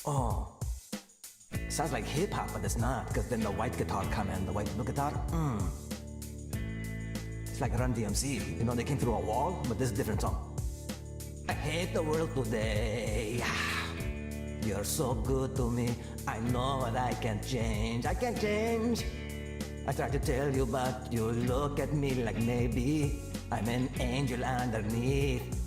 Oh, sounds like hip-hop, but it's not, because then the white guitar come in, the white guitar, It's like Run DMC, you know, they came through a wall, but this is a different song. I hate the world today. You're so good to me, I know that I can't change, I can't change. I try to tell you, but you look at me like maybe I'm an angel underneath.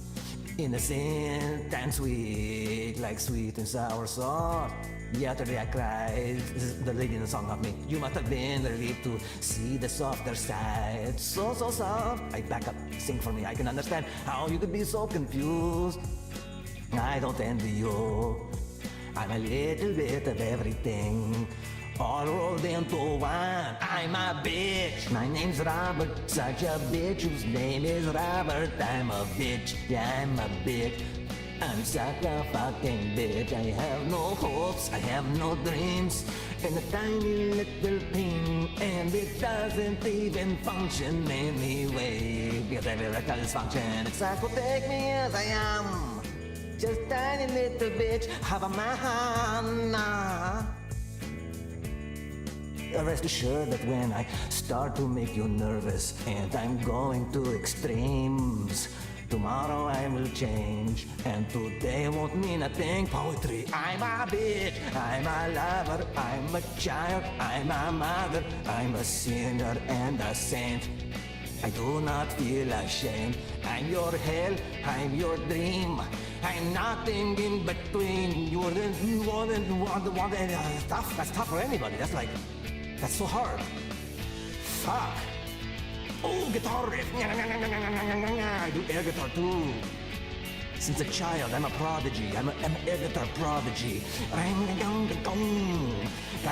Innocent and sweet, like sweet and sour sauce. Yesterday I cried, this is the lady in the song, not me. You must have been relieved to see the softer side. So soft. I back up, sing for me, I can understand how you could be so confused. I don't envy you, I'm a little bit of everything, all rolled into one. I'm a bitch. My name's Robert, such a bitch whose name is Robert. I'm a bitch, yeah, I'm a bitch. I'm such a fucking bitch. I have no hopes, I have no dreams, and a tiny little thing, and it doesn't even function anyway, because every erectile dysfunction, it's like to take me as I am. Just tiny little bitch, have a man. Rest assured that when I start to make you nervous and I'm going to extremes, tomorrow I will change, and today won't mean a thing. Poetry, I'm a bitch, I'm a lover, I'm a child, I'm a mother, I'm a sinner and a saint. I do not feel ashamed. I'm your hell, I'm your dream, I'm nothing in between. You wouldn't want tough. That's tough for anybody. That's so hard. Fuck. Oh, guitar riff. I do air guitar too. Since a child, I'm a prodigy. I'm an air guitar prodigy. I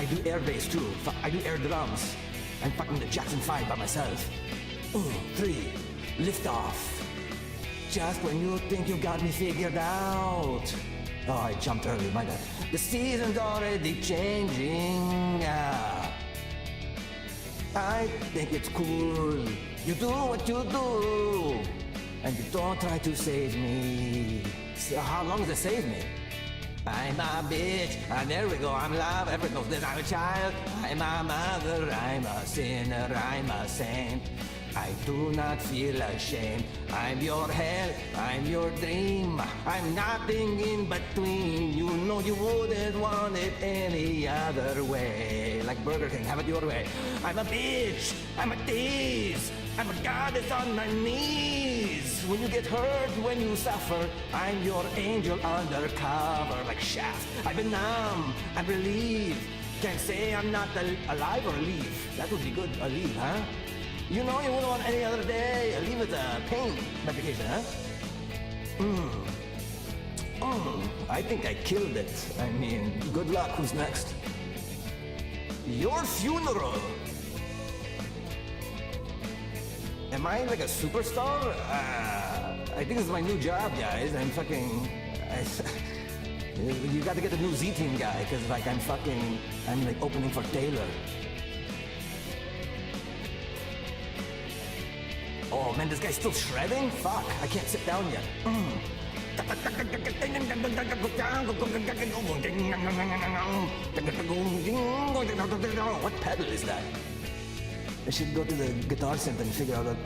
do air bass too. I do air drums. I'm fucking the Jackson 5 by myself. 3, lift off. Just when you think you got me figured out. Oh, I jumped early, my bad. The season's already changing. I think it's cool. You do what you do, and you don't try to save me. So how long does it save me? I'm a bitch, and there we go, I'm love, everyone knows that I'm a child. I'm a mother, I'm a sinner, I'm a saint. I do not feel ashamed. I'm your hell, I'm your dream, I'm nothing in between. You know you wouldn't want it any other way. Like Burger King, have it your way. I'm a bitch, I'm a tease, I'm a goddess on my knees. When you get hurt, when you suffer, I'm your angel undercover. Like Shaft, I've been numb, I'm relieved. Can't say I'm not alive or leave. That would be good, a leave, huh? You know you wouldn't want any other day. Leave it a pain medication, huh? I think I killed it. I mean, good luck. Who's next? Your funeral. Am I like a superstar? I think this is my new job, guys. I'm fucking... you got to get a new Z-Team guy, because like I'm like opening for Taylor. Oh man, this guy's still shredding? Fuck, I can't sit down yet. What pedal is that? I should go to the guitar center and figure out that.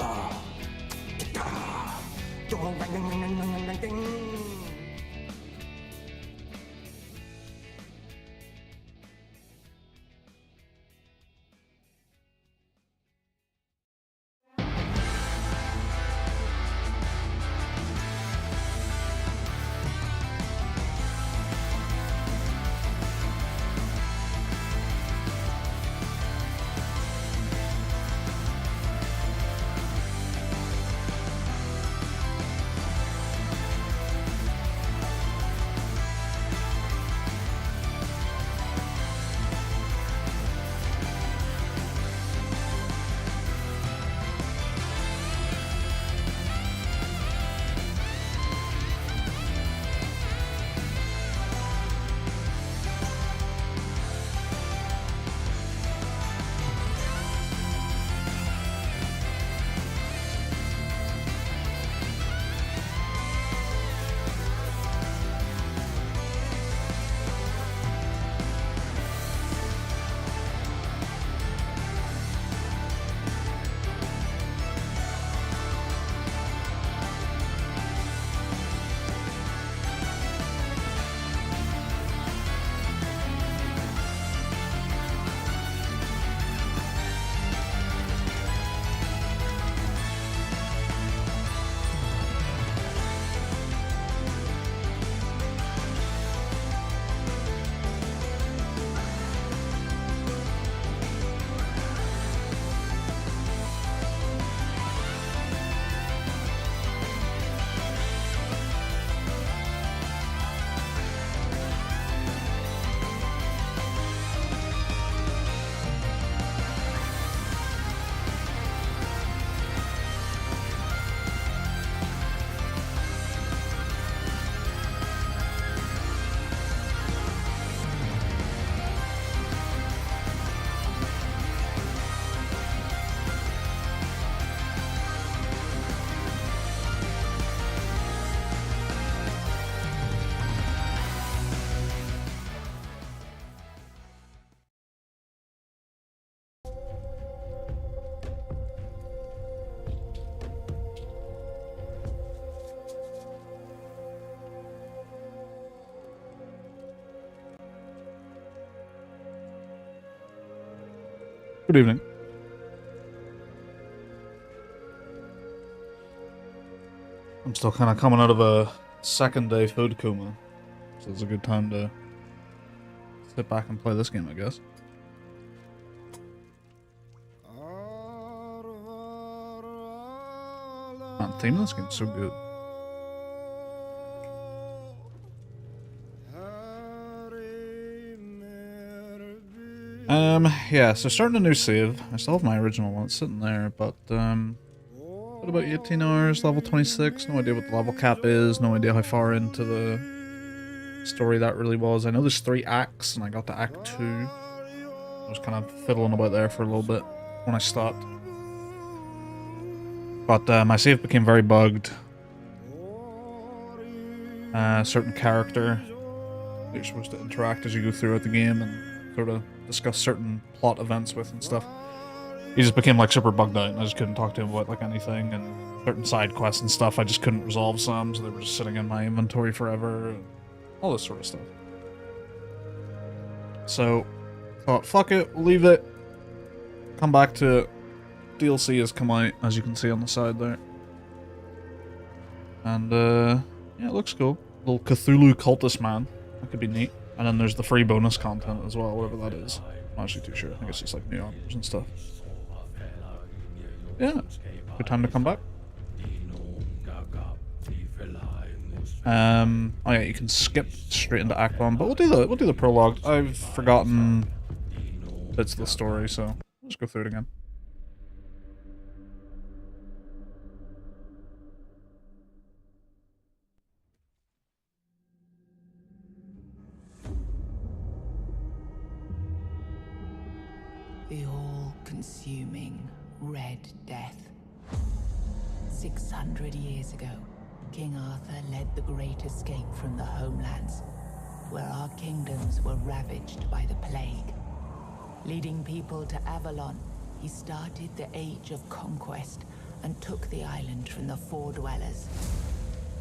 Good evening. I'm still kind of coming out of a second day food coma, so it's a good time to sit back and play this game, I guess. Man, the theme of this game's so good. Yeah, so starting a new save. I still have my original one, it's sitting there, but, what about 18 hours, level 26, no idea what the level cap is, no idea how far into the story that really was. I know there's 3 acts, and I got to Act 2. I was kind of fiddling about there for a little bit when I stopped. But, my save became very bugged. A certain character that you're supposed to interact as you go throughout the game and sort of discuss certain plot events with and stuff. He just became like super bugged out and I just couldn't talk to him about like anything, and certain side quests and stuff I just couldn't resolve some, so they were just sitting in my inventory forever and all this sort of stuff. So thought, fuck it, we'll leave it, come back to it. DLC has come out, as you can see on the side there. And yeah, it looks cool. Little Cthulhu cultist man. That could be neat. And then there's the free bonus content as well, whatever that is. I'm not actually too sure. I think it's just like new armors and stuff. Yeah, good time to come back. Oh yeah, you can skip straight into Act 1, but we'll do the prologue. I've forgotten bits of the story, so let's go through it again. The all-consuming Red Death. 600 years ago, King Arthur led the Great Escape from the homelands, where our kingdoms were ravaged by the plague. Leading people to Avalon, he started the Age of Conquest and took the island from the Four Dwellers.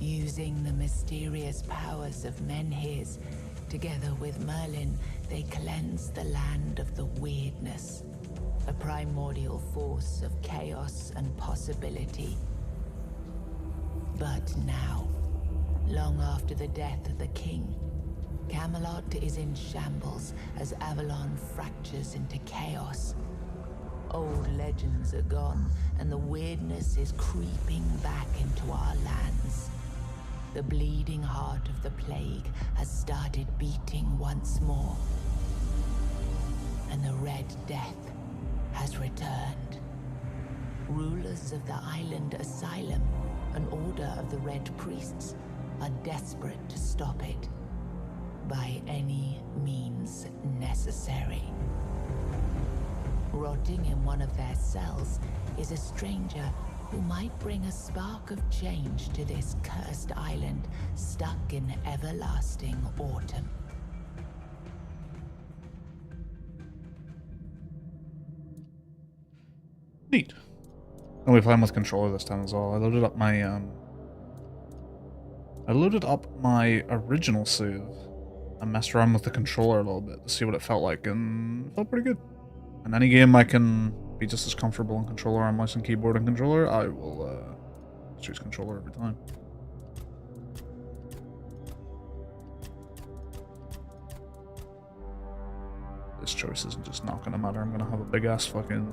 Using the mysterious powers of Menhirs, together with Merlin, they cleansed the land of the weirdness, a primordial force of chaos and possibility. But now, long after the death of the king, Camelot is in shambles as Avalon fractures into chaos. Old legends are gone, and the weirdness is creeping back into our lands. The bleeding heart of the plague has started beating once more. And the Red Death has returned. Rulers of the island asylum, an order of the Red Priests, are desperate to stop it. By any means necessary. Rotting in one of their cells is a stranger who might bring a spark of change to this cursed island stuck in everlasting autumn. Neat. I'll be playing with controller this time as well. I loaded up my original save and messed around with the controller a little bit to see what it felt like, and it felt pretty good. In any game I can be just as comfortable on controller on mouse and keyboard and controller, I will choose controller every time. This choice isn't just not gonna matter. I'm gonna have a big ass fucking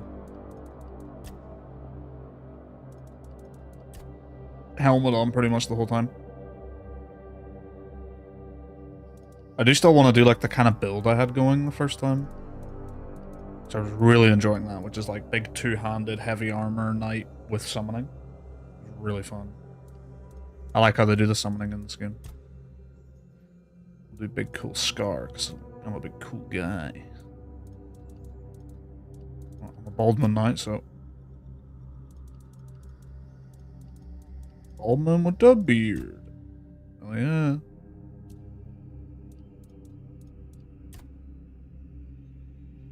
helmet on pretty much the whole time. I do still want to do like the kind of build I had going the first time. So I was really enjoying that, which is like big two-handed heavy armor knight with summoning. It was really fun. I like how they do the summoning in this game. We'll do big cool scar, because I'm a big cool guy. Well, I'm a Baldman knight, so... Baldman with the beard. Oh yeah.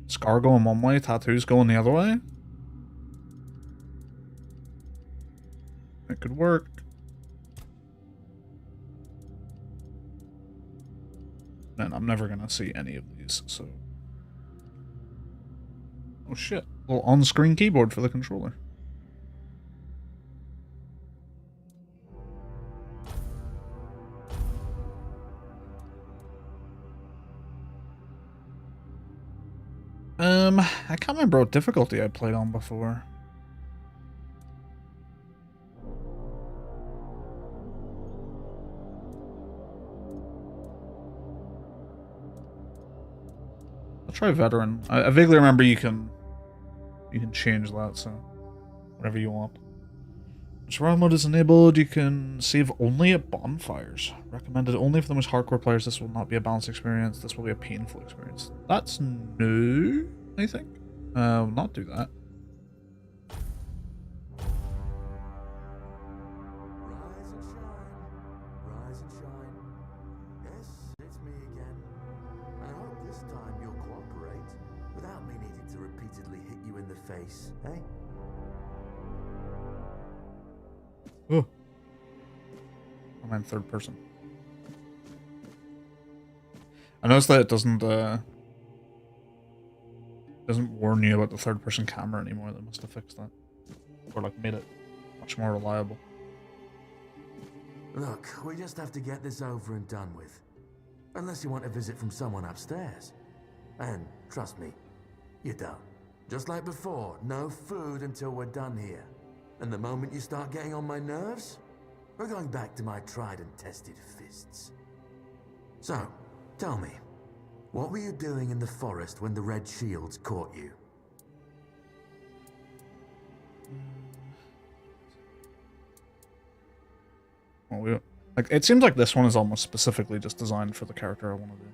Scar going one way, tattoos going the other way? It could work. And I'm never gonna see any of these, so... Oh shit. Little on-screen keyboard for the controller. I can't remember what difficulty I played on before. I'll try veteran. I vaguely remember you can change that, so whatever you want. Survival mode is enabled. You can save only at bonfires. Recommended only for the most hardcore players. This will not be a balanced experience. This will be a painful experience. That's new, I think. Will not do that. Rise and shine. Yes, it's me again. And I hope this time you'll cooperate without me needing to repeatedly hit you in the face, eh? Oh. I'm in third person. I noticed that it doesn't warn you about the third person camera anymore. They must have fixed that. Or like made it much more reliable. Look, we just have to get this over and done with. Unless you want a visit from someone upstairs. And trust me, you don't. Just like before, no food until we're done here. And the moment you start getting on my nerves, we're going back to my tried and tested fists. So, tell me, what were you doing in the forest when the Red Shields caught you? Well, like it seems like this one is almost specifically just designed for the character I want to do.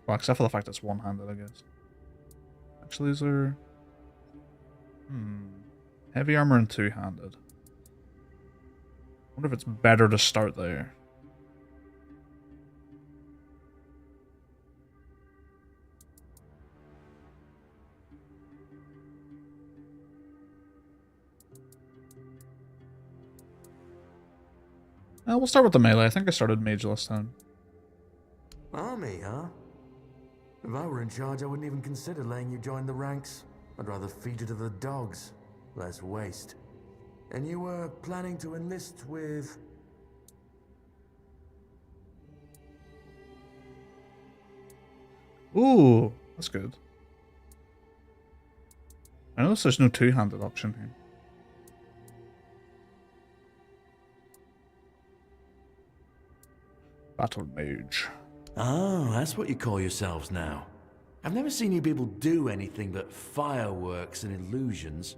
Well, except for the fact it's one-handed, I guess. Actually, is there... Heavy armor and two-handed. I wonder if it's better to start there. We'll start with the melee. I think I started mage last time. Army, huh? If I were in charge, I wouldn't even consider letting you join the ranks. I'd rather feed you to the dogs. Less waste. And you were planning to enlist with... Ooh, that's good. I notice there's no two-handed option here. Battle mage. Oh, that's what you call yourselves now. I've never seen you people do anything but fireworks and illusions.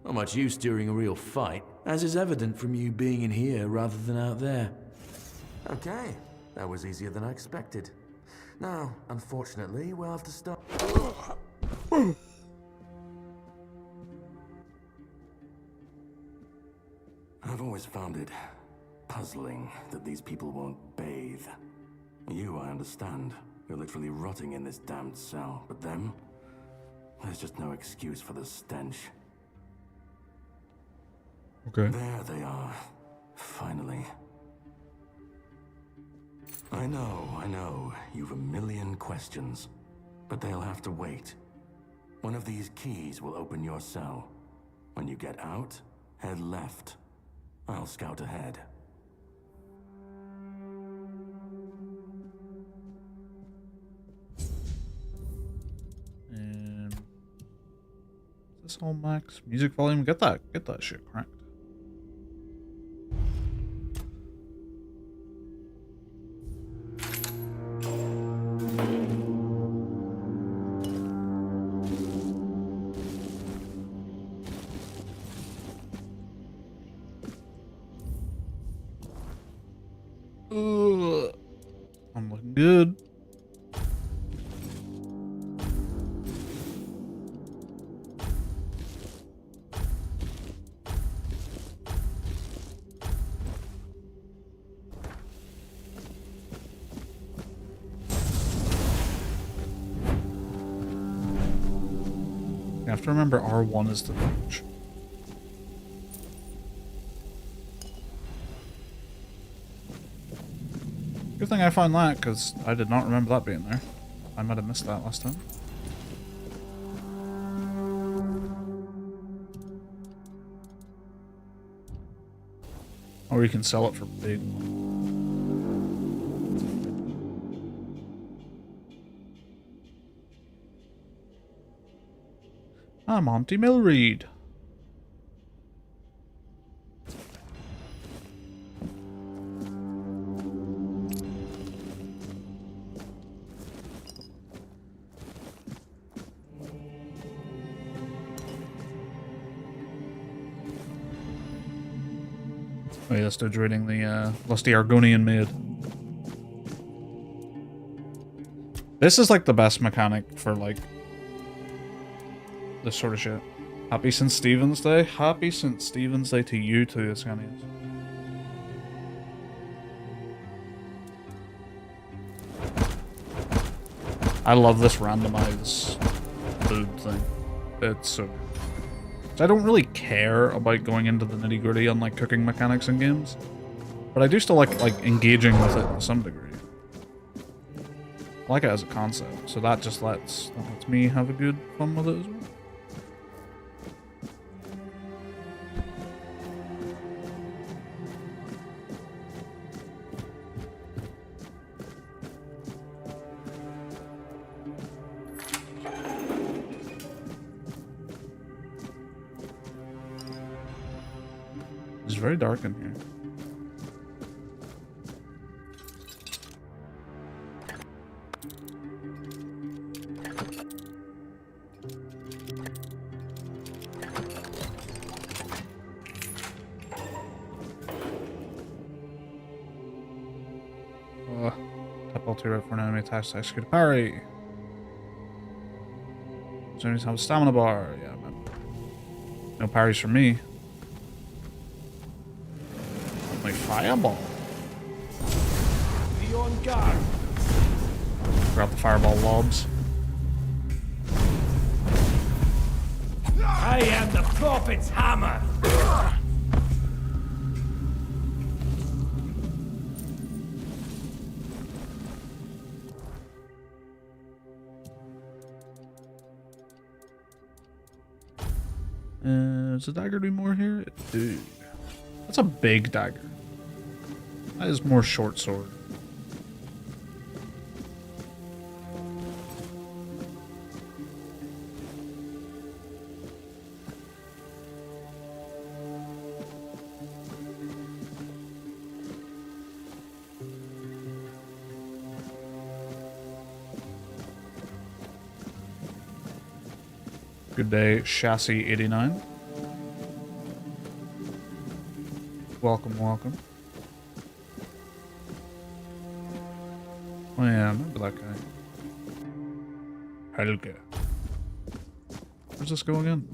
Not much use during a real fight, as is evident from you being in here rather than out there. Okay, that was easier than I expected. Now, unfortunately, we'll have to start... I've always found it puzzling that these people won't bathe. You, I understand. You're literally rotting in this damned cell, but them? There's just no excuse for the stench. Okay. There they are. Finally. I know. You've a million questions. But they'll have to wait. One of these keys will open your cell. When you get out, head left. I'll scout ahead. Is this all max? Music volume? Get that shit cranked. I'm looking good. You have to remember R1 is the range. Good thing I found that, because I did not remember that being there. I might have missed that last time. Or you can sell it for big. I'm Auntie Milreed. Oh yeah, this dude's reading the Lusty Argonian Maid. This is like the best mechanic for like this sort of shit. Happy St. Stephen's Day? Happy St. Stephen's Day to you too, Ascanius. I love this randomized food thing. It's so good. I don't really care about going into the nitty-gritty on like cooking mechanics in games, but I do still like engaging with it to some degree. I like it as a concept, so that just lets me have a good fun with it as well. It's very dark in here. Tap L2 right for an enemy attached to execute a parry. Does enemies have a stamina bar? Yeah, man. No parries for me. My fireball. Be on guard. Grab the fireball lobs. I am the prophet's hammer. Does the dagger do more here? It do. That's a big dagger. That is more short sword. Good day, Chassis 89. Welcome, welcome. Oh yeah, I remember that guy. Helge. Where's this go again?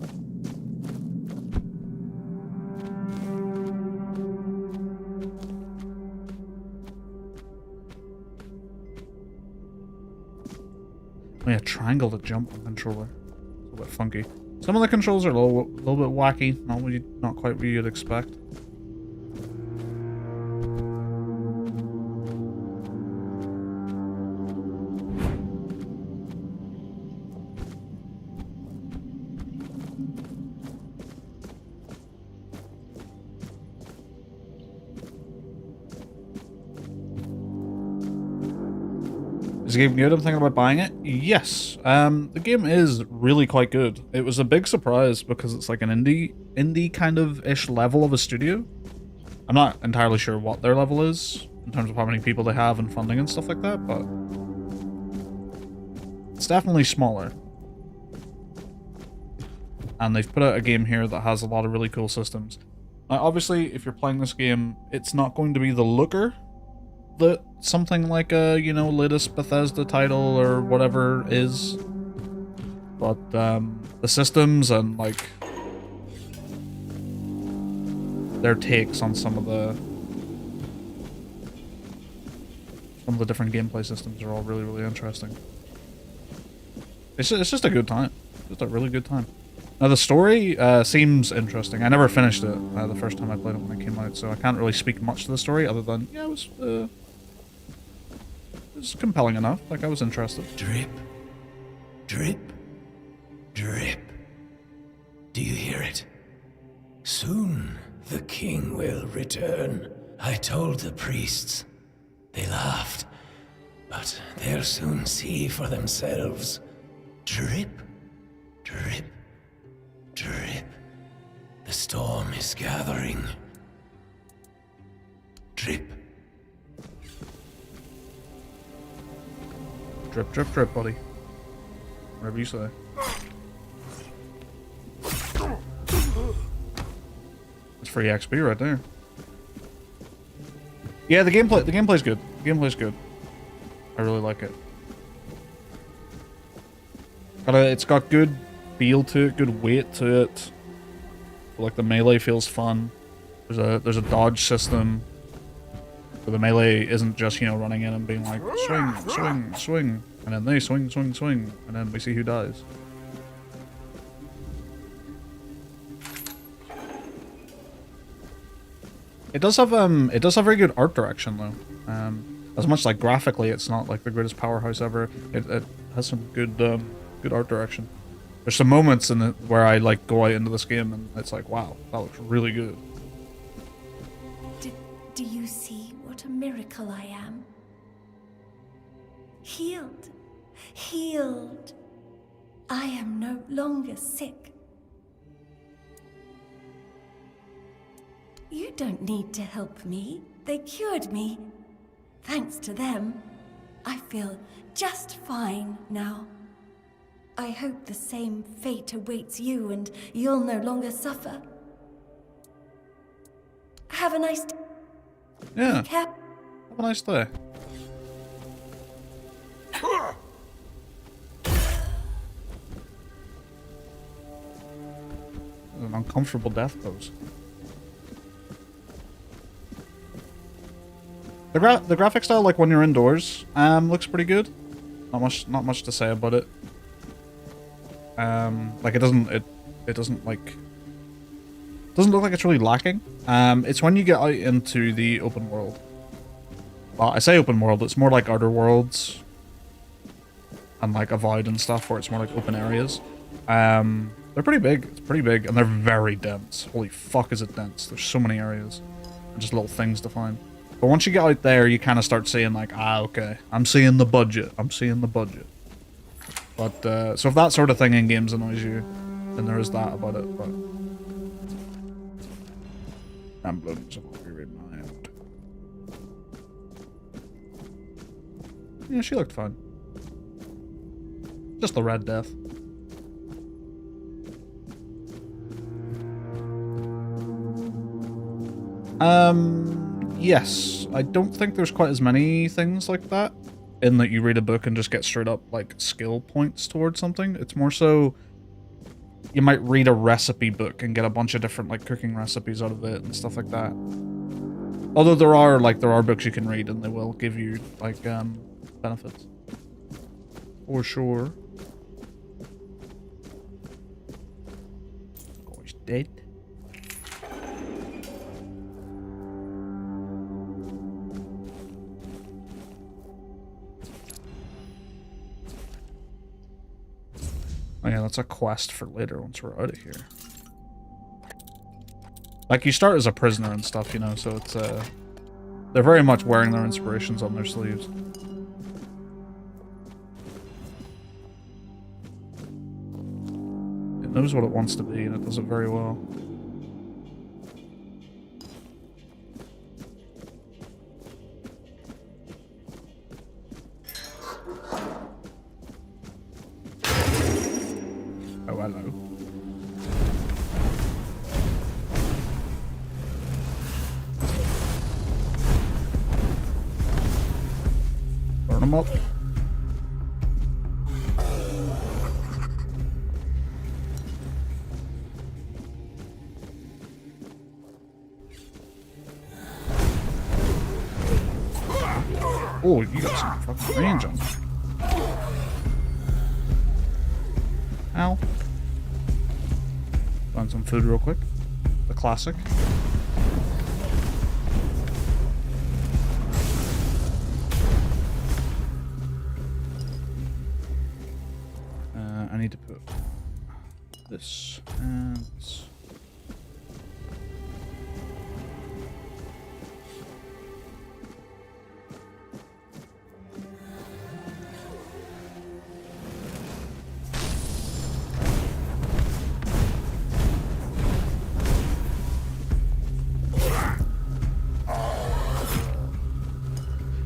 Oh yeah, triangle to jump on controller. A little bit funky. Some of the controls are a little bit wacky, not quite what you'd expect. Is the game good? I'm thinking about buying it. Yes. The game is really quite good. It was a big surprise because it's like an indie kind of ish level of a studio. I'm not entirely sure what their level is in terms of how many people they have and funding and stuff like that, but it's definitely smaller. And they've put out a game here that has a lot of really cool systems. Now, obviously, if you're playing this game, it's not going to be the looker that something like a, you know, latest Bethesda title or whatever is. But the systems and like their takes on some of the different gameplay systems are all really, really interesting. It's just a good time. Just a really good time. Now the story seems interesting. I never finished it the first time I played it when it came out, so I can't really speak much to the story other than, yeah, it was compelling enough. Like, I was interested. Drip, drip, drip. Do you hear it? Soon, The king will return. I told the priests. They laughed. But they'll soon see for themselves. Drip, drip, drip. The storm is gathering. Drip. Drip, drip, drip, buddy. Whatever you say. It's free XP right there. Yeah, the gameplay's good. The gameplay's good. I really like it. It's got good feel to it, good weight to it. Like the melee feels fun. There's a dodge system. So the melee isn't just, you know, running in and being like swing, swing, swing, and then they swing, swing, swing, and then we see who dies. It does have very good art direction though. As much like graphically, it's not like the greatest powerhouse ever. It has some good good art direction. There's some moments in it where I like go out into this game and it's like, wow, that looks really good. Do you see what a miracle I am? Healed. Healed. I am no longer sick. You don't need to help me. They cured me. Thanks to them, I feel just fine now. I hope the same fate awaits you and you'll no longer suffer. Have a nice day. Yeah. Have a nice day. An uncomfortable death pose. The graphic style, like when you're indoors, looks pretty good. Not much to say about it. Like it doesn't look like it's really lacking. It's when you get out into the open world. Well, I say open world, it's more like Outer Worlds and like Avowed and stuff, where it's more like open areas. They're pretty big. It's pretty big, and they're very dense. Holy fuck, is it dense? There's so many areas, and just little things to find. But once you get out there, you kind of start seeing like, okay, I'm seeing the budget. I'm seeing the budget. But, so if that sort of thing in games annoys you, then there is that about it, but... Emblems of a weary mind. Yeah, she looked fine. Just the Red Death. Yes. I don't think there's quite as many things like that, in that you read a book and just get straight up, like, skill points towards something. It's more so... You might read a recipe book and get a bunch of different, like, cooking recipes out of it and stuff like that. Although there are books you can read and they will give you, like, benefits. For sure. Guy's dead. Oh yeah, that's a quest for later once we're out of here. Like, you start as a prisoner and stuff, you know, so it's, they're very much wearing their inspirations on their sleeves. It knows what it wants to be, and it does it very well. Oh, hello. Burn them up. Oh, you got some fucking range on that. Ow. Find some food real quick. The classic. I need to put this and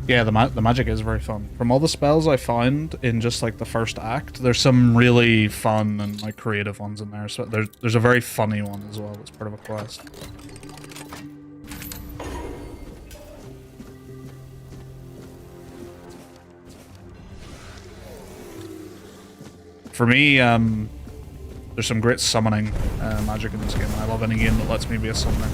Yeah, the magic is very fun. From all the spells I found in just like the first act, there's some really fun and like creative ones in there. So there's a very funny one as well that's part of a quest. For me, there's some great summoning magic in this game. I love any game that lets me be a summoner.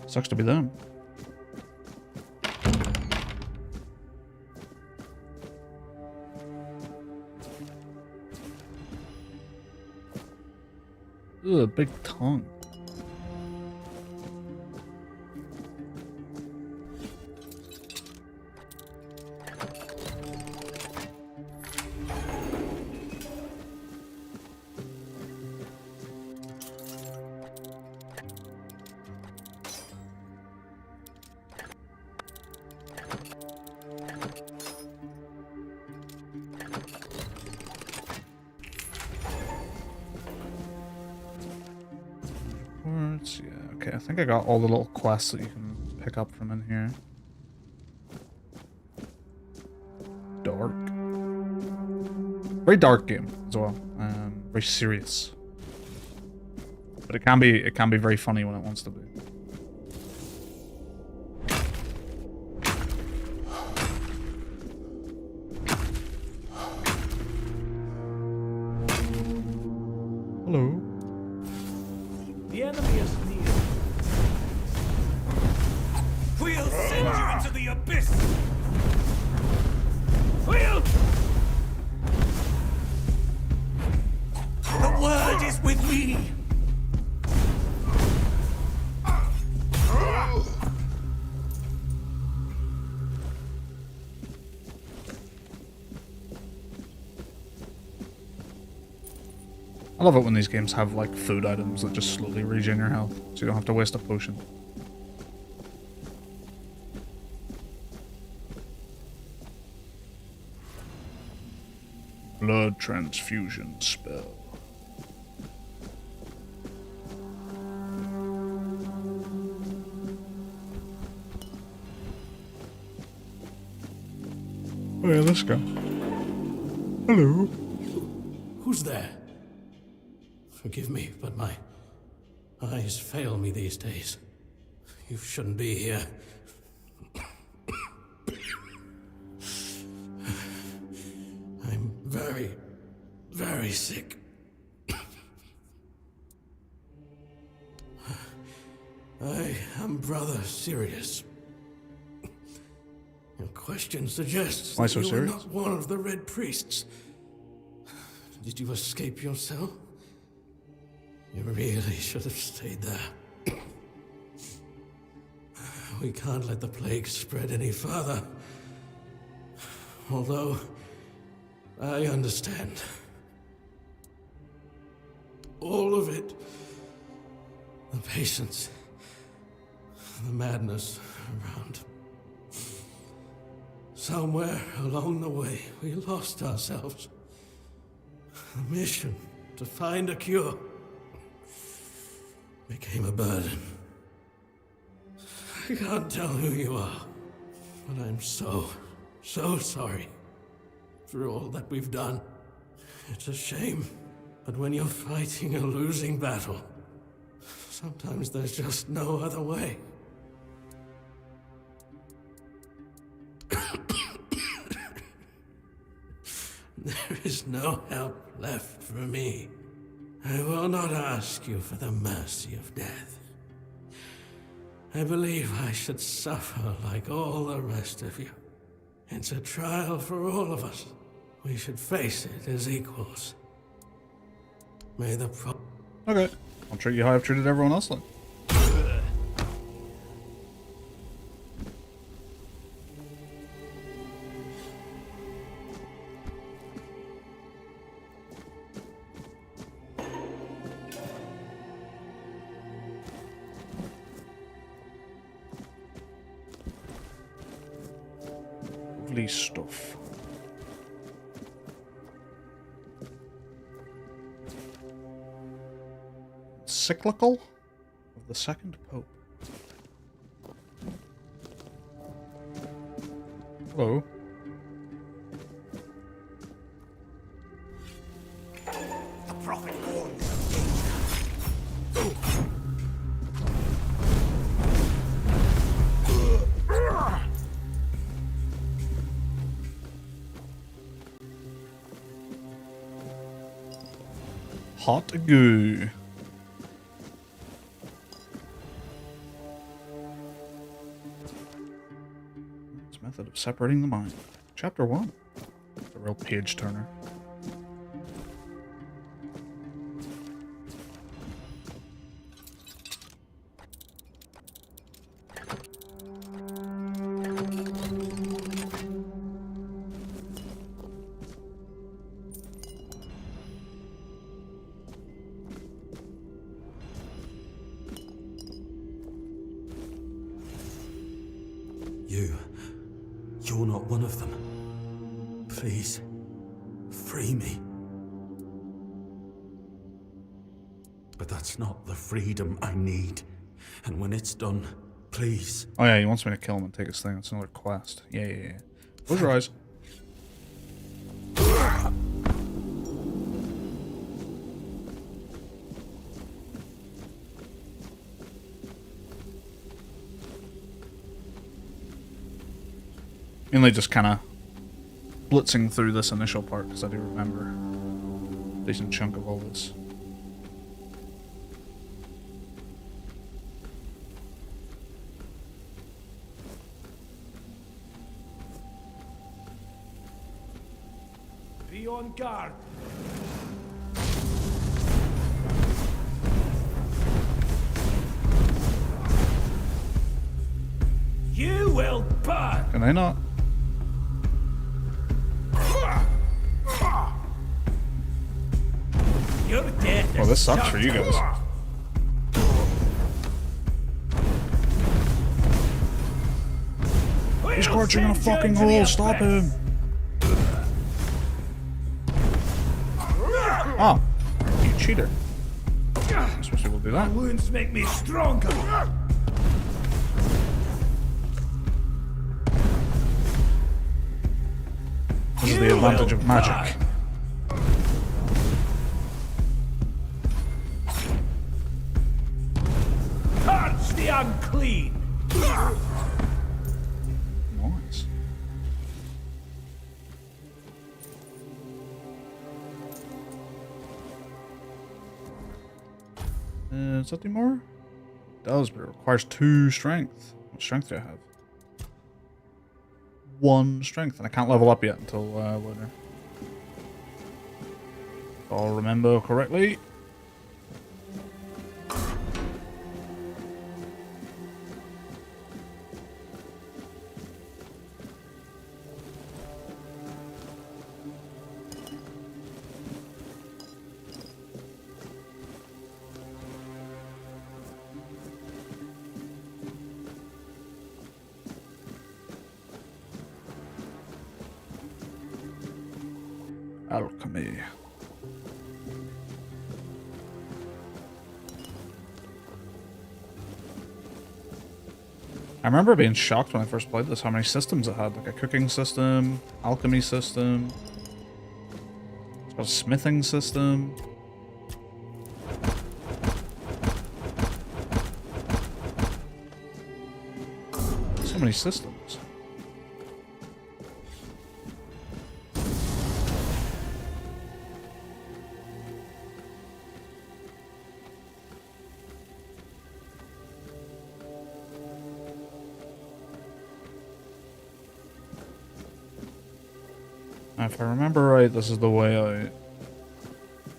Sucks to be them. Ugh, big tongue. Yeah, okay, I think I got all the little quests that you can pick up from in here. Dark. Very dark game as well. Very serious. But it can be very funny when it wants to be. Hello. The enemy is near. We'll send you into the abyss. We'll... The word is with me. I love it when these games have like food items that just slowly regen your health, so you don't have to waste a potion. Blood transfusion spell. Oh yeah, let's go. Hello. Who's there? Forgive me, but my eyes fail me these days. You shouldn't be here. I'm very, very sick. I am Brother Sirius. Your question suggests Why that so you serious? are not one of the Red Priests. Did you escape yourself? You really should have stayed there. We can't let the plague spread any further. Although, I understand. All of it. The patience. The madness around. Somewhere along the way, we lost ourselves. The mission to find a cure became a burden. I can't tell who you are, but I'm so sorry for all that we've done. It's a shame, but when you're fighting a losing battle, sometimes there's just no other way. There is no help left for me. I will not ask you for the mercy of death. I believe I should suffer like all the rest of you. It's a trial for all of us. We should face it as equals. May the Okay, I'll treat you how I've treated everyone else then. Lovely stuff. Cyclical of the second Pope. Hello. The prophet warns of danger. Hot goo. Method of separating the mind. Chapter 1. A real page turner. You're not one of them. Please, free me. But that's not the freedom I need. And when it's done, please. Oh yeah, he wants me to kill him and take his thing. That's another quest. Yeah. Close your eyes. Mainly just kind of blitzing through this initial part because I do remember a decent chunk of all this. Be on guard. You will burn. Can I not? Your death. Well, this sucks for you guys. He's scorching in a fucking hole. Stop him. Oh, you cheater. I'm supposed to be able to do that. Wounds make me stronger. This is the advantage of magic. Purge the unclean. Nice. Does that do more? It does, but it requires 2 strength. What strength do I have? 1 strength, and I can't level up yet until later. If I'll remember correctly. Alchemy. I remember being shocked when I first played this how many systems it had. Like a cooking system, alchemy system, it's got a smithing system. So many systems. If I remember right, this is the way I...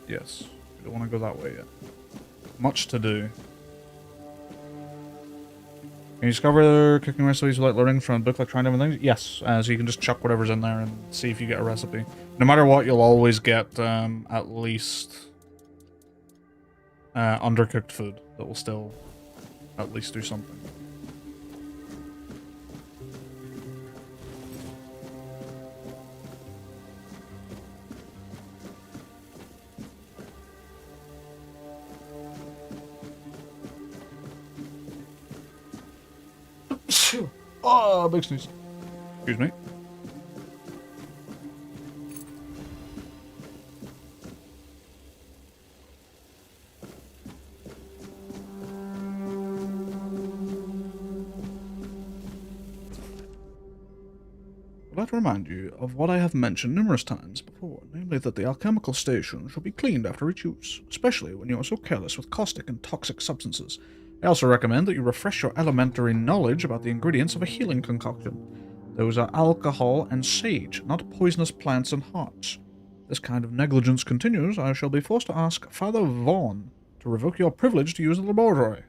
Yes. I don't want to go that way yet. Much to do. Can you discover cooking recipes without learning from a book like trying different things? Yes. So you can just chuck whatever's in there and see if you get a recipe. No matter what, you'll always get at least undercooked food that will still at least do something. Oh, big sneeze. Excuse me. I'd like to remind you of what I have mentioned numerous times before, namely that the alchemical station should be cleaned after each use, especially when you are so careless with caustic and toxic substances. I also recommend that you refresh your elementary knowledge about the ingredients of a healing concoction. Those are alcohol and sage, not poisonous plants and hearts. If this kind of negligence continues, I shall be forced to ask Father Vaughn to revoke your privilege to use the laboratory.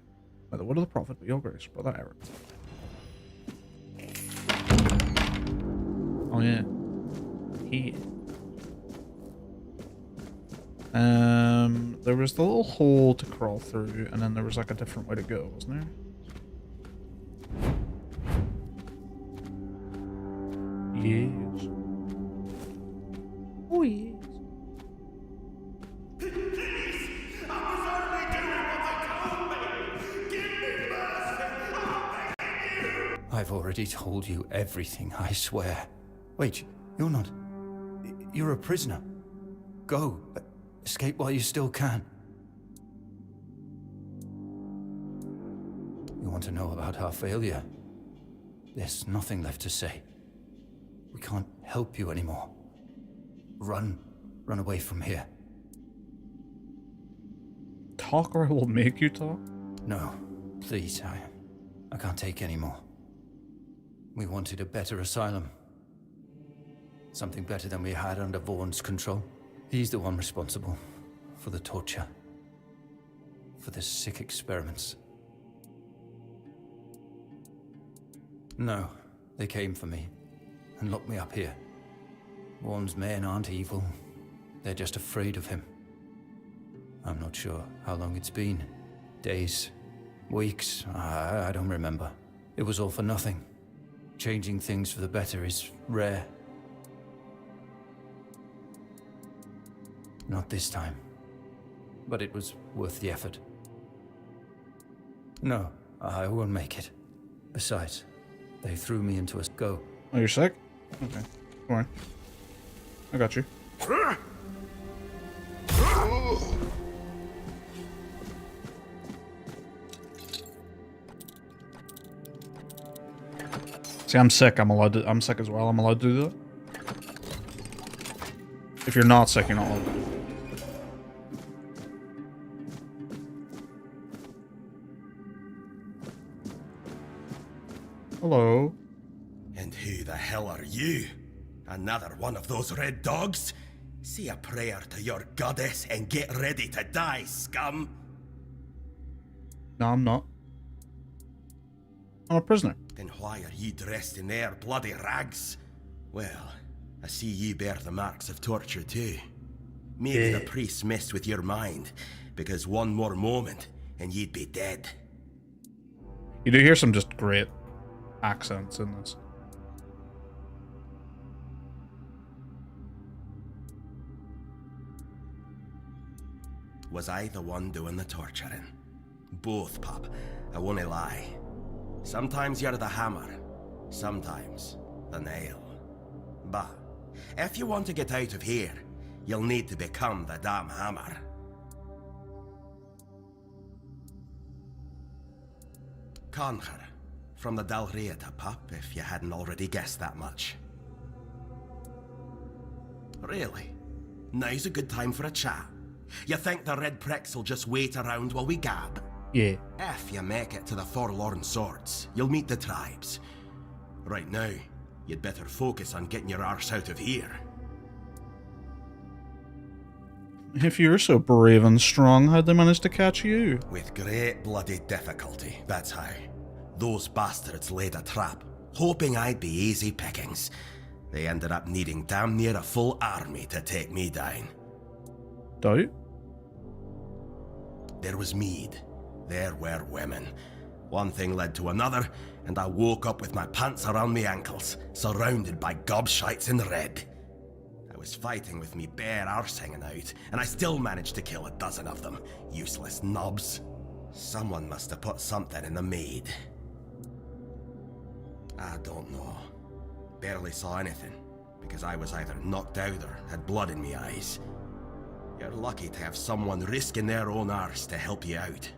By the word of the prophet be your grace, Brother Eric. Oh yeah. Here. There was the little hole to crawl through, and then there was like a different way to go, wasn't there? Yes. Oh yes. I've already told you everything, I swear. Wait, you're not... You're a prisoner. Go. Escape while you still can. You want to know about our failure? There's nothing left to say. We can't help you anymore. Run. Run away from here. Talk or I will make you talk? No, please, I can't take any more. We wanted a better asylum. Something better than we had under Vaughn's control. He's the one responsible for the torture, for the sick experiments. No, they came for me and locked me up here. Vaughn's men aren't evil. They're just afraid of him. I'm not sure how long it's been. Days, weeks, I don't remember. It was all for nothing. Changing things for the better is rare. Not this time. But it was worth the effort. No, I won't make it. Besides, they threw me into a... Go. Oh, you're sick? Okay. Don't worry. I got you. See, I'm sick. I'm sick as well. I'm allowed to do that. If you're not sick, you're not allowed to. Hello. And who the hell are you? Another one of those red dogs? Say a prayer to your goddess and get ready to die, scum! No, I'm not. I'm a prisoner. Then why are ye dressed in their bloody rags? Well, I see ye bear the marks of torture too. Maybe the priests messed with your mind, because one more moment and ye'd be dead. You do hear some just great accents in this. Was I the one doing the torturing? Both, pup. I won't lie. Sometimes you're the hammer, sometimes the nail. But if you want to get out of here, you'll need to become the damn hammer. Conquer, from the Dalrieta, pup, if you hadn't already guessed that much. Really? Now's a good time for a chat. You think the red pricks will just wait around while we gab? Yeah. If you make it to the Forlorn Swords, you'll meet the tribes. Right now, you'd better focus on getting your arse out of here. If you're so brave and strong, how'd they manage to catch you? With great bloody difficulty, that's how. Those bastards laid a trap, hoping I'd be easy pickings. They ended up needing damn near a full army to take me down. Doubt? There was mead. There were women. One thing led to another, and I woke up with my pants around my ankles, surrounded by gobshites in red. I was fighting with me bare arse hanging out, and I still managed to kill a dozen of them. Useless knobs. Someone must have put something in the mead. I don't know. Barely saw anything, because I was either knocked out or had blood in me eyes. You're lucky to have someone risking their own arse to help you out.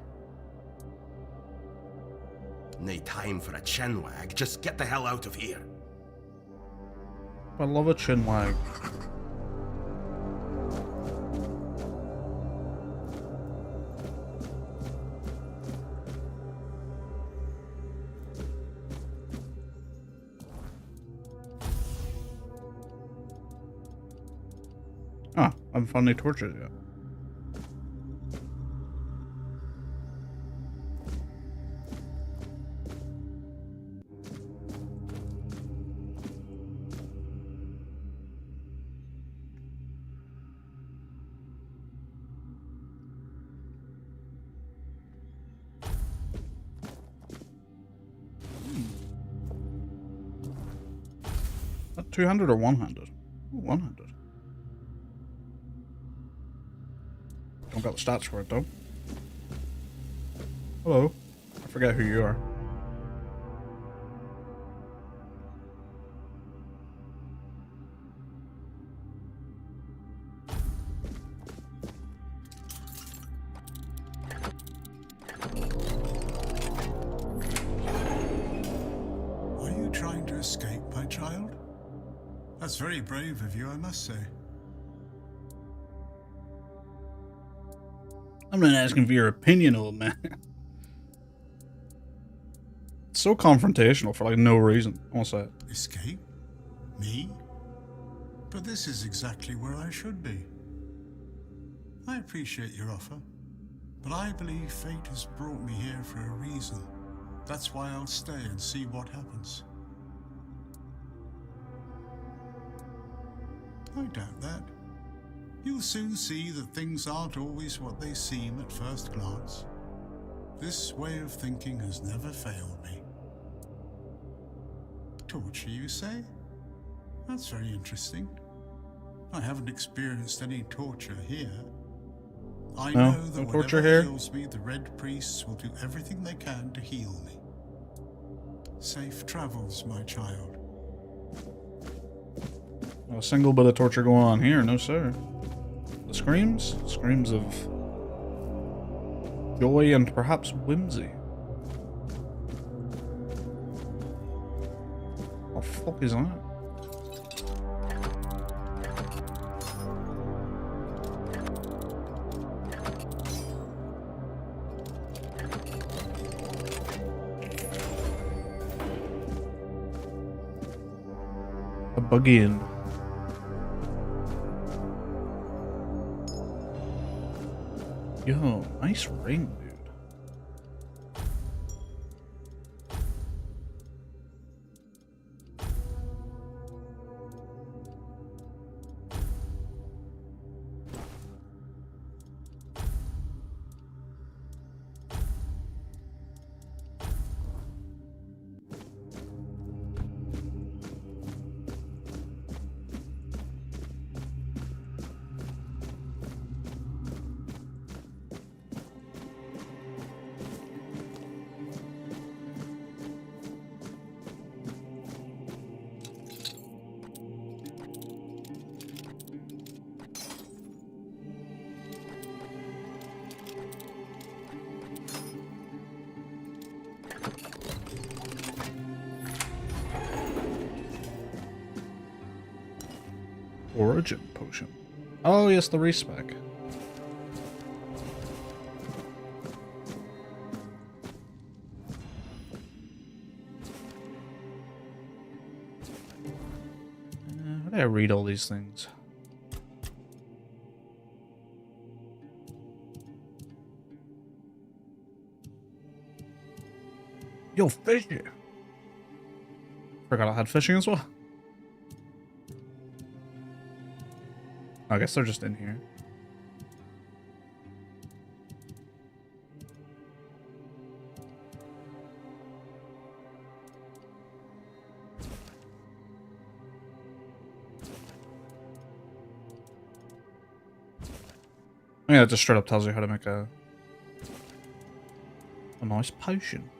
No time for a chinwag, just get the hell out of here. I love a chinwag. Ah, I haven't found any torches yet. That two-handed or one-handed? One-handed. Don't got the stats for it though. Hello. I forget who you are. Are you trying to escape, my child? That's very brave of you, I must say. I'm not asking for your opinion, old man. It's so confrontational for like no reason. I won't say it. Escape? Me? But this is exactly where I should be. I appreciate your offer, but I believe fate has brought me here for a reason. That's why I'll stay and see what happens. I doubt that. You'll soon see that things aren't always what they seem at first glance. This way of thinking has never failed me. Torture, you say? That's very interesting. I haven't experienced any torture here. I No, know that no torture whatever here. ails me, the Red Priests will do everything they can to heal me. Safe travels, my child. Not a single bit of torture going on here, no sir. The screams? Screams of joy and perhaps whimsy. What the fuck is that? A buggy in. Yo, nice ring, dude. Origin potion. Oh yes, the respec. How do I read all these things? Yo, fishing! Forgot I had fishing as well. I guess they're just in here. Yeah, it just straight up tells you how to make a nice potion.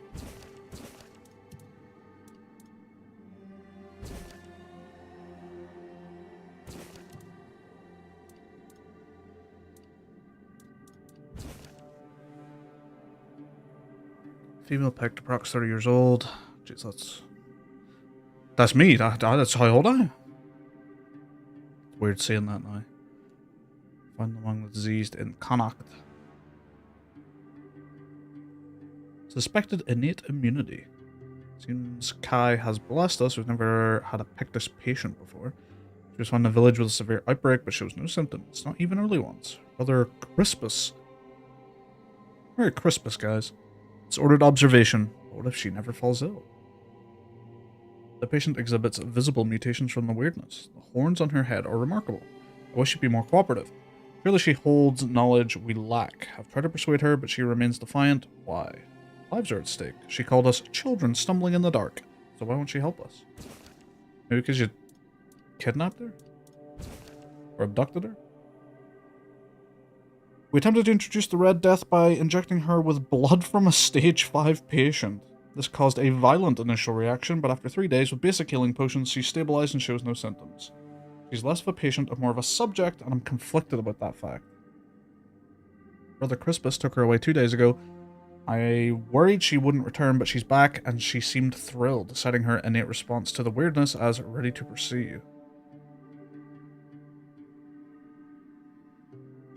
Female picked, approx 30 years old. Jeez, that's me. That's how old I am. Weird saying that now. Found among the diseased in Connacht. Suspected innate immunity. Seems Kai has blessed us. We've never had a Pictus patient before. She was found in a village with a severe outbreak, but shows no symptoms. Not even early ones. Rather crispus. Very crispus, guys. It's ordered observation. What if she never falls ill? The patient exhibits visible mutations from the weirdness. The horns on her head are remarkable. I wish she'd be more cooperative. Clearly she holds knowledge we lack. I've tried to persuade her, but she remains defiant. Why? Lives are at stake. She called us children stumbling in the dark. So why won't she help us? Maybe because you kidnapped her? Or abducted her? We attempted to introduce the Red Death by injecting her with blood from a stage 5 patient. This caused a violent initial reaction, but after 3 days with basic healing potions, she stabilized and shows no symptoms. She's less of a patient and more of a subject, and I'm conflicted about that fact. Brother Crispus took her away 2 days ago. I worried she wouldn't return, but she's back, and she seemed thrilled, citing her innate response to the weirdness as ready to pursue.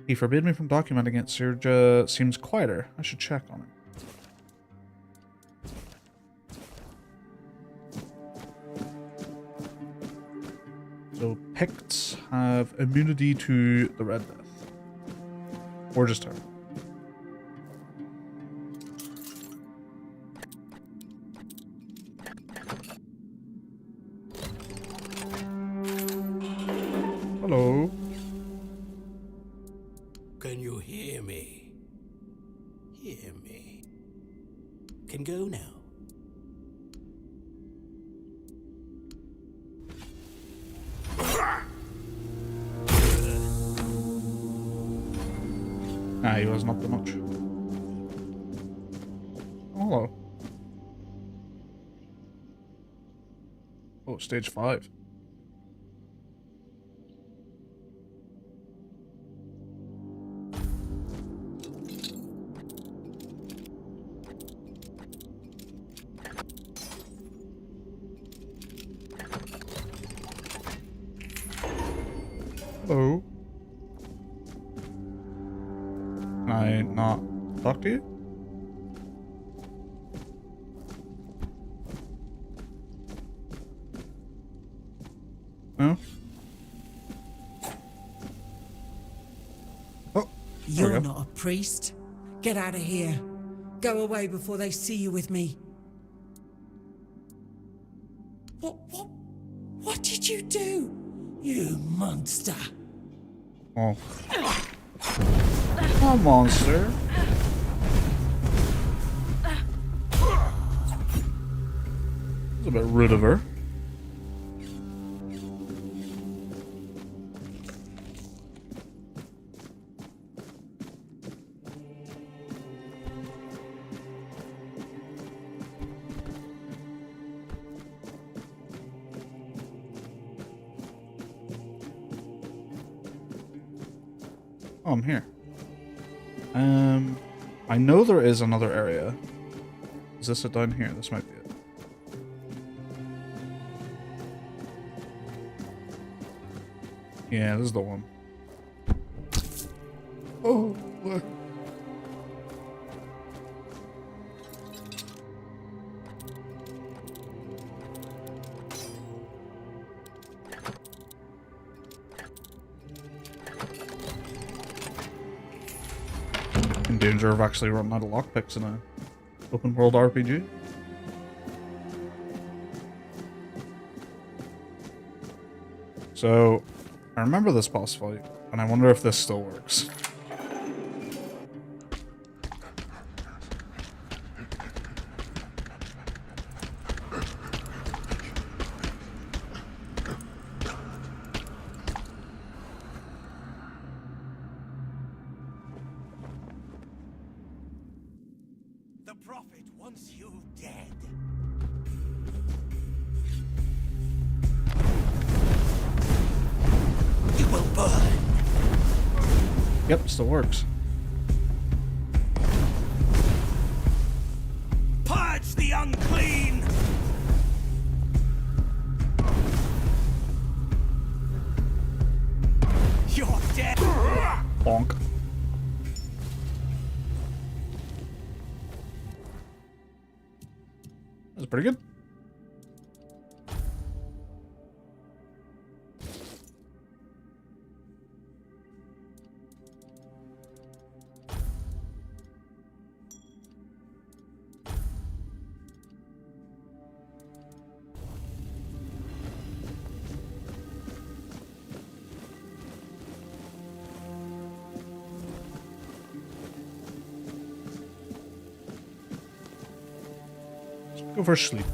He forbade me from documenting it. Serja seems quieter. I should check on her. So Picts have immunity to the Red Death. Or just her. Hello. Can you hear me? Hear me. Can go now. Nah, he wasn't up to much. Oh, hello. Oh, stage 5. Hello. Can I not talk to you? No? Oh. You're not a priest. Get out of here. Go away before they see you with me. What did you do? You monster. Oh. Oh, monster. It's a bit rude of her. Oh, I'm here. I know there is another area. Is this it down here? This might be it. Yeah, this is the one. Oh, what? In danger of actually running out of lockpicks in a open world RPG. So, I remember this boss fight, and I wonder if this still works. The Prophet wants you dead. You will burn. Yep, still works. That's pretty good. Go for sleep.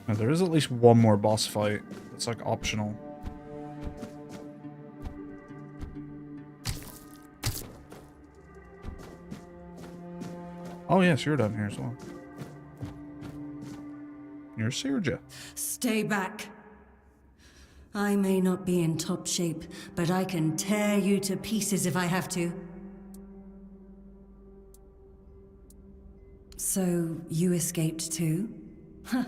Now, there is at least one more boss fight that's like optional. Oh yes, you're down here as well. You're Sirja. Stay back. I may not be in top shape, but I can tear you to pieces if I have to. So, you escaped too? Huh.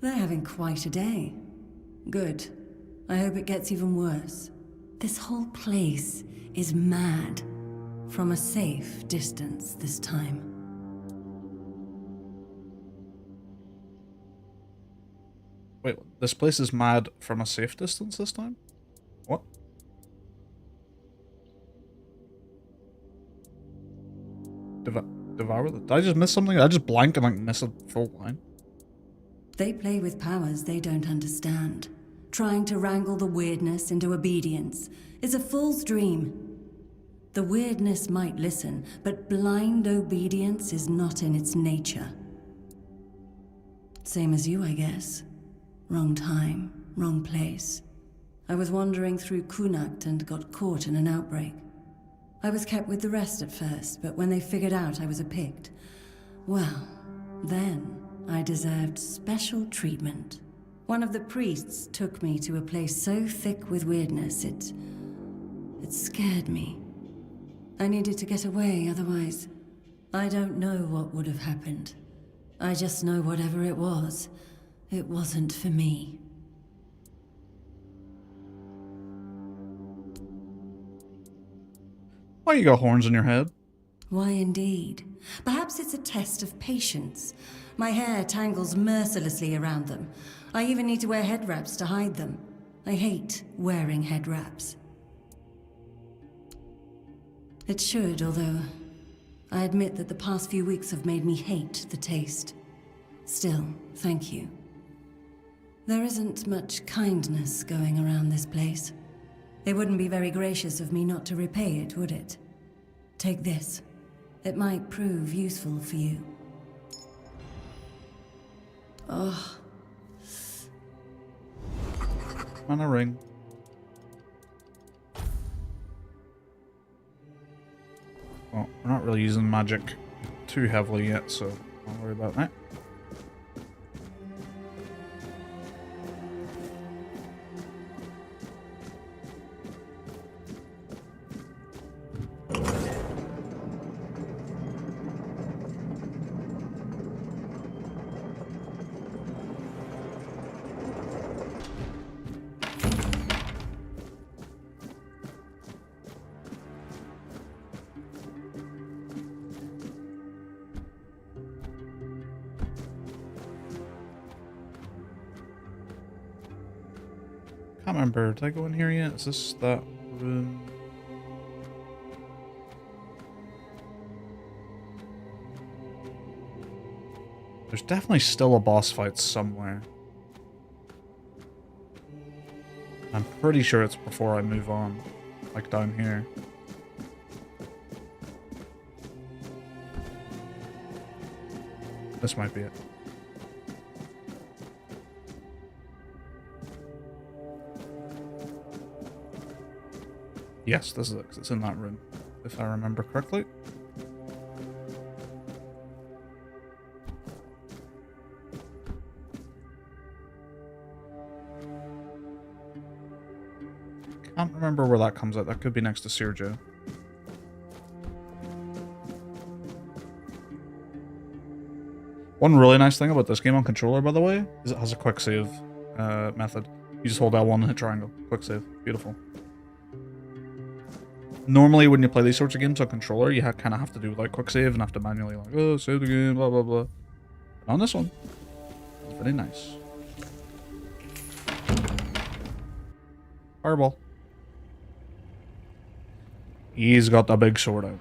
They're having quite a day. Good. I hope it gets even worse. This whole place is mad. From a safe distance this time. Wait, this place is mad from a safe distance this time? What? Devour? Did I just miss something? Did I just blank and like miss a full line? They play with powers they don't understand. Trying to wrangle the weirdness into obedience is a fool's dream. The weirdness might listen, but blind obedience is not in its nature. Same as you, I guess. Wrong time, wrong place. I was wandering through Kunakt and got caught in an outbreak. I was kept with the rest at first, but when they figured out I was a Pict, well, then I deserved special treatment. One of the priests took me to a place so thick with weirdness, it scared me. I needed to get away, otherwise, I don't know what would have happened. I just know whatever it wasn't for me. Why you got horns on your head? Why indeed? Perhaps it's a test of patience. My hair tangles mercilessly around them. I even need to wear head wraps to hide them. I hate wearing head wraps. It should, although I admit that the past few weeks have made me hate the taste. Still, thank you. There isn't much kindness going around this place. It wouldn't be very gracious of me not to repay it, would it? Take this. It might prove useful for you. Oh. Mana ring. Well, we're not really using magic too heavily yet, so don't worry about that. Can't remember. Did I go in here yet? Is this that room? There's definitely still a boss fight somewhere. I'm pretty sure it's before I move on. Like down here. This might be it. Yes, this is it, 'cause it's in that room, if I remember correctly. Can't remember where that comes out. That could be next to Sirja. One really nice thing about this game on controller, by the way, is it has a quick save method. You just hold L1 and hit triangle. Quick save. Beautiful. normally when you play these sorts of games on controller, you kind of have to do like quick save and have to manually like, oh, save the game, blah blah blah. But on this one, it's very nice. Fireball. He's got the big sword out.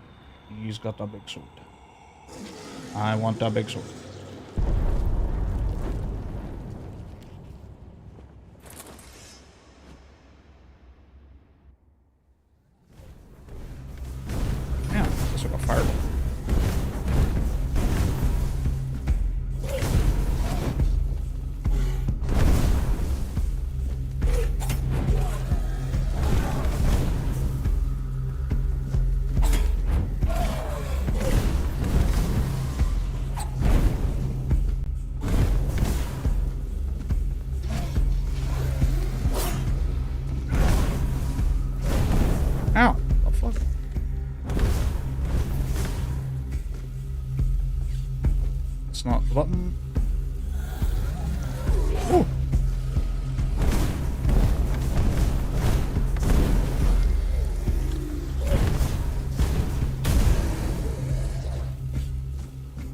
He's got the big sword. I want that big sword. Yeah, that's like a fireball. Ow! The fuck? It's not the button. Oh!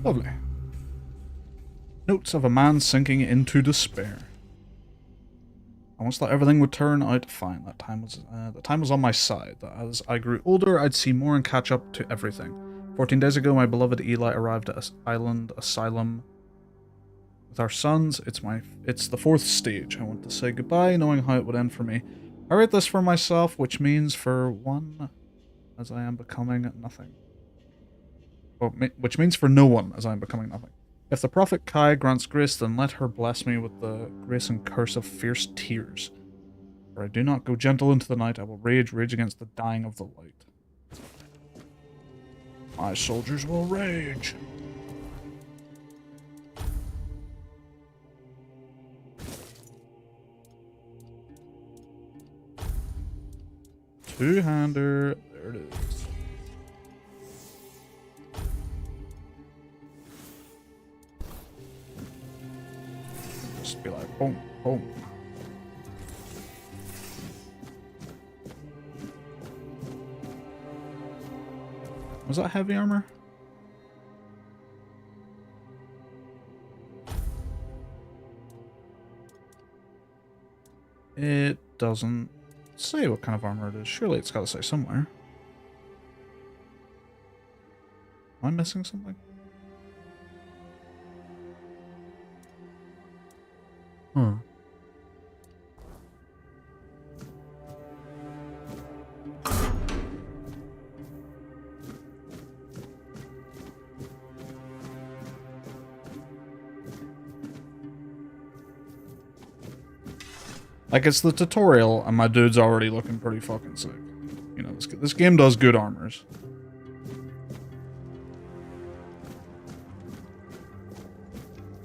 Lovely. Notes of a man sinking into despair. I once thought everything would turn out fine. The time was on my side. That as I grew older, I'd see more and catch up to everything. 14 days ago, my beloved Eli arrived at Island Asylum with our sons. It's the 4th stage. I want to say goodbye, knowing how it would end for me. I write this for myself, which means for one, as I am becoming nothing. Well, which means for no one, as I am becoming nothing. If the Prophet Kai grants grace, then let her bless me with the grace and curse of fierce tears. For I do not go gentle into the night, I will rage against the dying of the light. My soldiers will rage. Two-hander, there it is. Just be like, boom, boom. Was that heavy armor? It doesn't say what kind of armor it is. Surely it's got to say somewhere. Am I missing something? Hmm. Like, it's the tutorial, and my dude's already looking pretty fucking sick. You know, this game does good armors.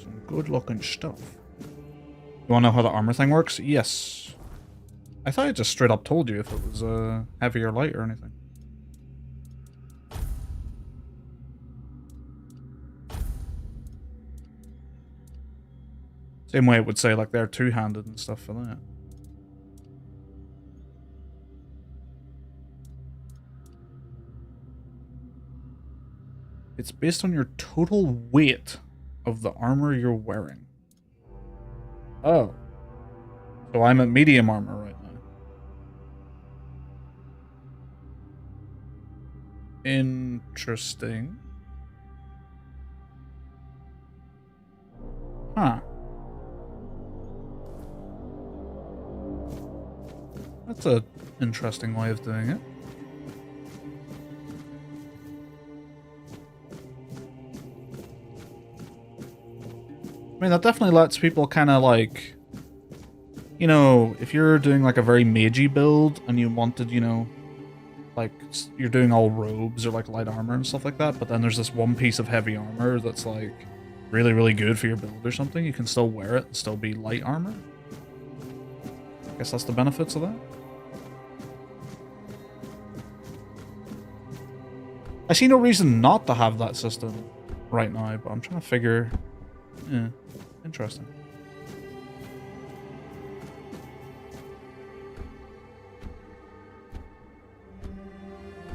Some good looking stuff. You wanna know how the armor thing works? Yes. I thought it just straight up told you if it was heavy or light or anything. Same way it would say like they're two-handed and stuff for that. It's based on your total weight of the armor you're wearing. Oh. So I'm at medium armor right now. Interesting. Huh. That's an interesting way of doing it. I mean, that definitely lets people kind of like, you know, if you're doing like a very magey build and you wanted, you know, like you're doing all robes or like light armor and stuff like that, but then there's this one piece of heavy armor that's like really, really good for your build or something, you can still wear it and still be light armor. I guess that's the benefits of that. I see no reason not to have that system right now, but I'm trying to figure... Yeah, interesting.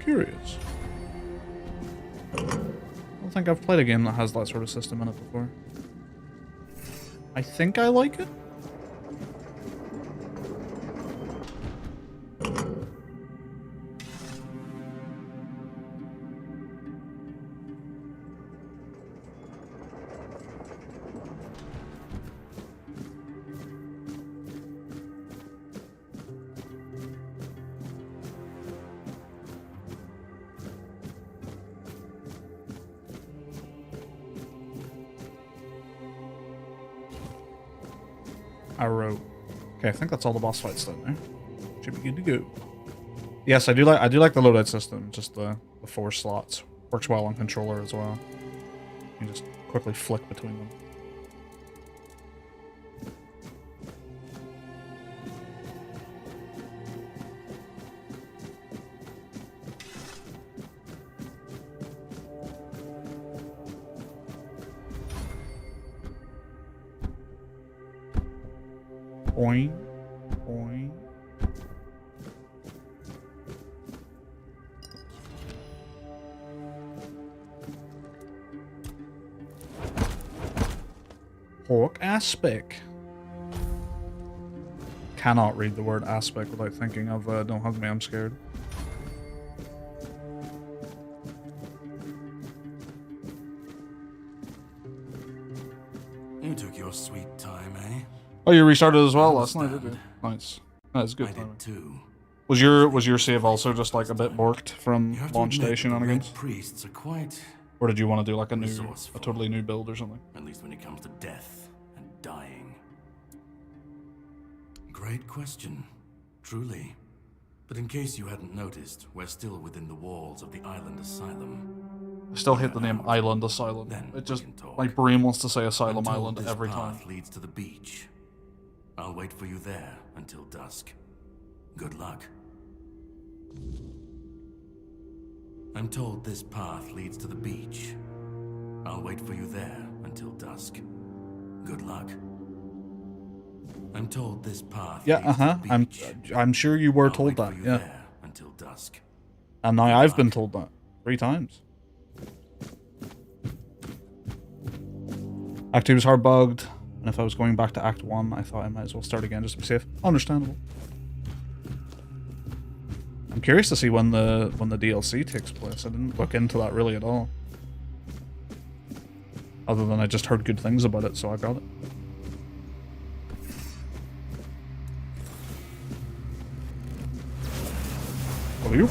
curious. I don't think I've played a game that has that sort of system in it before. I think I like it. Arrow. Okay, I think that's all the boss fights down there. Should be good to go. Yes, I do like the loadout system. Just the 4 slots works well on controller as well. You just quickly flick between them. Boing, boing. Hawk aspect. Cannot read the word aspect without thinking of don't hug me, I'm scared. You took your sweet time, eh? Oh, you restarted as well last night, did you? Nice. That's good. I did too. Was your save also just like a bit borked from launch day shenanigans? Priests are quite Or did you want to do like a resourceful. totally new build or something? At least when it comes to death and dying. Great question, truly. But in case you hadn't noticed, we're still within the walls of the island asylum. I still hate the name Island Asylum. Then It just, we can talk. my brain wants to say Asylum I'm told Island this every time. path leads to the beach. I'll wait for you there until dusk. Good luck. I'm told this path leads to the beach. I'll wait for you there until dusk. Good luck. I'm told this path Yeah, leads to the beach. I'm sure you were I'll told wait that, for you yeah. there until dusk. And now Good I've been luck. told that 3 times. Act 2 was hard bugged, and if I was going back to Act 1, I thought I might as well start again just to be safe. Understandable. I'm curious to see when the DLC takes place. I didn't look into that really at all. Other than I just heard good things about it, so I got it. Oh, you?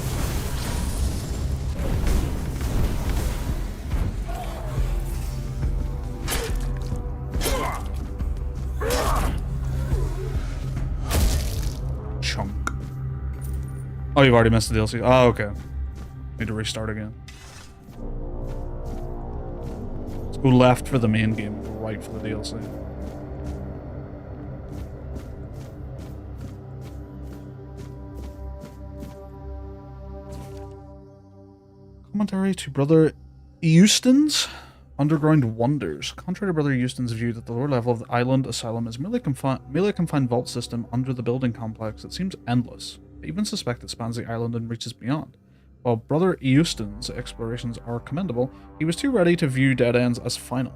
Chunk. Oh, you've already missed the DLC. Oh, okay. Need to restart again. Let's go left for the main game and go right for the DLC. Commentary to Brother Euston's Underground Wonders. Contrary to Brother Euston's view that the lower level of the island asylum is merely a confined vault system under the building complex, it seems endless. I even suspect it spans the island and reaches beyond. While Brother Euston's explorations are commendable, he was too ready to view dead ends as final.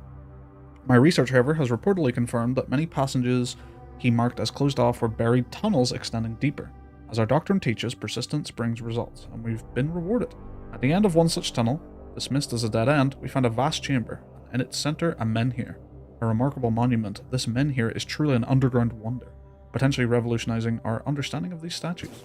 My research, however, has reportedly confirmed that many passages he marked as closed off were buried tunnels extending deeper. As our doctrine teaches, persistence brings results, and we've been rewarded. At the end of one such tunnel, dismissed as a dead end, we found a vast chamber, and in its center a menhir, a remarkable monument. This menhir is truly an underground wonder, potentially revolutionizing our understanding of these statues.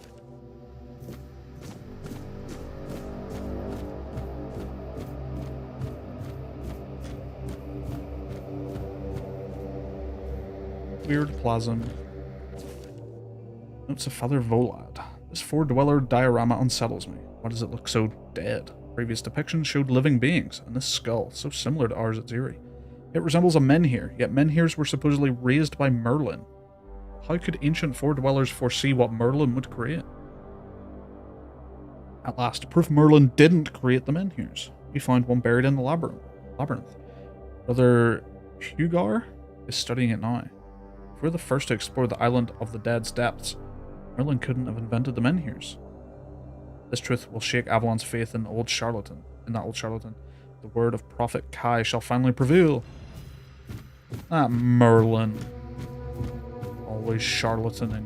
Weird plasm. Notes of Father Volad. This 4-dweller diorama unsettles me. Why does it look so dead? Previous depictions showed living beings, and this skull, so similar to ours at Ziri. It resembles a menhir, yet menhirs were supposedly raised by Merlin. How could ancient 4-dwellers foresee what Merlin would create? At last, proof Merlin didn't create the menhirs. We find one buried in the labyrinth. Brother Hugar is studying it now. If we're the first to explore the island of the dead's depths, Merlin couldn't have invented the menhirs. This truth will shake Avalon's faith in that old charlatan. The word of Prophet Kai shall finally prevail. That Merlin. Always charlataning.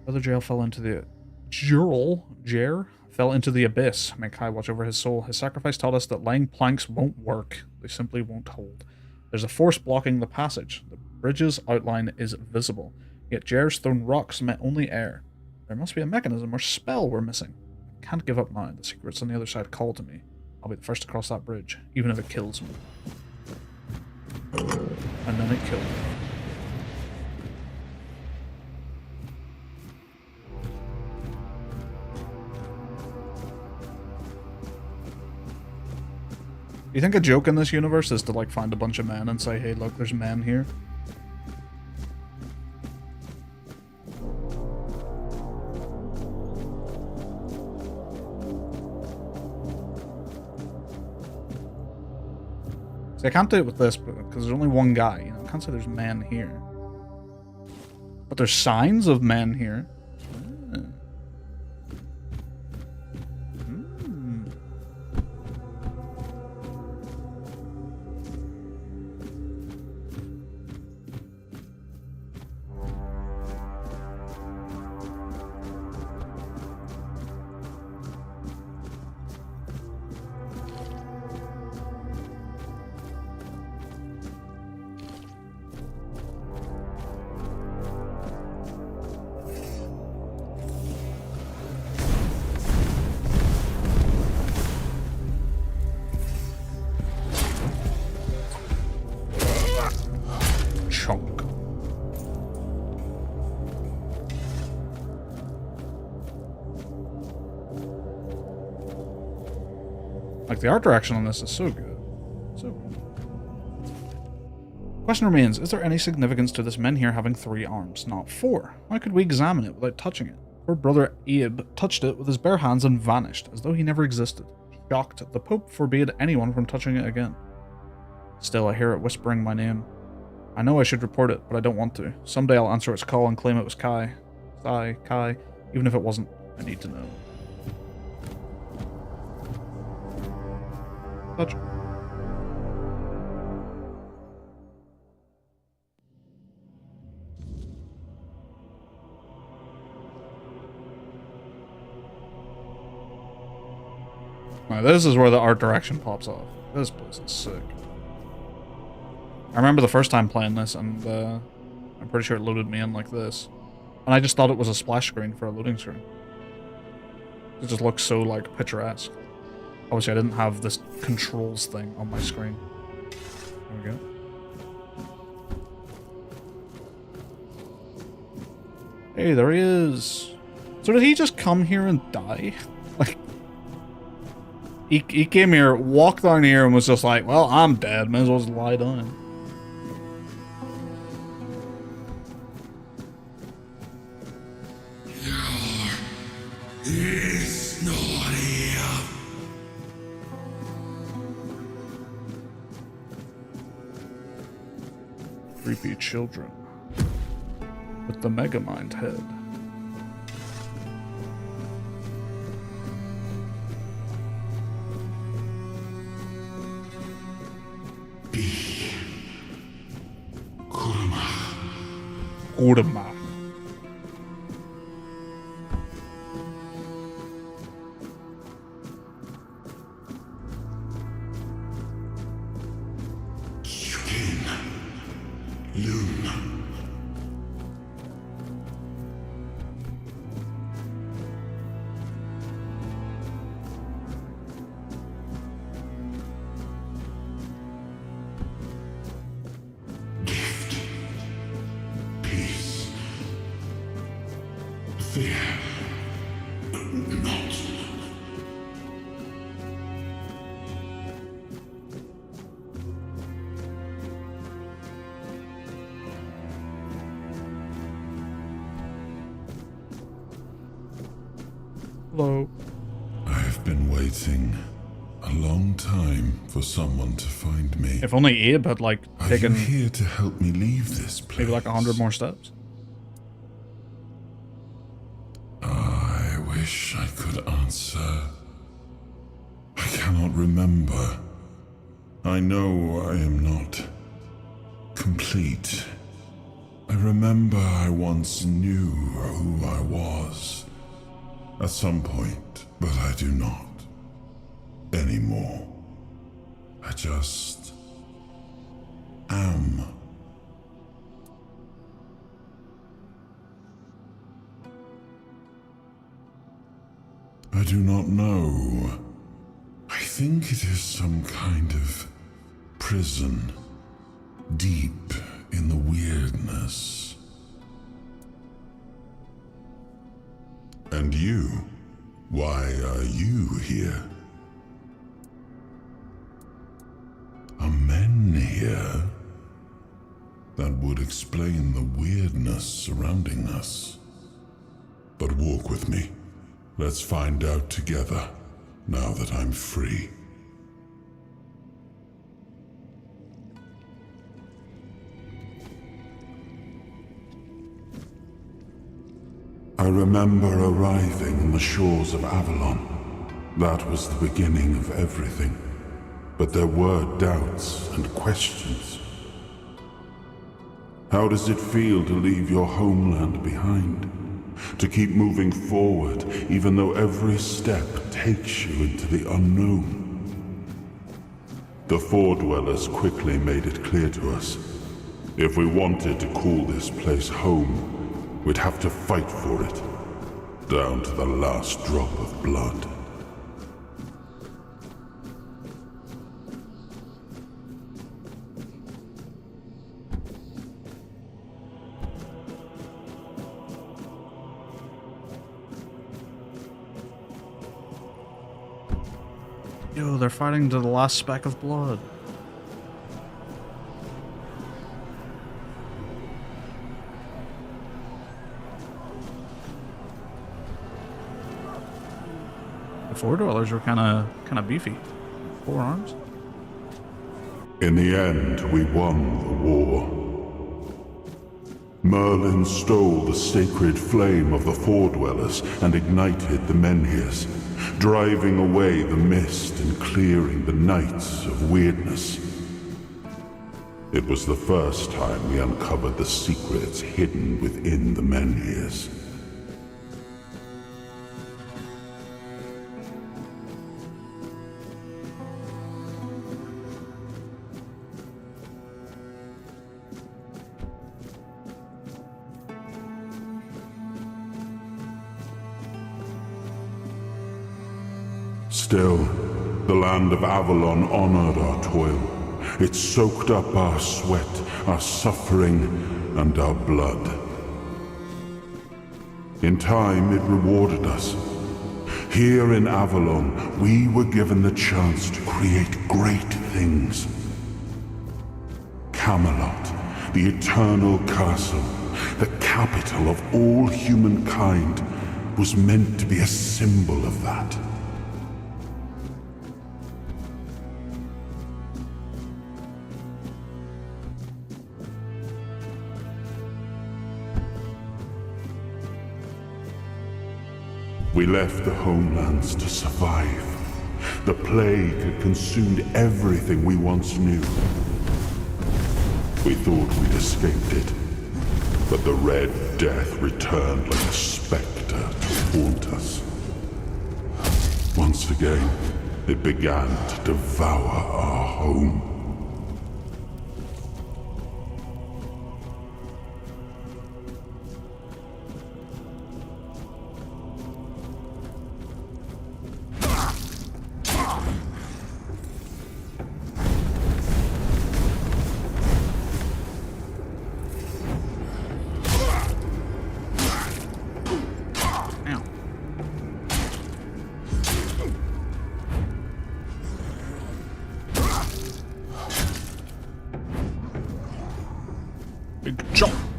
Brother Jael fell into the... Jer fell into the abyss. May Kai watch over his soul. His sacrifice taught us that lying planks won't work. They simply won't hold. There's a force blocking the passage. The bridge's outline is visible. Yet Jer's thrown rocks met only air. There must be a mechanism or spell we're missing. I can't give up now. The secrets on the other side call to me. I'll be the first to cross that bridge, even if it kills me. And then it killed me. Do you think a joke in this universe is to, like, find a bunch of men and say, hey, look, there's men here? See, I can't do it with this, because there's only one guy, you know? I can't say there's men here. But there's signs of men here. Like, the art direction on this is so good. So good. Question remains, is there any significance to this men here having 3 arms, not 4? Why could we examine it without touching it? Poor brother Abe touched it with his bare hands and vanished, as though he never existed. Shocked, the Pope forbade anyone from touching it again. Still, I hear it whispering my name. I know I should report it, but I don't want to. Someday I'll answer its call and claim it was Kai. Kai. Even if it wasn't, I need to know. Touch. Now, this is where the art direction pops off. This place is sick. I remember the first time playing this, and I'm pretty sure it loaded me in like this. And I just thought it was a splash screen for a loading screen. It just looks so, like, picturesque. Obviously, I didn't have this controls thing on my screen. There we go. Hey, there he is. So did he just come here and die? Like, he came here, walked down here, and was just like, well, I'm dead. Might as well just lie down. It's not here. Creepy children with the Megamind head. Be Kurma. Kurma. Hello. I've been waiting a long time for someone to find me. If only Abe had, like, Are taken you here to help me leave this place? maybe like 100 more steps. I wish I could answer. I cannot remember. I know I am not complete. I remember I once knew who I was at some point, but I do not anymore. I just am. I do not know. I think it is some kind of prison, deep in the weirdness. And you? Why are you here? Are men here? That would explain the weirdness surrounding us. But walk with me. Let's find out together, now that I'm free. I remember arriving on the shores of Avalon. That was the beginning of everything. But there were doubts and questions. How does it feel to leave your homeland behind? To keep moving forward, even though every step takes you into the unknown? The Four Dwellers quickly made it clear to us. If we wanted to call this place home, we'd have to fight for it, down to the last drop of blood. Yo, they're fighting to the last speck of blood. The Four Dwellers were kind of beefy. 4 arms. In the end, we won the war. Merlin stole the sacred flame of the Four Dwellers and ignited the Menhirs, driving away the mist and clearing the nights of weirdness. It was the first time we uncovered the secrets hidden within the Menhirs. Still, the land of Avalon honored our toil. It soaked up our sweat, our suffering, and our blood. In time, it rewarded us. Here in Avalon, we were given the chance to create great things. Camelot, the eternal castle, the capital of all humankind, was meant to be a symbol of that. We left the homelands to survive. The plague had consumed everything we once knew. We thought we'd escaped it, but the Red Death returned like a specter to haunt us. Once again, it began to devour our home.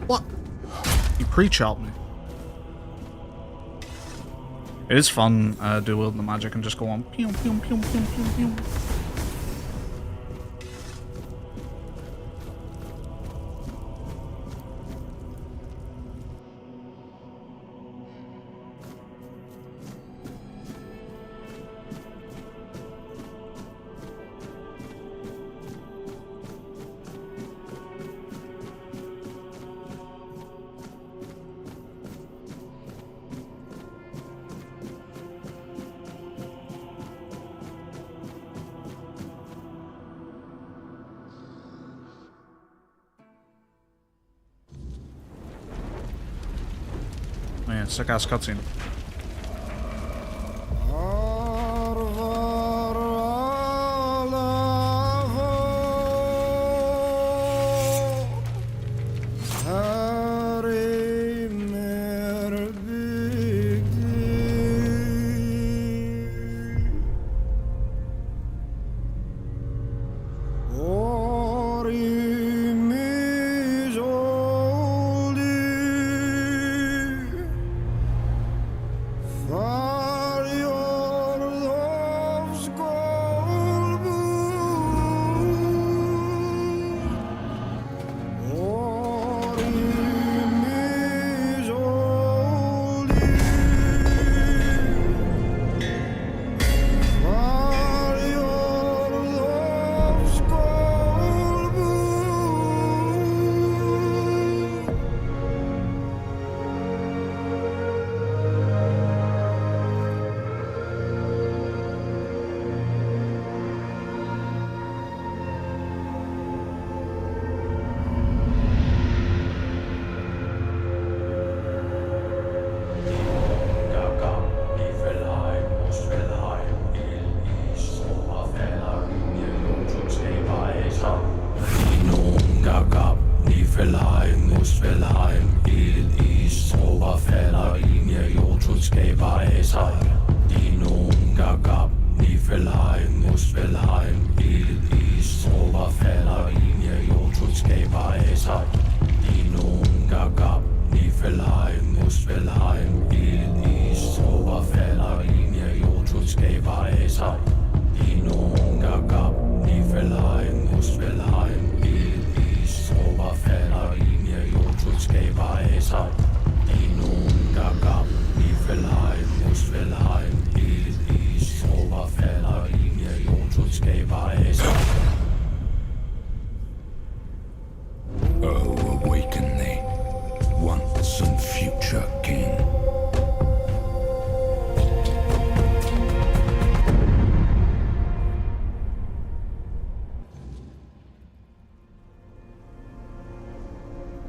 What? He pre-chopped me. It is fun dual wielding the magic and just go on pew pew pew pew pew pew. Man, sick ass cutscene.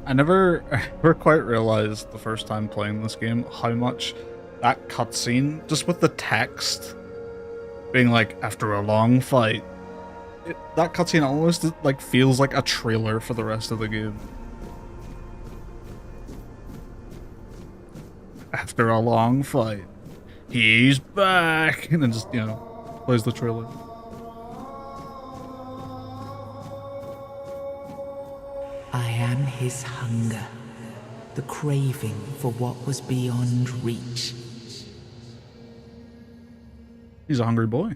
I never quite realized the first time playing this game how much that cutscene, just with the text being like, after a long fight, that cutscene almost like feels like a trailer for the rest of the game. After a long fight, he's back, and then just, you know, plays the trailer. I am his hunger, the craving for what was beyond reach. He's a hungry boy.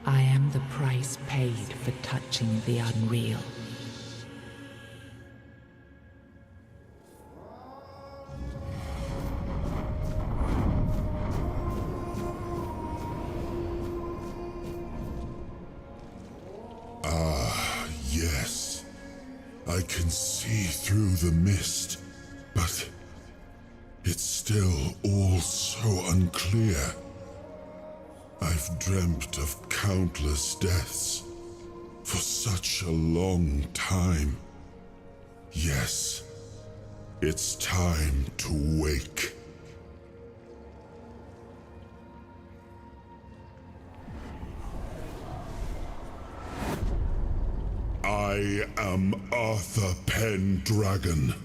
I am the price paid for touching the unreal. Yes, I can see through the mist, but it's still all so unclear. I've dreamt of countless deaths for such a long time. Yes, it's time to wake. I am Arthur Pendragon.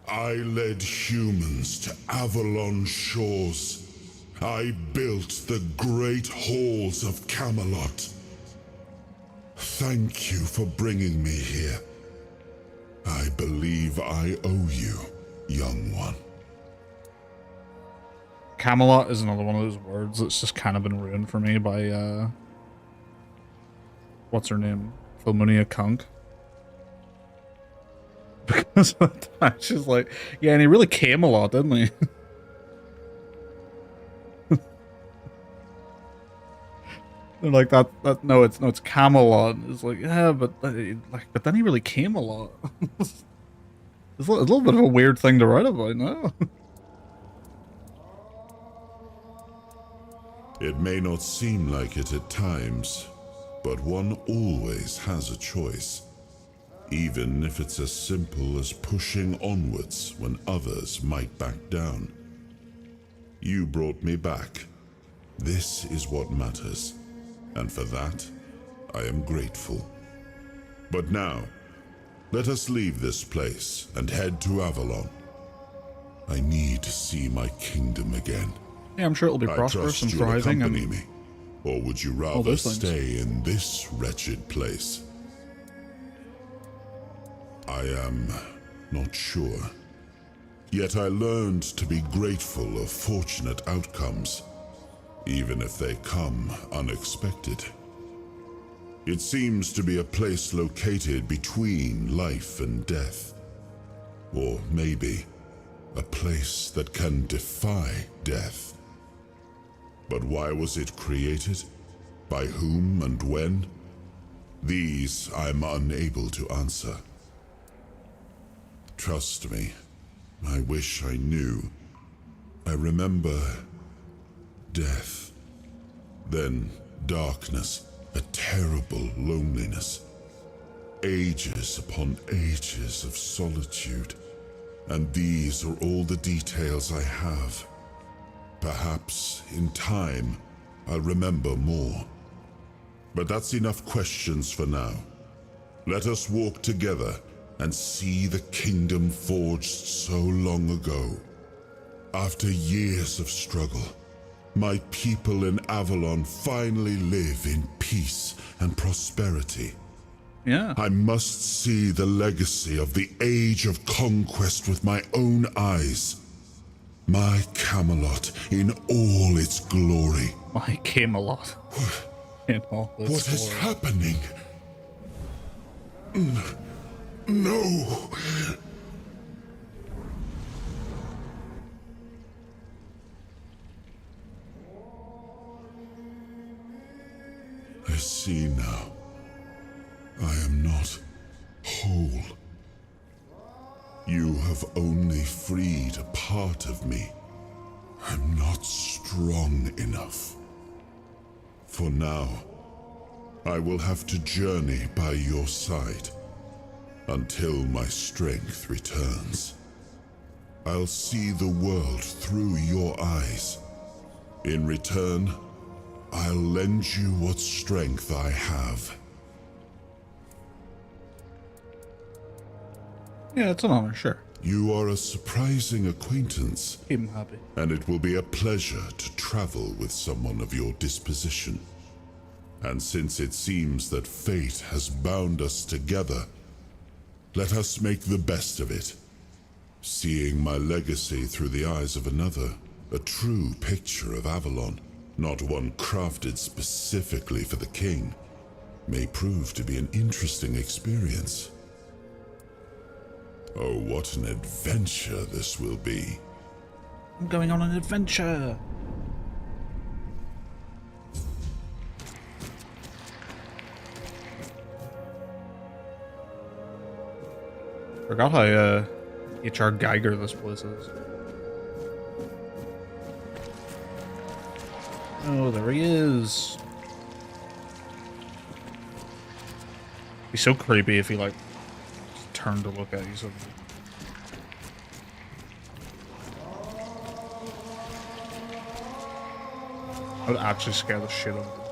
I led humans to Avalon shores. I built the great halls of Camelot. Thank you for bringing me here. I believe I owe you, young one. Camelot is another one of those words that's just kind of been ruined for me by, what's her name? Filmunia Kunk. Because of that, she's like, yeah, and he really came a lot, didn't he? They're like no, it's Camelot. It's like, yeah, but then he really came a lot. It's a little bit of a weird thing to write about, no? It may not seem like it at times, but one always has a choice. Even if it's as simple as pushing onwards when others might back down. You brought me back. This is what matters, and for that, I am grateful. But now, let us leave this place and head to Avalon. I need to see my kingdom again. Yeah, I'm sure it'll be prosperous and thriving. Accompany me, or would you rather stay in this wretched place? I am not sure. Yet I learned to be grateful of fortunate outcomes, even if they come unexpected. It seems to be a place located between life and death. Or maybe a place that can defy death. But why was it created? By whom and when? These I'm unable to answer. Trust me, I wish I knew. I remember death, then darkness, a terrible loneliness, ages upon ages of solitude, and these are all the details I have. Perhaps, in time, I'll remember more. But that's enough questions for now. Let us walk together and see the kingdom forged so long ago. After years of struggle, my people in Avalon finally live in peace and prosperity. Yeah. I must see the legacy of the Age of Conquest with my own eyes. My Camelot in all its glory. My Camelot in all its glory. What is happening? No. I see now. I am not whole. You have only freed a part of me. I'm not strong enough. For now, I will have to journey by your side until my strength returns. I'll see the world through your eyes. In return, I'll lend you what strength I have. Yeah, it's an honor, sure. You are a surprising acquaintance. Keep him happy. And it will be a pleasure to travel with someone of your disposition. And since it seems that fate has bound us together, let us make the best of it. Seeing my legacy through the eyes of another, a true picture of Avalon, not one crafted specifically for the king, may prove to be an interesting experience. Oh, what an adventure this will be. I'm going on an adventure. Forgot how HR Geiger this place is. Oh, there he is. He's so creepy if he like turn to look at you. So I would actually scare the shit out of him.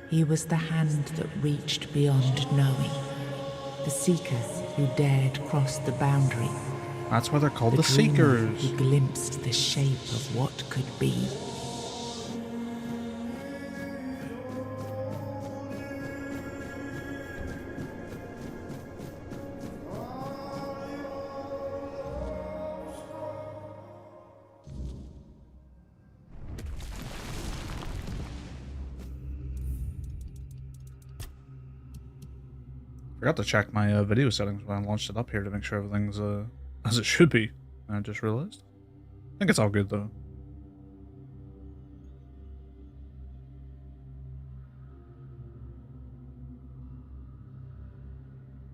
He was the hand that reached beyond knowing, the seekers who dared cross the boundary, That's why they're called the dreamer Seekers. who glimpsed the shape of what could be. Forgot to check my video settings when I launched it up here to make sure everything's as it should be. And I just realized. I think it's all good though.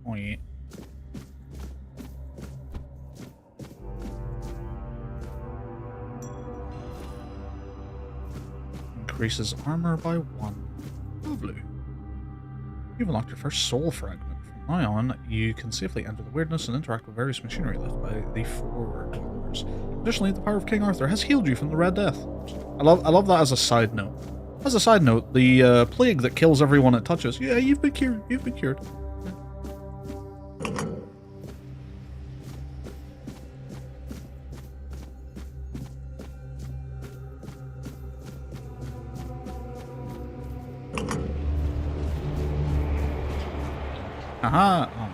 Oh yeah. Increases armor by 1. Lovely. You've unlocked your first soul fragment. From now on, you can safely enter the weirdness and interact with various machinery left by the Four Dwellers. Additionally, the power of King Arthur has healed you from the Red Death. I love that as a side note. As a side note, the plague that kills everyone it touches. Yeah, you've been cured. You've been cured. Aha! Oh.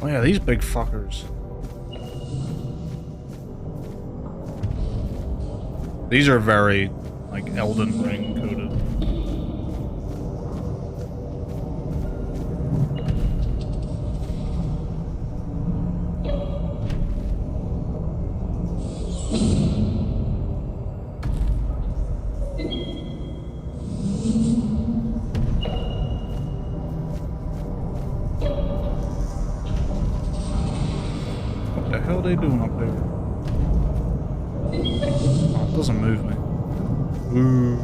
Oh yeah, these big fuckers. These are very, like, Elden Ring coded. What the hell are they doing up there? Oh, it doesn't move me. Ooh.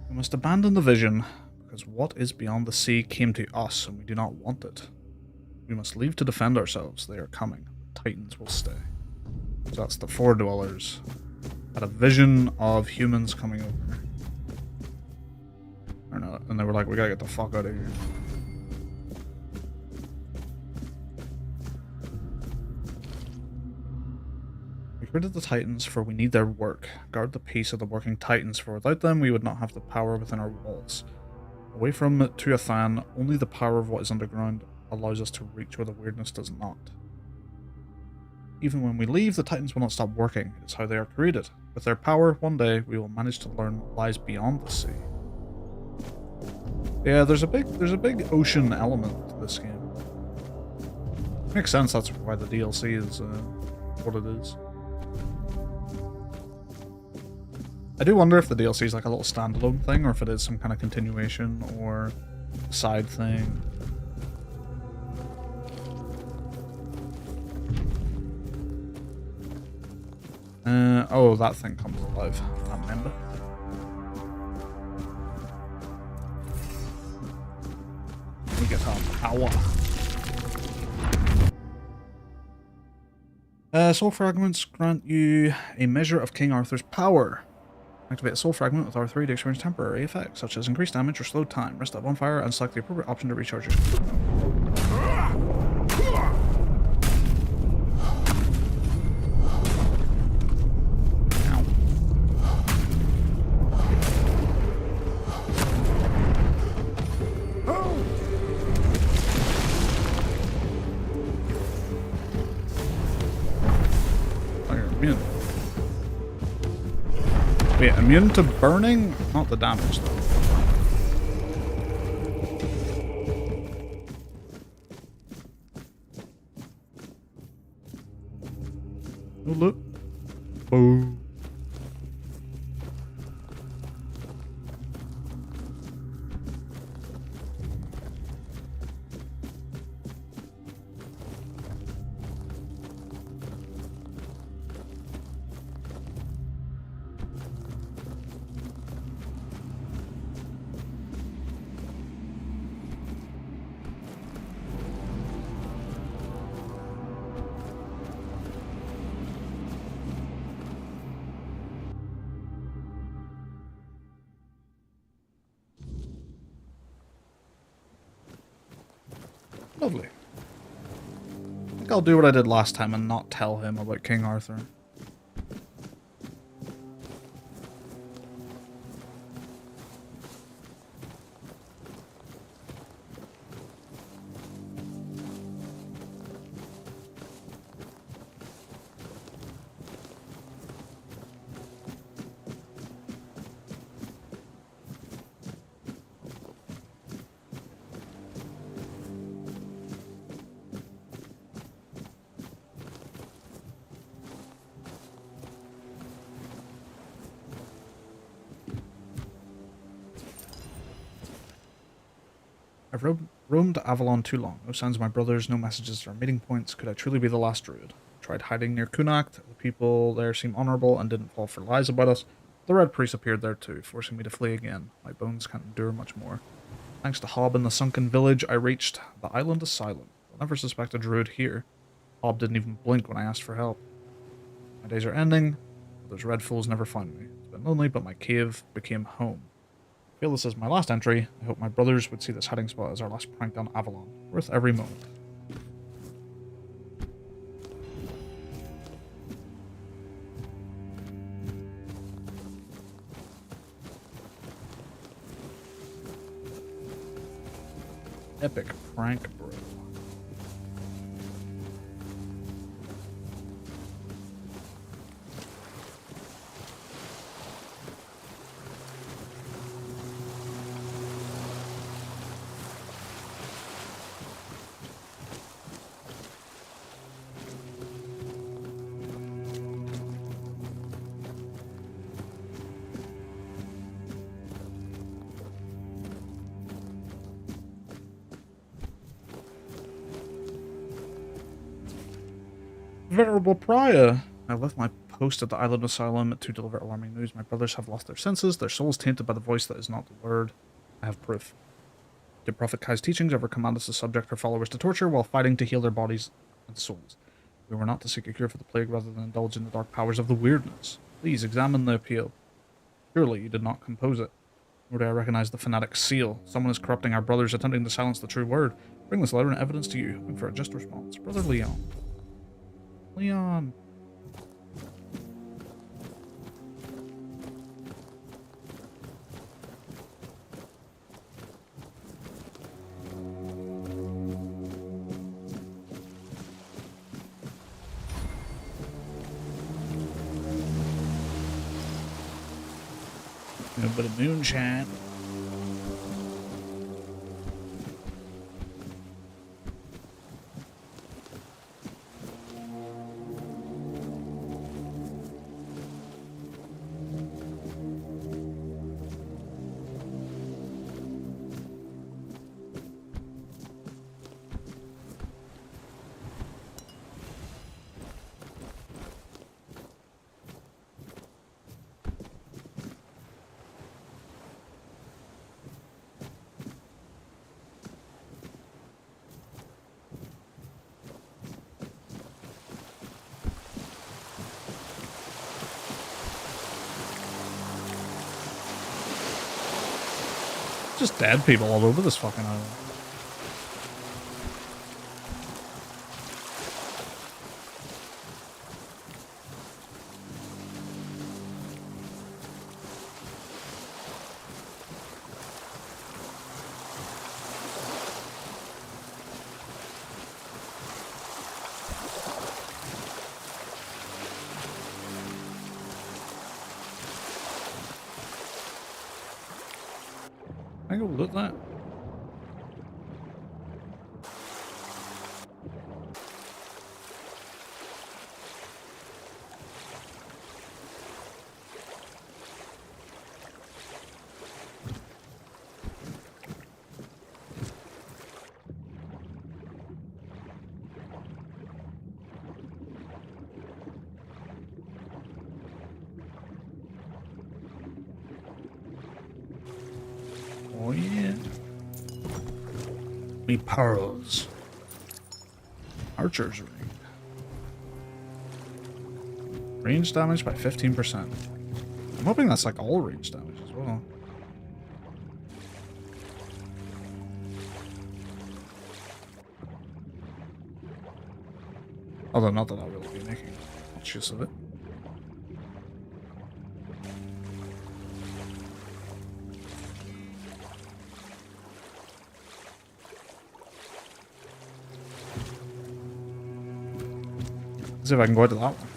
We must abandon the vision, because what is beyond the sea came to us, and we do not want it. We must leave to defend ourselves. They are coming. The Titans will stay. So that's the Four Dwellers. Had a vision of humans coming over. Or not, and they were like, we gotta get the fuck out of here. We created the Titans, for we need their work. Guard the peace of the working Titans, for without them we would not have the power within our walls. Away from Tuathan, only the power of what is underground allows us to reach where the weirdness does not. Even when we leave, the Titans will not stop working. It is how they are created. With their power, one day we will manage to learn what lies beyond the sea. Yeah, there's a big ocean element to this game. Makes sense. That's why the DLC is what it is. I do wonder if the DLC is like a little standalone thing, or if it is some kind of continuation or side thing. Oh, that thing comes alive. I can't remember. We get our power. Soul fragments grant you a measure of King Arthur's power. Activate a soul fragment with R3 to experience temporary effects, such as increased damage or slowed time. Rest at bonfire and select the appropriate option to recharge your soul. Wait, immune to burning? Not the damage, though. Oh, look. Oh. Lovely. I think I'll do what I did last time and not tell him about King Arthur. I've roamed Avalon too long. No signs of my brothers, no messages or meeting points. Could I truly be the last druid? Tried hiding near Kunakt. The people there seem honorable and didn't fall for lies about us. The Red Priest appeared there too, forcing me to flee again. My bones can't endure much more. Thanks to Hob and the sunken village, I reached the island asylum. I'll never suspect a druid here. Hob didn't even blink when I asked for help. My days are ending. Those red fools never found me. It's been lonely, but my cave became home. I feel this is my last entry. I hope my brothers would see this hiding spot as our last prank on Avalon. Worth every moment. Epic prank, bro. Venerable Prior, I left my post at the island asylum to deliver alarming news. My brothers have lost their senses, their souls tainted by the voice that is not the word. I have proof. Did Prophet Kai's teachings ever command us to subject her followers to torture while fighting to heal their bodies and souls? We were not to seek a cure for the plague rather than indulge in the dark powers of the weirdness. Please examine the appeal. Surely you did not compose it. Nor do I recognize the fanatic seal. Someone is corrupting our brothers, attempting to silence the true word. Bring this letter and evidence to you, hoping for a just response. Brother Leon. Leon. A bit of moonshine. Just dead people all over this fucking island. I go loot that? Oh yeah. Me pearls. Archer's ring. Range damage by 15%. I'm hoping that's like all range damage as well. Although not that I'll really be making much use of it. Let's see if I can go to that one.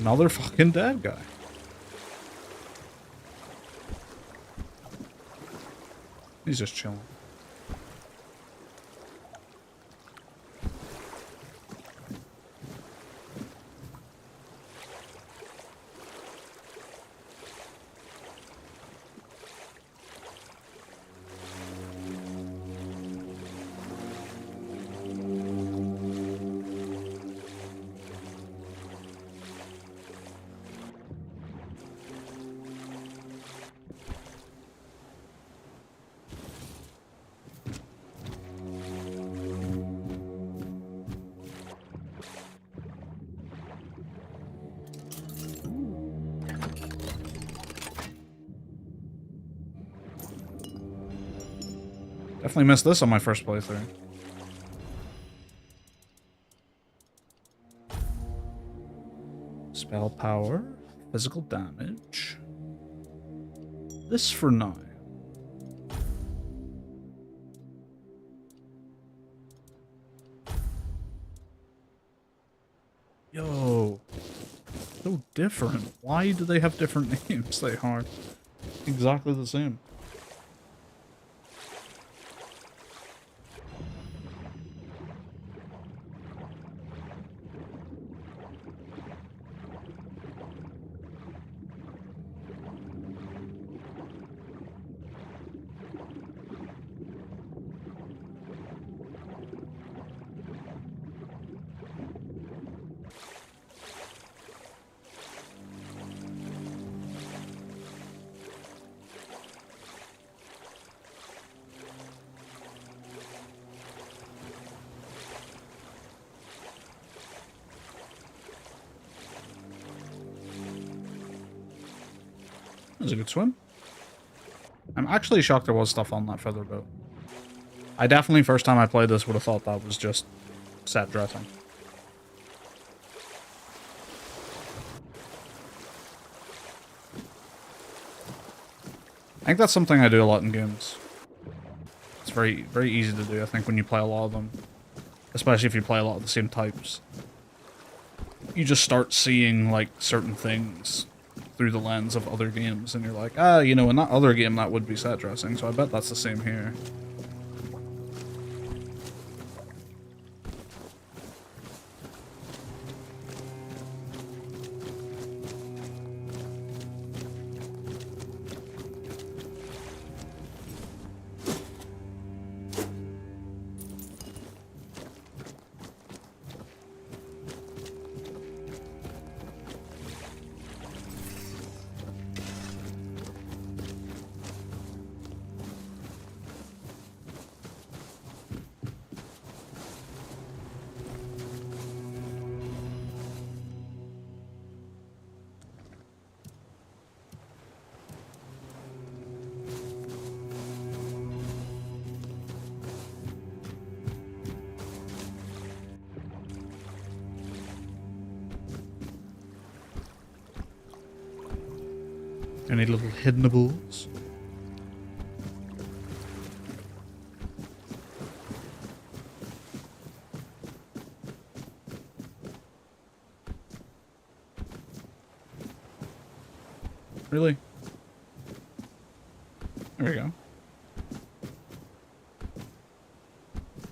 Another fucking dead guy. He's just chilling. Definitely missed this on my first playthrough. Spell power, physical damage. This for now. Yo, so different. Why do they have different names? They are exactly the same. That was a good swim. I'm actually shocked there was stuff on that feather boat. I definitely, first time I played this, would have thought that was just set dressing. I think that's something I do a lot in games. It's very, very easy to do, I think, when you play a lot of them. Especially if you play a lot of the same types. You just start seeing, like, certain things through the lens of other games, and you're like, ah, you know, in that other game that would be set dressing, so I bet that's the same here. Any little hiddenables? Really? There we go.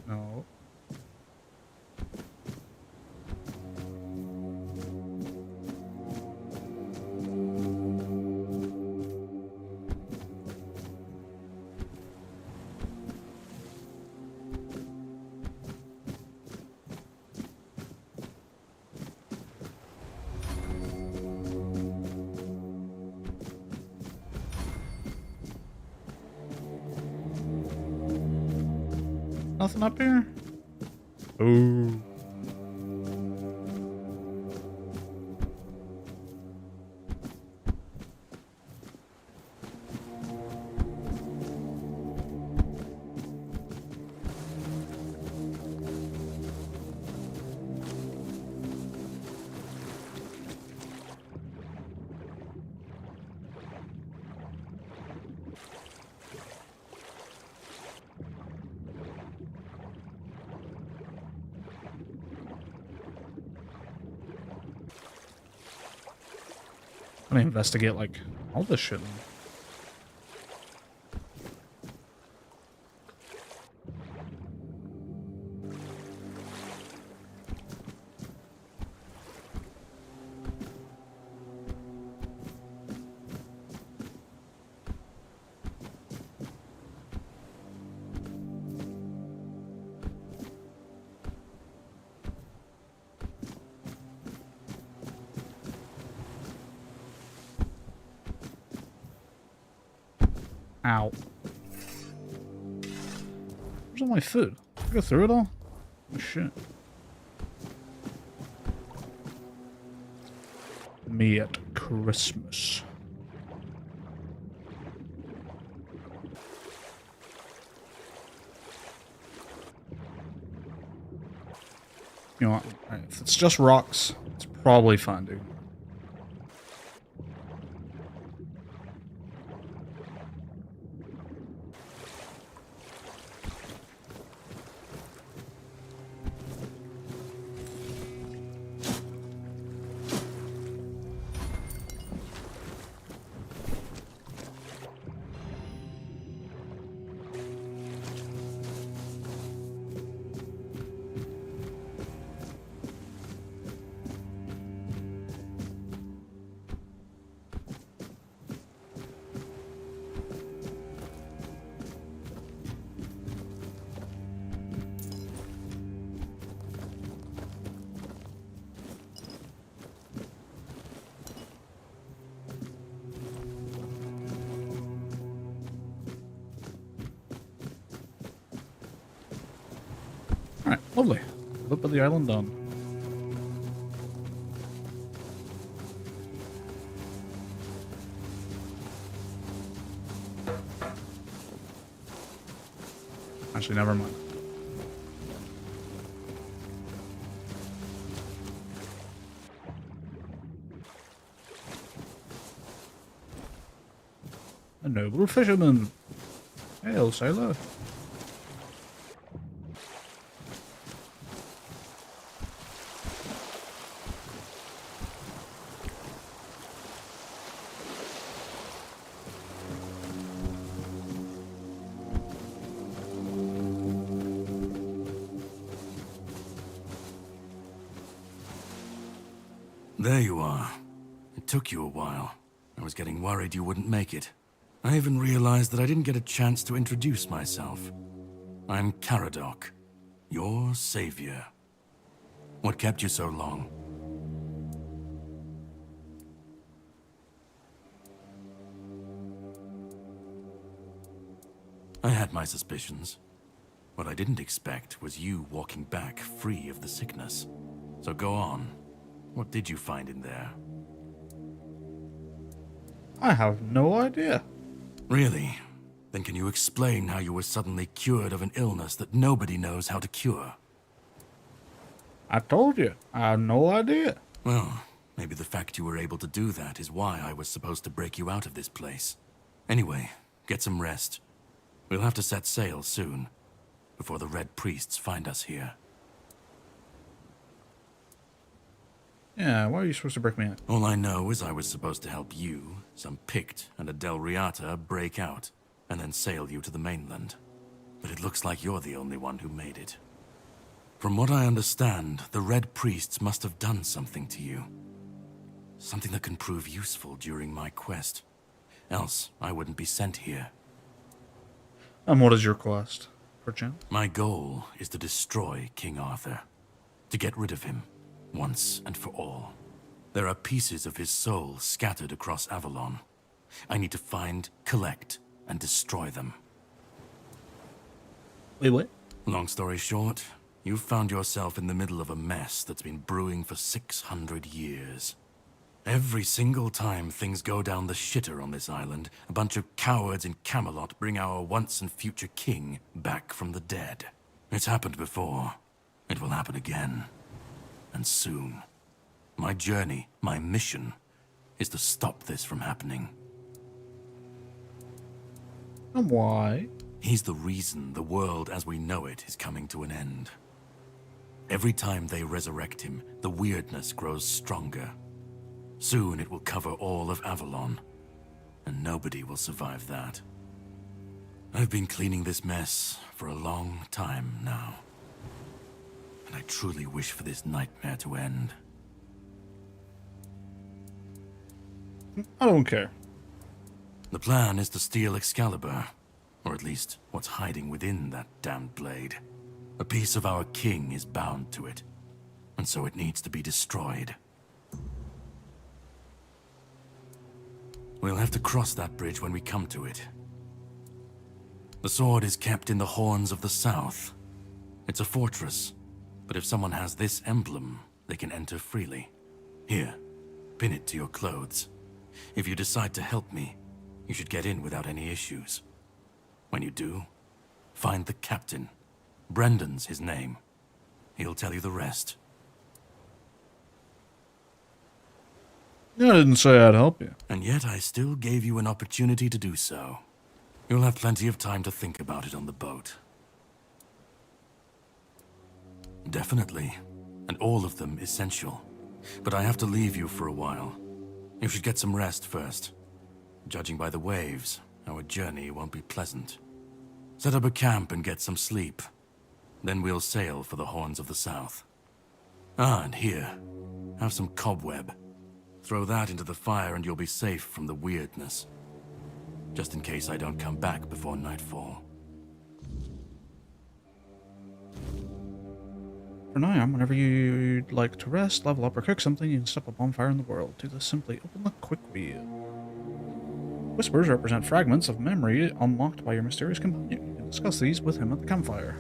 No. Nothing up here? Ooh. I'm gonna investigate, like, all this shit now. Ow. Where's all my food? Did I go through it all? Oh shit. Me at Christmas. You know what? If it's just rocks, it's probably fine, dude. Alright, lovely. Look at the island done. Actually, never mind. A noble fisherman. Hail, sailor. There you are. It took you a while. I was getting worried you wouldn't make it. I even realized that I didn't get a chance to introduce myself. I'm Caradoc, your savior. What kept you so long? I had my suspicions. What I didn't expect was you walking back free of the sickness. So go on. What did you find in there? I have no idea. Really? Then can you explain how you were suddenly cured of an illness that nobody knows how to cure? I told you, I have no idea. Well, Maybe the fact you were able to do that is why I was supposed to break you out of this place. Anyway, get some rest. We'll have to set sail soon, before the Red Priests find us here. Yeah, why are you supposed to break me out? All I know is I was supposed to help you, some Pict, and a Del Riata break out, and then sail you to the mainland. But it looks like you're the only one who made it. From what I understand, the Red Priests must have done something to you. Something that can prove useful during my quest. Else, I wouldn't be sent here. And what is your quest, perchance? My goal is to destroy King Arthur. To get rid of him, once and for all. There are pieces of his soul scattered across Avalon. I need to find, collect, and destroy them. Wait, what? Long story short, you've found yourself in the middle of a mess that's been brewing for 600 years. Every single time things go down the shitter on this island, a bunch of cowards in Camelot bring our once and future king back from the dead. It's happened before. It will happen again. And soon. My journey, my mission, is to stop this from happening. And why? He's the reason the world as we know it is coming to an end. Every time they resurrect him, the weirdness grows stronger. Soon it will cover all of Avalon, and nobody will survive that. I've been cleaning this mess for a long time now, and I truly wish for this nightmare to end. I don't care. The plan is to steal Excalibur, or at least what's hiding within that damned blade. A piece of our king is bound to it, and so it needs to be destroyed. We'll have to cross that bridge when we come to it. The sword is kept in the Horns of the South. It's a fortress, but if someone has this emblem, they can enter freely. Here, pin it to your clothes. If you decide to help me, you should get in without any issues. When you do, find the captain. Brendan's his name. He'll tell you the rest. I didn't say I'd help you. And yet I still gave you an opportunity to do so. You'll have plenty of time to think about it on the boat. Definitely. And all of them essential. But I have to leave you for a while. You should get some rest first. Judging by the waves, our journey won't be pleasant. Set up a camp and get some sleep. Then we'll sail for the Horns of the South. Ah, and here, have some cobweb. Throw that into the fire and you'll be safe from the weirdness. Just in case I don't come back before nightfall. For now, whenever you'd like to rest, level up, or cook something, you can step a bonfire in the world. Do this simply. Open the quick wheel. Whispers represent fragments of memory unlocked by your mysterious companion. You can discuss these with him at the campfire.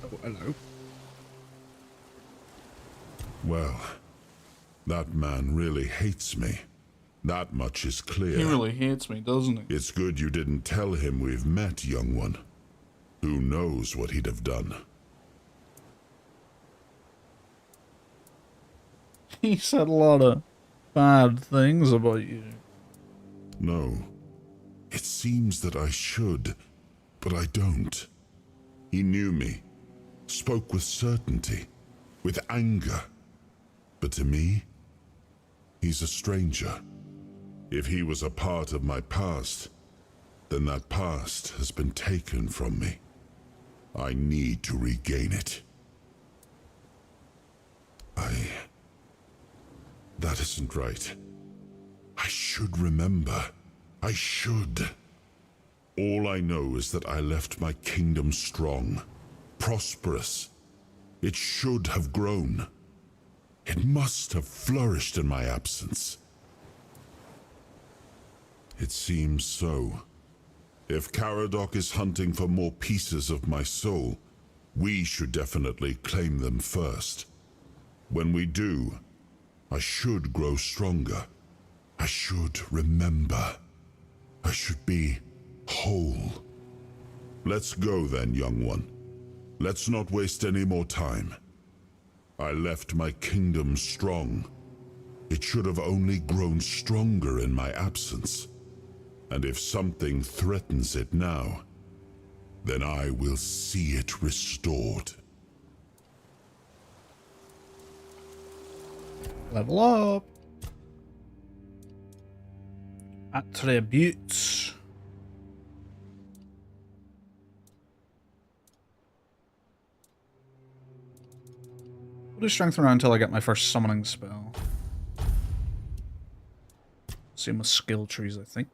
Oh, hello. Well, that man really hates me. That much is clear. He really hates me, doesn't he? It's good you didn't tell him we've met, young one. Who knows what he'd have done? He said a lot of bad things about you. No. It seems that I should, but I don't. He knew me, spoke with certainty, with anger. But to me, he's a stranger. If he was a part of my past, then that past has been taken from me. I need to regain it. That isn't right. I should remember. I should. All I know is that I left my kingdom strong, prosperous. It should have grown. It must have flourished in my absence. It seems so. If Caradoc is hunting for more pieces of my soul, we should definitely claim them first. When we do, I should grow stronger. I should remember. I should be whole. Let's go then, young one. Let's not waste any more time. I left my kingdom strong. It should have only grown stronger in my absence. And if something threatens it now, then I will see it restored. Level up. Attributes. I'll do strength around until I get my first summoning spell. Same with skill trees, I think.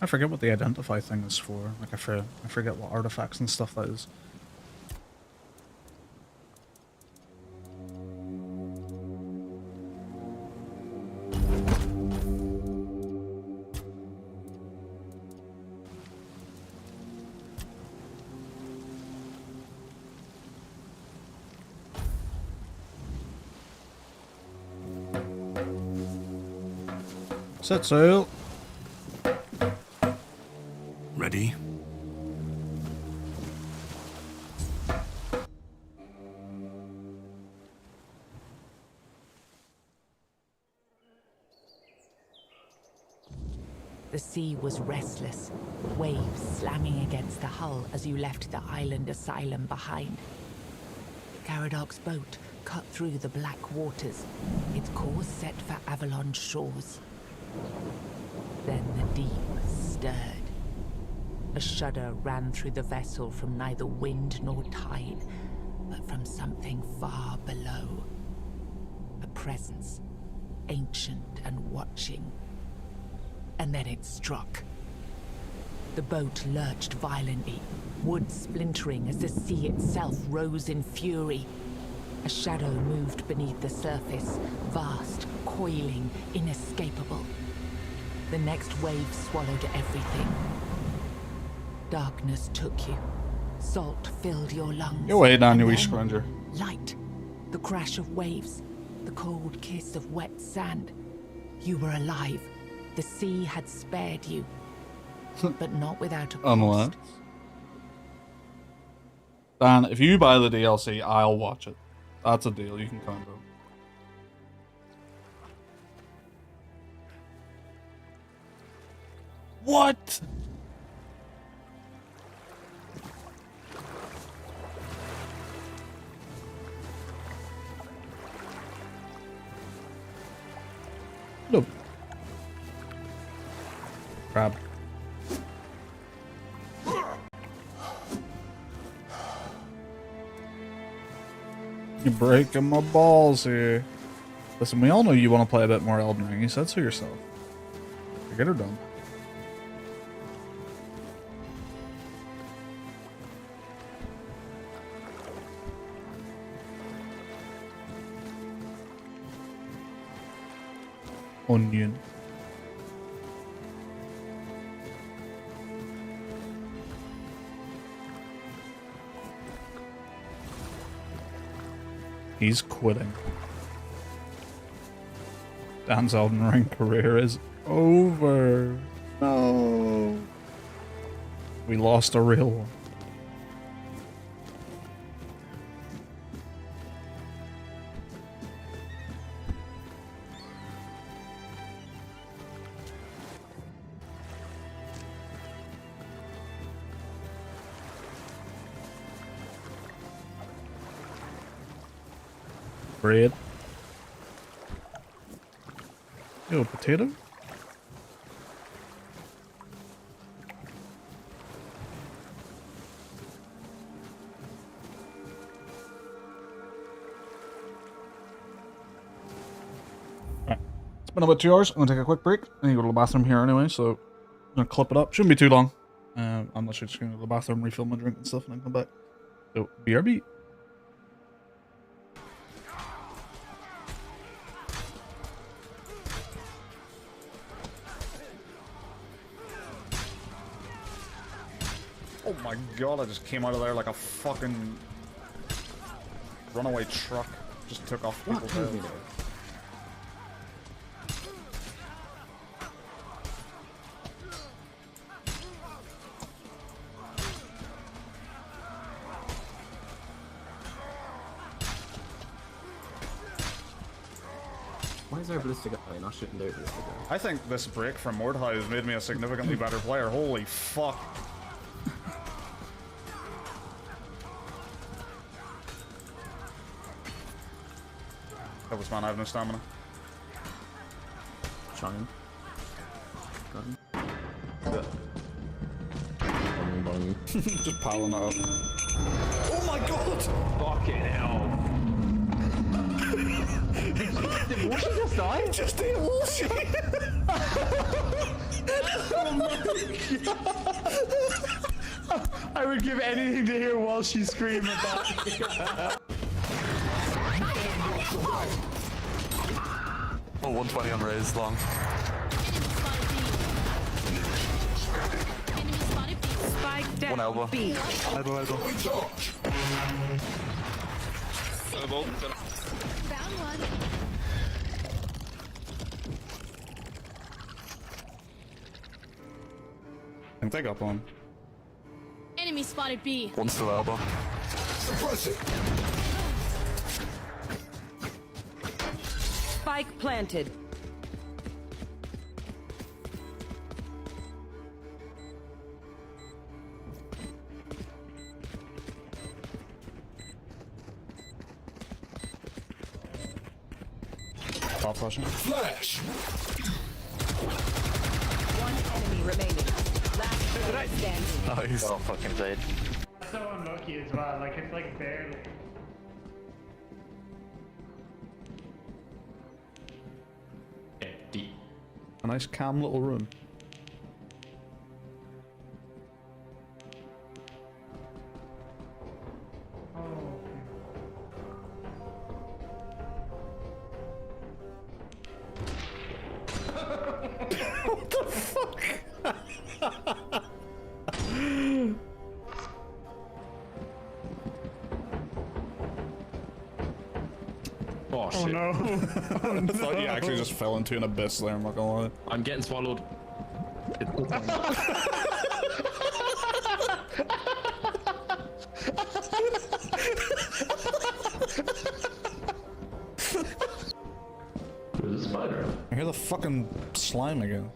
I forget what the identify thing is for. Like, I forget what artifacts and stuff that is. Set sail. Ready? The sea was restless, waves slamming against the hull as you left the island asylum behind. Garadoc's boat cut through the black waters, its course set for Avalon's shores. Then the deep stirred. A shudder ran through the vessel from neither wind nor tide, but from something far below. A presence, ancient and watching. And then it struck. The boat lurched violently, wood splintering as the sea itself rose in fury. A shadow moved beneath the surface, vast, coiling, inescapable. The next wave swallowed everything. Darkness took you. Salt filled your lungs. Go away, down, you wee scrounger. Light. The crash of waves. The cold kiss of wet sand. You were alive. The sea had spared you. But not without a cost. Unless. Dan, if you buy the DLC, I'll watch it. That's a deal. You can count on. What? No. Crab. You're breaking my balls here. Listen, we all know you want to play a bit more Elden Ring. You said so yourself. Get her done. Onion. He's quitting. Dan's Elden Ring career is over. No. We lost a real one. Bread. Yo, potato? Alright. It's been about 2 hours. I'm gonna take a quick break. I need to go to the bathroom here anyway, so I'm gonna clip it up. Shouldn't be too long. I'm literally just gonna go to the bathroom, refill my drink and stuff, and then come back. So, BRB. Oh my god, I just came out of there like a fucking runaway truck. Just took off people's heads. Why is there a ballistic guy and I shouldn't do this again? I think this break from Mordecai has made me a significantly better player. Holy fuck. That was man, I have no stamina. Trying. Got him. Just piling it up. Oh my god! Fucking hell. Did Walshy just die? Just ate Walshy! Oh my god! I would give anything to hear Walshy scream at that. Oh, 120 on Raze, long. Spike down. One elbow. B. Elbow. Found one. I think they got one. Enemy spotted B. One still elbow. Suppress it! Spike planted. Top flashing. Flash! One enemy remaining. Last player standing. Nice. Oh, fucking played. So unlucky as well, like it's like barely. Deep. A nice calm little room. What the fuck? Oh shit. Oh no. I thought you actually just fell into an abyss there, I'm not gonna lie. I'm getting swallowed. There's a spider. I hear the fucking slime again.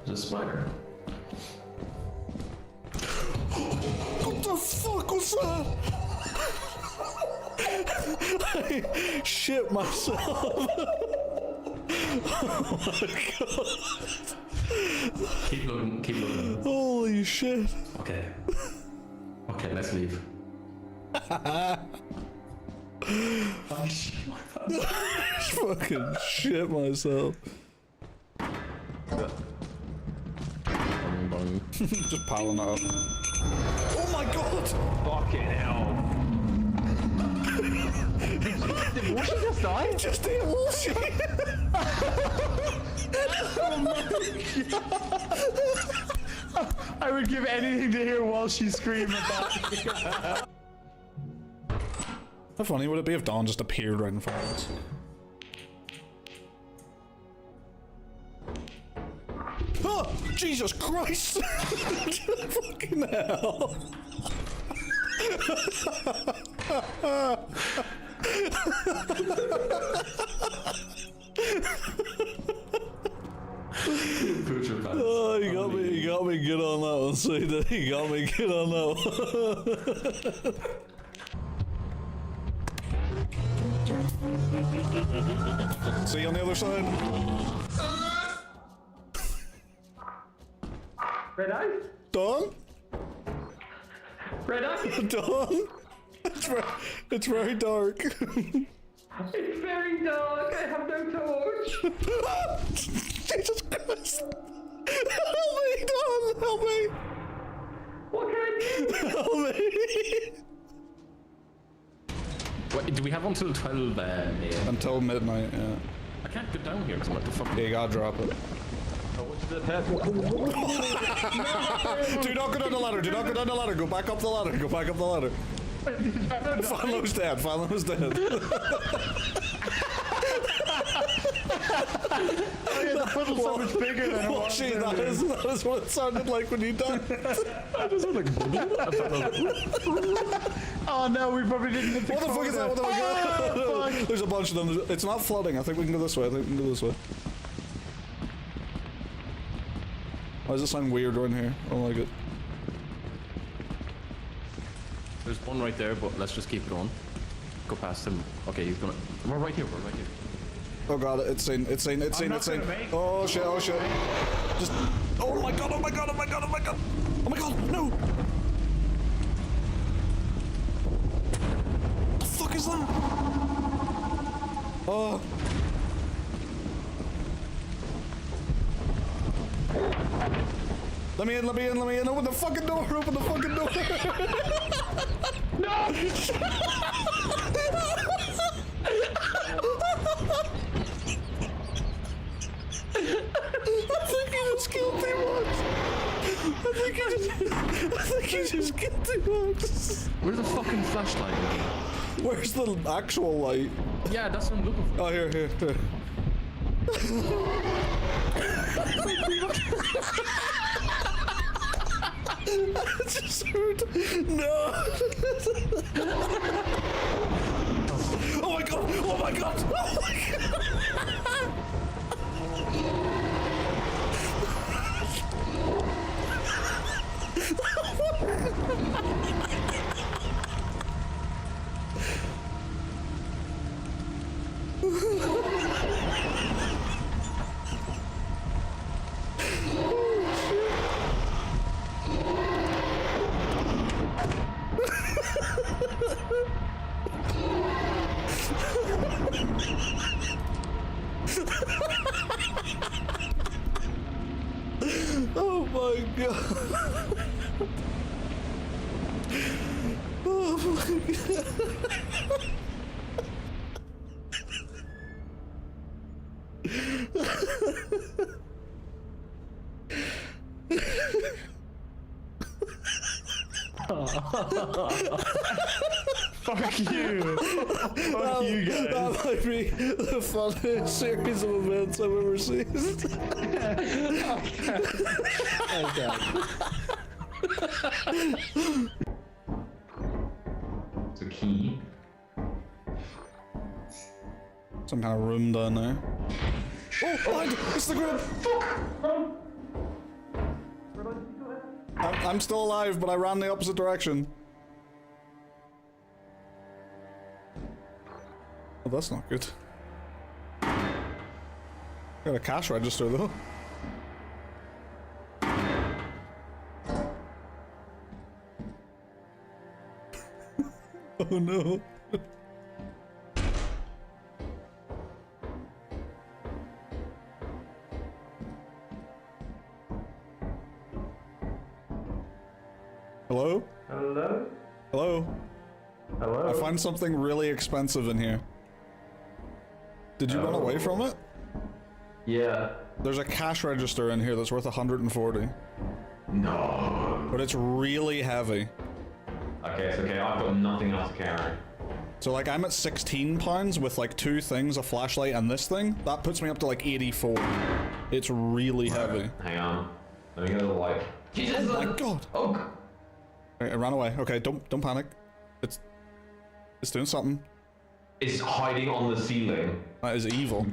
There's a spider. What the fuck was that? I shit myself. Oh my god. Keep looking, keep looking. Holy shit. Okay. Okay, let's leave. Fucking shit myself. Just piling it up. Oh my god! Fucking hell. Did Walshy just die? Just ate Walshy! Oh my god! I would give anything to hear Walshy scream at that. How funny would it be if Dawn just appeared right in front of us? Oh, Jesus Christ! Fucking hell! Oh, you got me good on that one, Seda. You got me good on that one. See you on the other side. Redeyes? Dawn? Redeyes? Dawn? It's very dark. It's very dark. I have no torch. Jesus Christ! Help me, Dawn! Help me! What can I do? Help me! Wait, do we have until 12 Until midnight, yeah. I can't get down here because I'm at the fucking... Yeah, you gotta drop it. Do not go down the ladder. Do not go down the ladder. Go back up the ladder. Go back up the ladder. Phalo's dead. Phalo's dead. Oh yeah, the puddle's so much bigger than it was. Watchie, that is what it sounded like when you died. I just like oh no, we probably didn't hit the What the fuck is that? What the fuck? There's a bunch of them. It's not flooding. I think we can go this way. I think we can go this way. Why does it sound weird right here? I don't like it. There's one right there, but let's just keep going. Go past him. Okay, he's gonna. We're right here. We're right here. Oh god, it's seen. Oh shit, oh shit. Just. Oh my god, oh my god, oh my god, oh my god. Oh my god, no! What the fuck is that? Oh. Let me in, let me in, let me in. Open the fucking door, open the fucking door. No! I think he just killed too much. I think he just killed too much. Where's the fucking flashlight? Where's the actual light? Yeah, that's what I'm looking for. Oh, here. I just heard. No. Oh my god! Oh my god! Oh my god! Oh my god. Oh my Fuck you. Fuck you guys. That might be the funniest series of events I've ever seen. It's a key. Some kind of room down there. Oh, behind it! It's the group! I'm still alive, but I ran the opposite direction. Oh, that's not good. Got a cash register though. Oh no. Hello? Hello? Hello? Hello? I find something really expensive in here. Did you run away from it? Yeah. There's a cash register in here that's worth 140. No. But it's really heavy. Okay, it's okay. I've got nothing else to carry. So like I'm at 16 pounds with like 2 things, a flashlight and this thing. That puts me up to like 84. It's really heavy. Hang on. Let me go to the light. Jesus! Oh my god! Oh! Right, it ran away. Okay, don't panic. It's doing something. It's hiding on the ceiling. That is evil.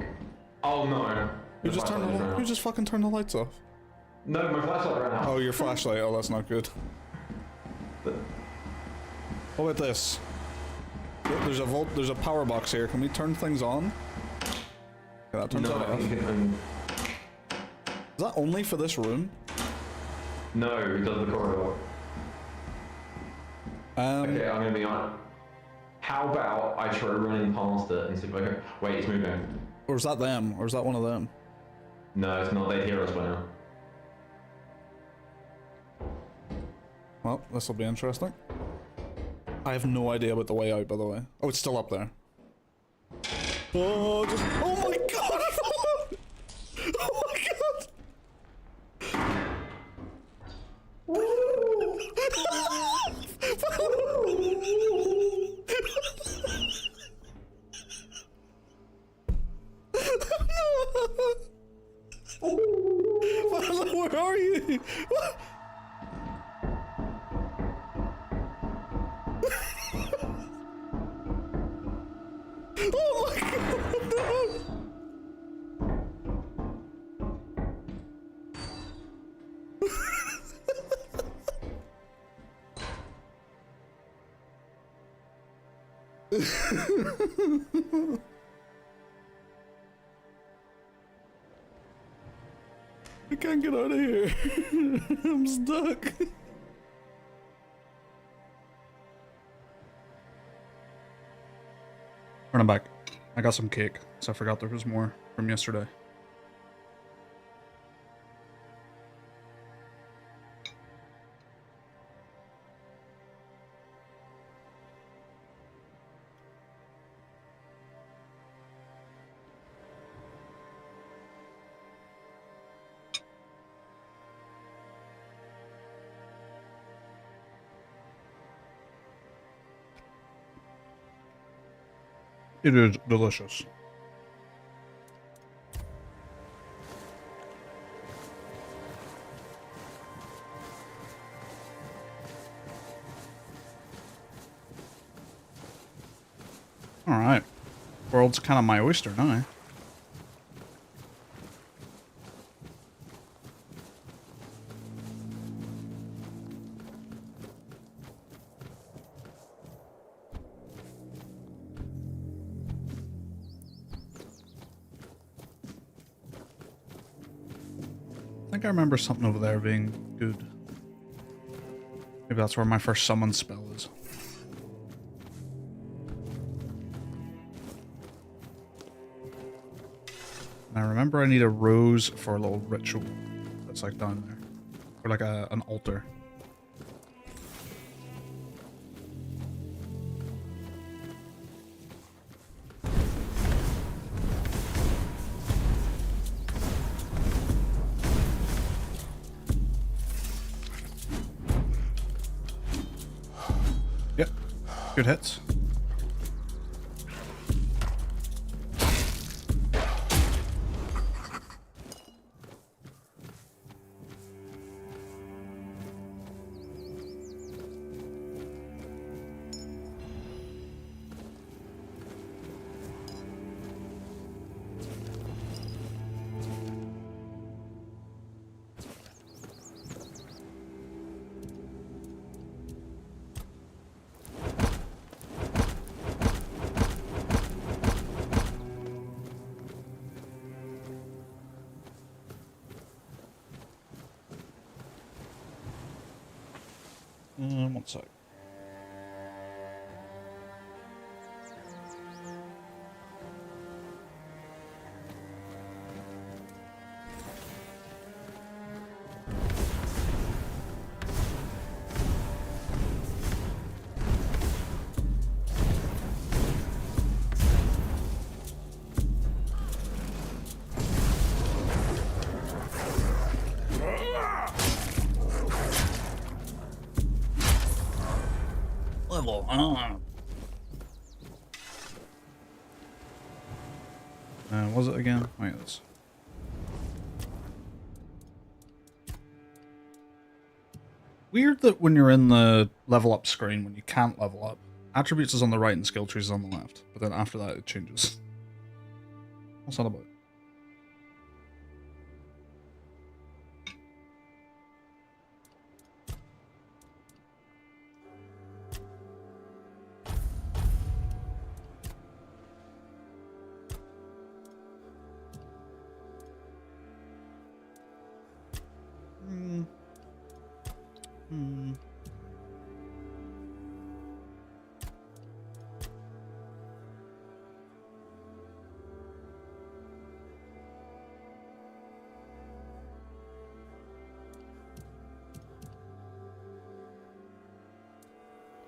Oh no. You just fucking turn the lights off. No, my flashlight ran out. Oh, your flashlight. Oh, that's not good. What about this? There's a power box here. Can we turn things on? Okay, that turns out off. Is that only for this room? No, it does the corridor. Okay, I'm gonna be honest. How about I try running past it and see if I can... Wait, it's moving. Or is that them? Or is that one of them? No, it's not. They'd hear us by now. Well, this will be interesting. I have no idea about the way out, by the way. Oh, it's still up there. Oh, just... Oh my god! Oh my god! Where are you? Oh my god, no! I can't get out of here. I'm stuck. Running back. I got some cake, so I forgot there was more from yesterday. It is delicious. Alright. World's kind of my oyster now. I think I remember something over there being good. Maybe that's where my first summon spell is. And I remember I need a rose for a little ritual that's like down there. Or like an altar. Yep. Good hits. One sec. Level up. Was it again? Oh, yeah, this. Weird that when you're in the level up screen, when you can't level up, attributes is on the right and skill trees is on the left. But then after that, it changes. What's that about?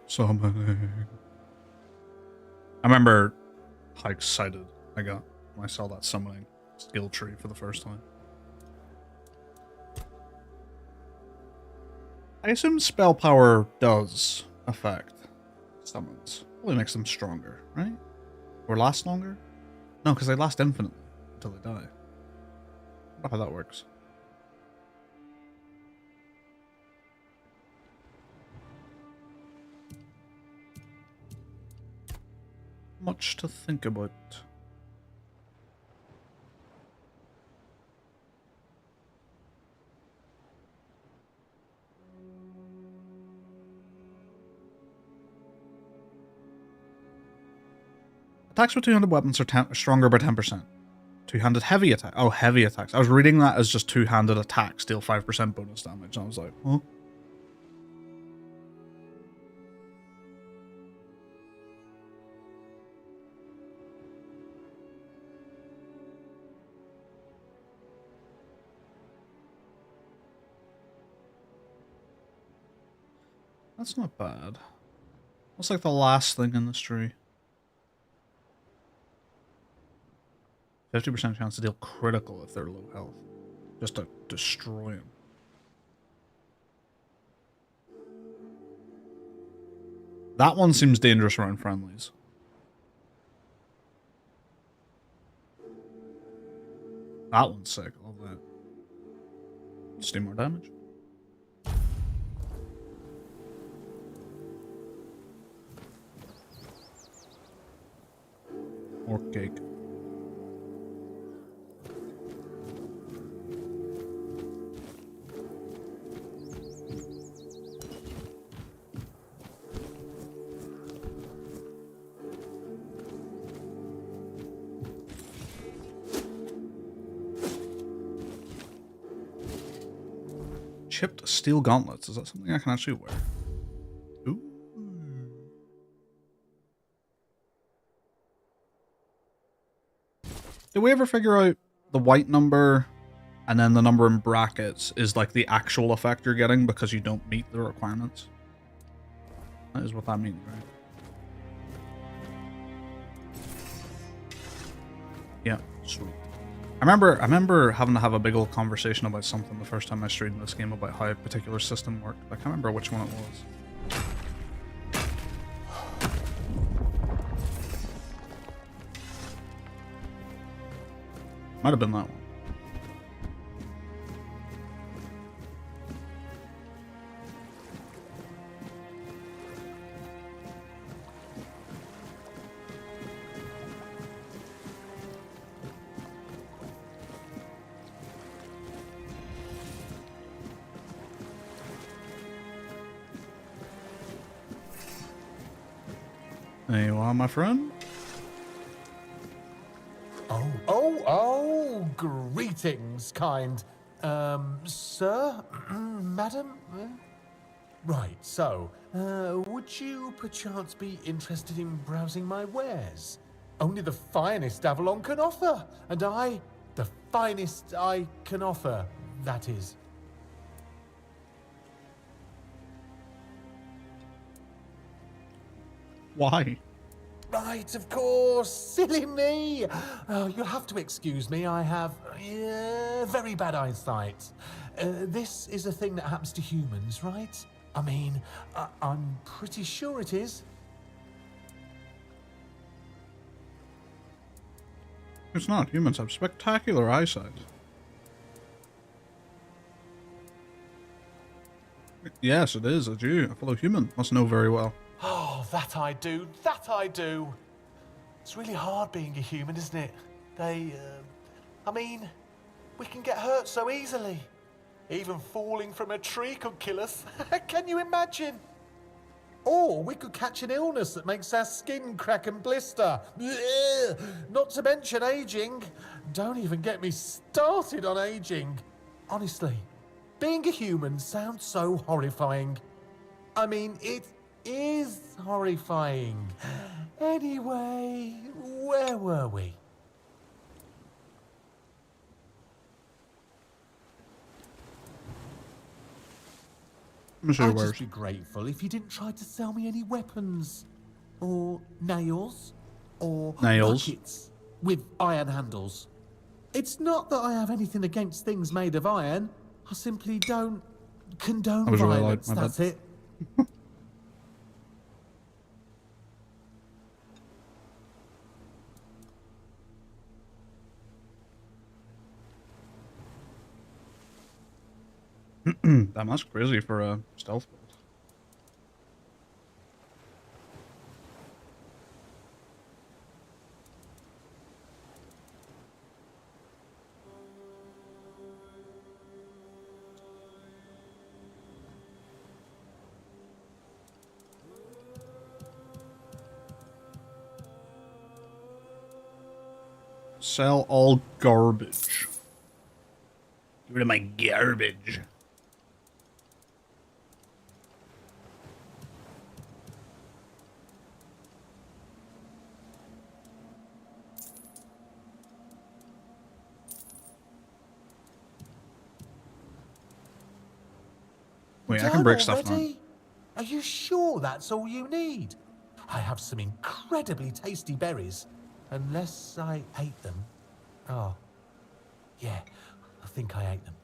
Summoning. I remember how excited I got when I saw that summoning skill tree for the first time. I assume spell power does affect summons. Probably makes them stronger, right? Or last longer? No, because they last infinitely until they die. I don't know how that works. much to think about. Attacks with two-handed weapons are stronger by 10%. Two-handed heavy attack. Oh, heavy attacks. I was reading that as just two-handed attacks deal 5% bonus damage. And I was like, huh? That's not bad. What's like the last thing in this tree? 50% chance to deal critical if they're low health. Just to destroy them. That one seems dangerous around friendlies. That one's sick. I love that. Just do more damage. More cake. Chipped steel gauntlets. Is that something I can actually wear? Ooh. Did we ever figure out the white number and then the number in brackets is like the actual effect you're getting because you don't meet the requirements? That is what that means, right? Yeah, sweet. I remember having to have a big old conversation about something the first time I streamed this game about how a particular system worked. I can't remember which one it was. Might have been that one. There you are, my friend. Oh, greetings, kind. Sir? Madam? Right, so, would you perchance be interested in browsing my wares? Only the finest Avalon can offer, and I, the finest I can offer, that is. Why? Right, of course. Silly me. Oh, you'll have to excuse me. I have very bad eyesight. This is a thing that happens to humans, right? I mean, I'm pretty sure it is. It's not. Humans have spectacular eyesight. Yes, it is. A Jew, a fellow human, must know very well. Oh, that I do. That I do. It's really hard being a human, isn't it? I mean, we can get hurt so easily. Even falling from a tree could kill us. Can you imagine? Or we could catch an illness that makes our skin crack and blister. Blech. Not to mention aging. Don't even get me started on aging. Honestly, being a human sounds so horrifying. I mean, it is horrifying. Anyway, where were we? I'd just be grateful if you didn't try to sell me any weapons. Or nails. Or buckets with iron handles. It's not that I have anything against things made of iron. I simply don't condone violence, that's it. Damn, that's crazy for a stealth build. Sell all garbage. Get rid of my garbage. Wait, I can break stuff now. Are you sure that's all you need? I have some incredibly tasty berries. Unless I ate them. Oh. Yeah, I think I ate them.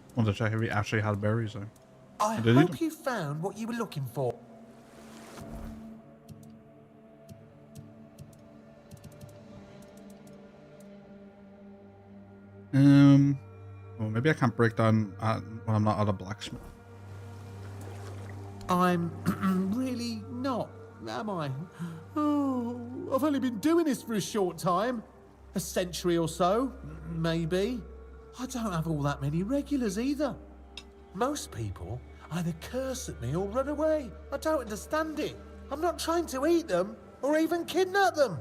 I wanted to check if we actually had berries though. I hope you found what you were looking for. Well, maybe I can't break down when I'm not at a blacksmith. I'm really not, am I? Oh, I've only been doing this for a short time. A century or so, maybe. I don't have all that many regulars either. Most people either curse at me or run away. I don't understand it. I'm not trying to eat them or even kidnap them.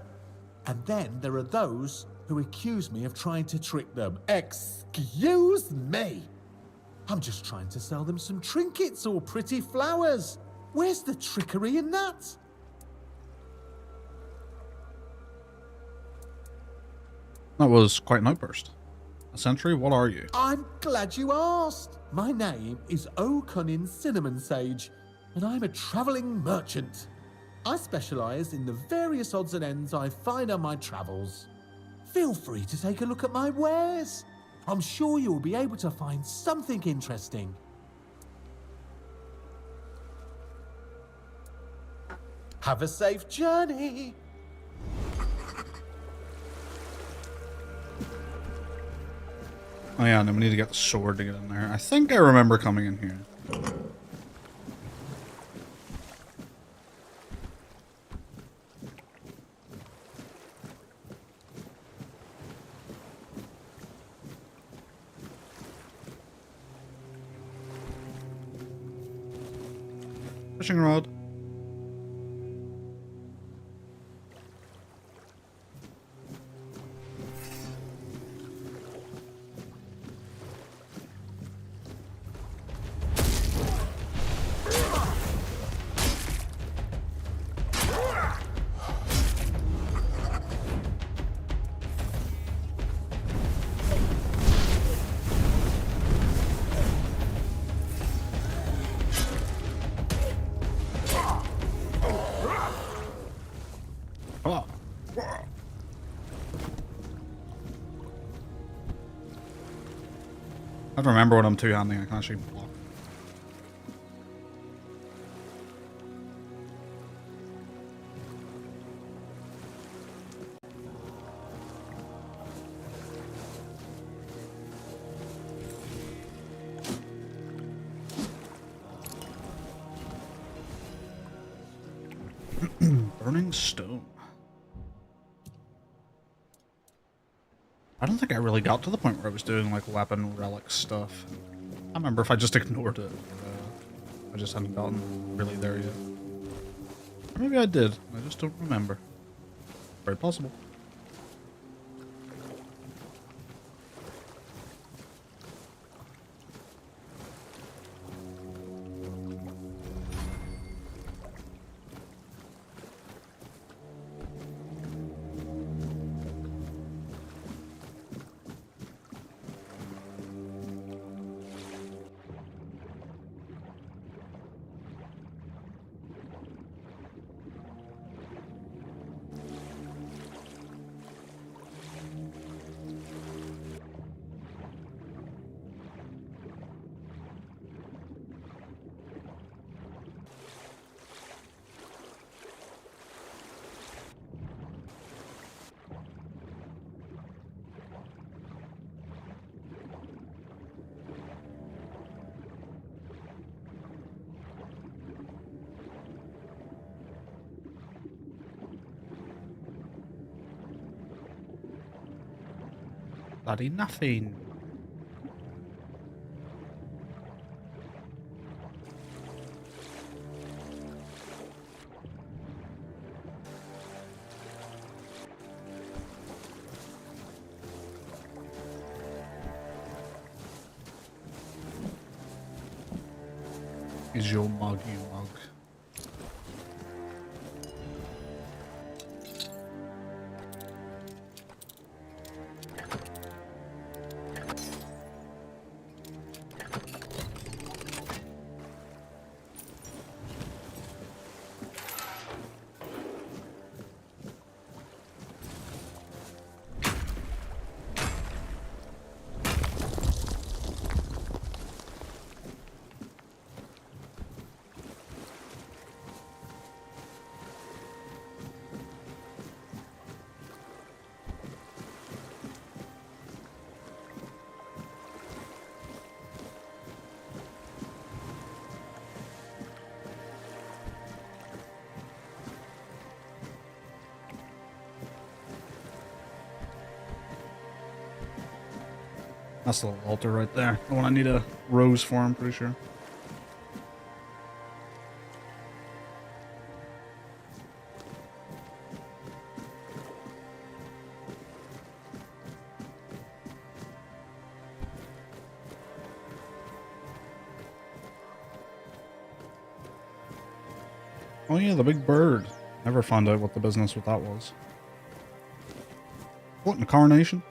And then there are those who accuse me of trying to trick them. Excuse me! I'm just trying to sell them some trinkets or pretty flowers. Where's the trickery in that? That was quite an outburst. A century? What are you? I'm glad you asked. My name is O'Cunnin Cinnamon Sage, and I'm a travelling merchant. I specialise in the various odds and ends I find on my travels. Feel free to take a look at my wares. I'm sure you'll be able to find something interesting. Have a safe journey. Oh yeah, and then we need to get the sword to get in there. I think I remember coming in here. Fishing rod. I have to remember when I'm two-handing, I can actually block. Burning stone. I don't think I really got to the point where I was doing like weapon relic stuff. I remember if I just ignored it. I just hadn't gotten really there yet. Or maybe I did. I just don't remember. Very possible. Bloody nothing. Is your mug, you mug. That's the little altar right there. The one I need a rose for, I'm pretty sure. Oh yeah, the big bird. Never found out what the business with that was. What, in the coronation?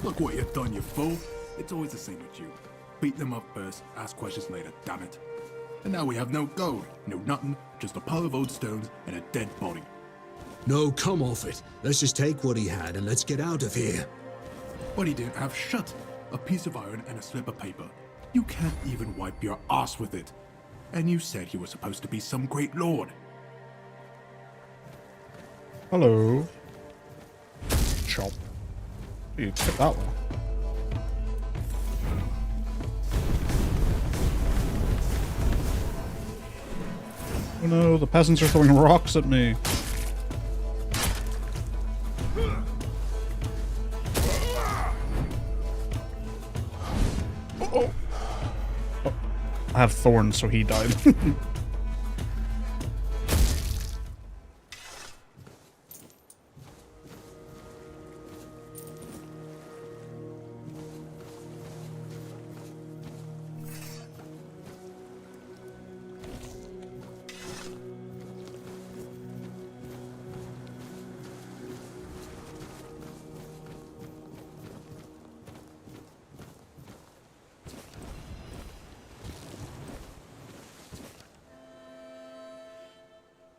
Look what you've done, you fool. It's always the same with you. Beat them up first, ask questions later, damn it. And now we have no gold, no nothing, just a pile of old stones and a dead body. No, come off it. Let's just take what he had and let's get out of here. What he didn't have shut. A piece of iron and a slip of paper. You can't even wipe your ass with it. And you said he was supposed to be some great lord. Hello. Chop. You took that one. Oh no, the peasants are throwing rocks at me. Oh. I have thorns, so he died.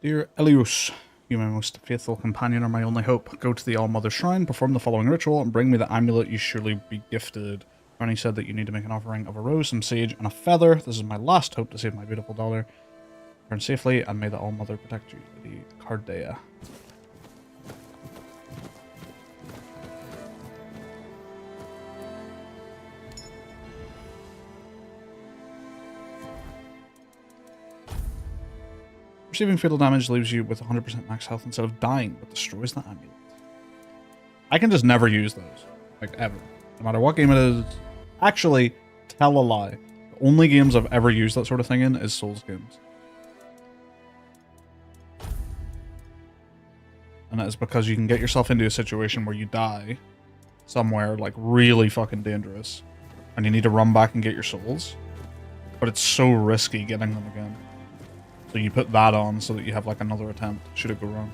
Dear Elius, you my most faithful companion are my only hope. Go to the All-Mother Shrine, perform the following ritual, and bring me the amulet you surely be gifted. Granny said that you need to make an offering of a rose, some sage, and a feather. This is my last hope to save my beautiful daughter. Return safely, and may the All-Mother protect you. Lady Cardea. Receiving fatal damage leaves you with 100% max health instead of dying, but destroys the amulet. I can just never use those. Like, ever. No matter what game it is. Actually, tell a lie. The only games I've ever used that sort of thing in is Souls games. And that is because you can get yourself into a situation where you die somewhere, like, really fucking dangerous. And you need to run back and get your souls. But it's so risky getting them again. So you put that on so that you have like another attempt should it go wrong.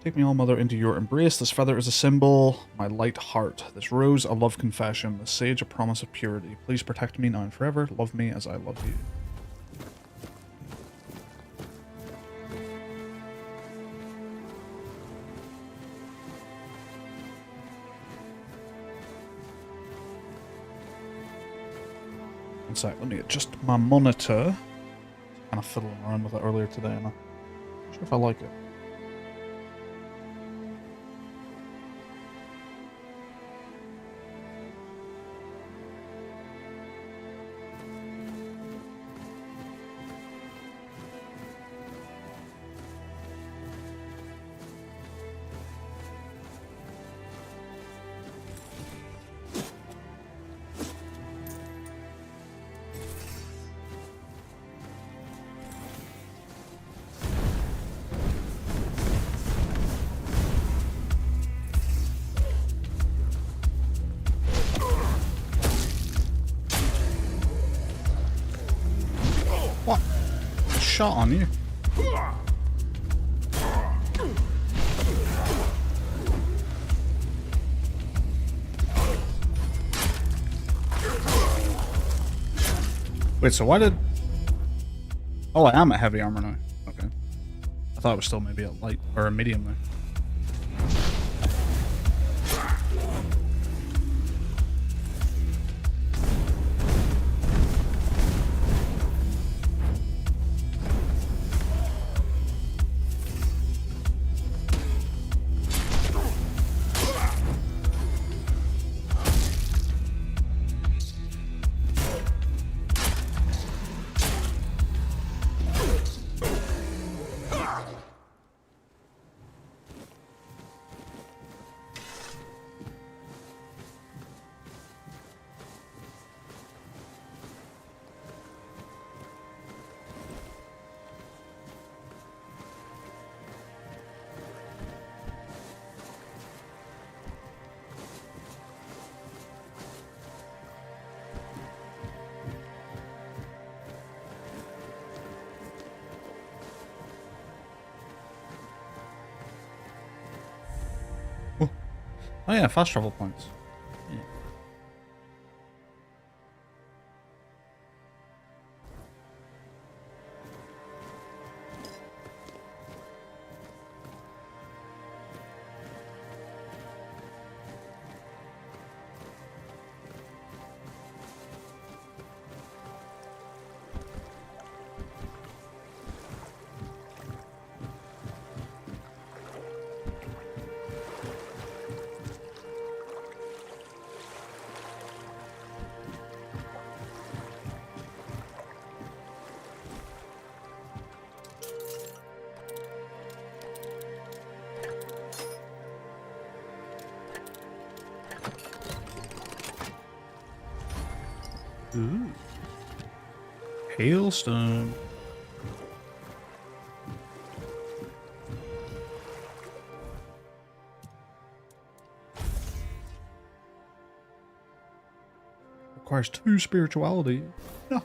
Take me, All-Mother, into your embrace. This feather is a symbol, my light heart. This rose, a love confession. This sage, a promise of purity. Please protect me now and forever. Love me as I love you. One sec, let me adjust my monitor. Kind of fiddling around with it earlier today, and I'm not sure if I like it. shot on you. Wait, so why did... Oh, I am at heavy armor now. Okay. I thought it was still maybe a light or a medium there. Oh yeah, fast travel points. Yeah. Ooh. Hailstone. Requires 2 spirituality. No.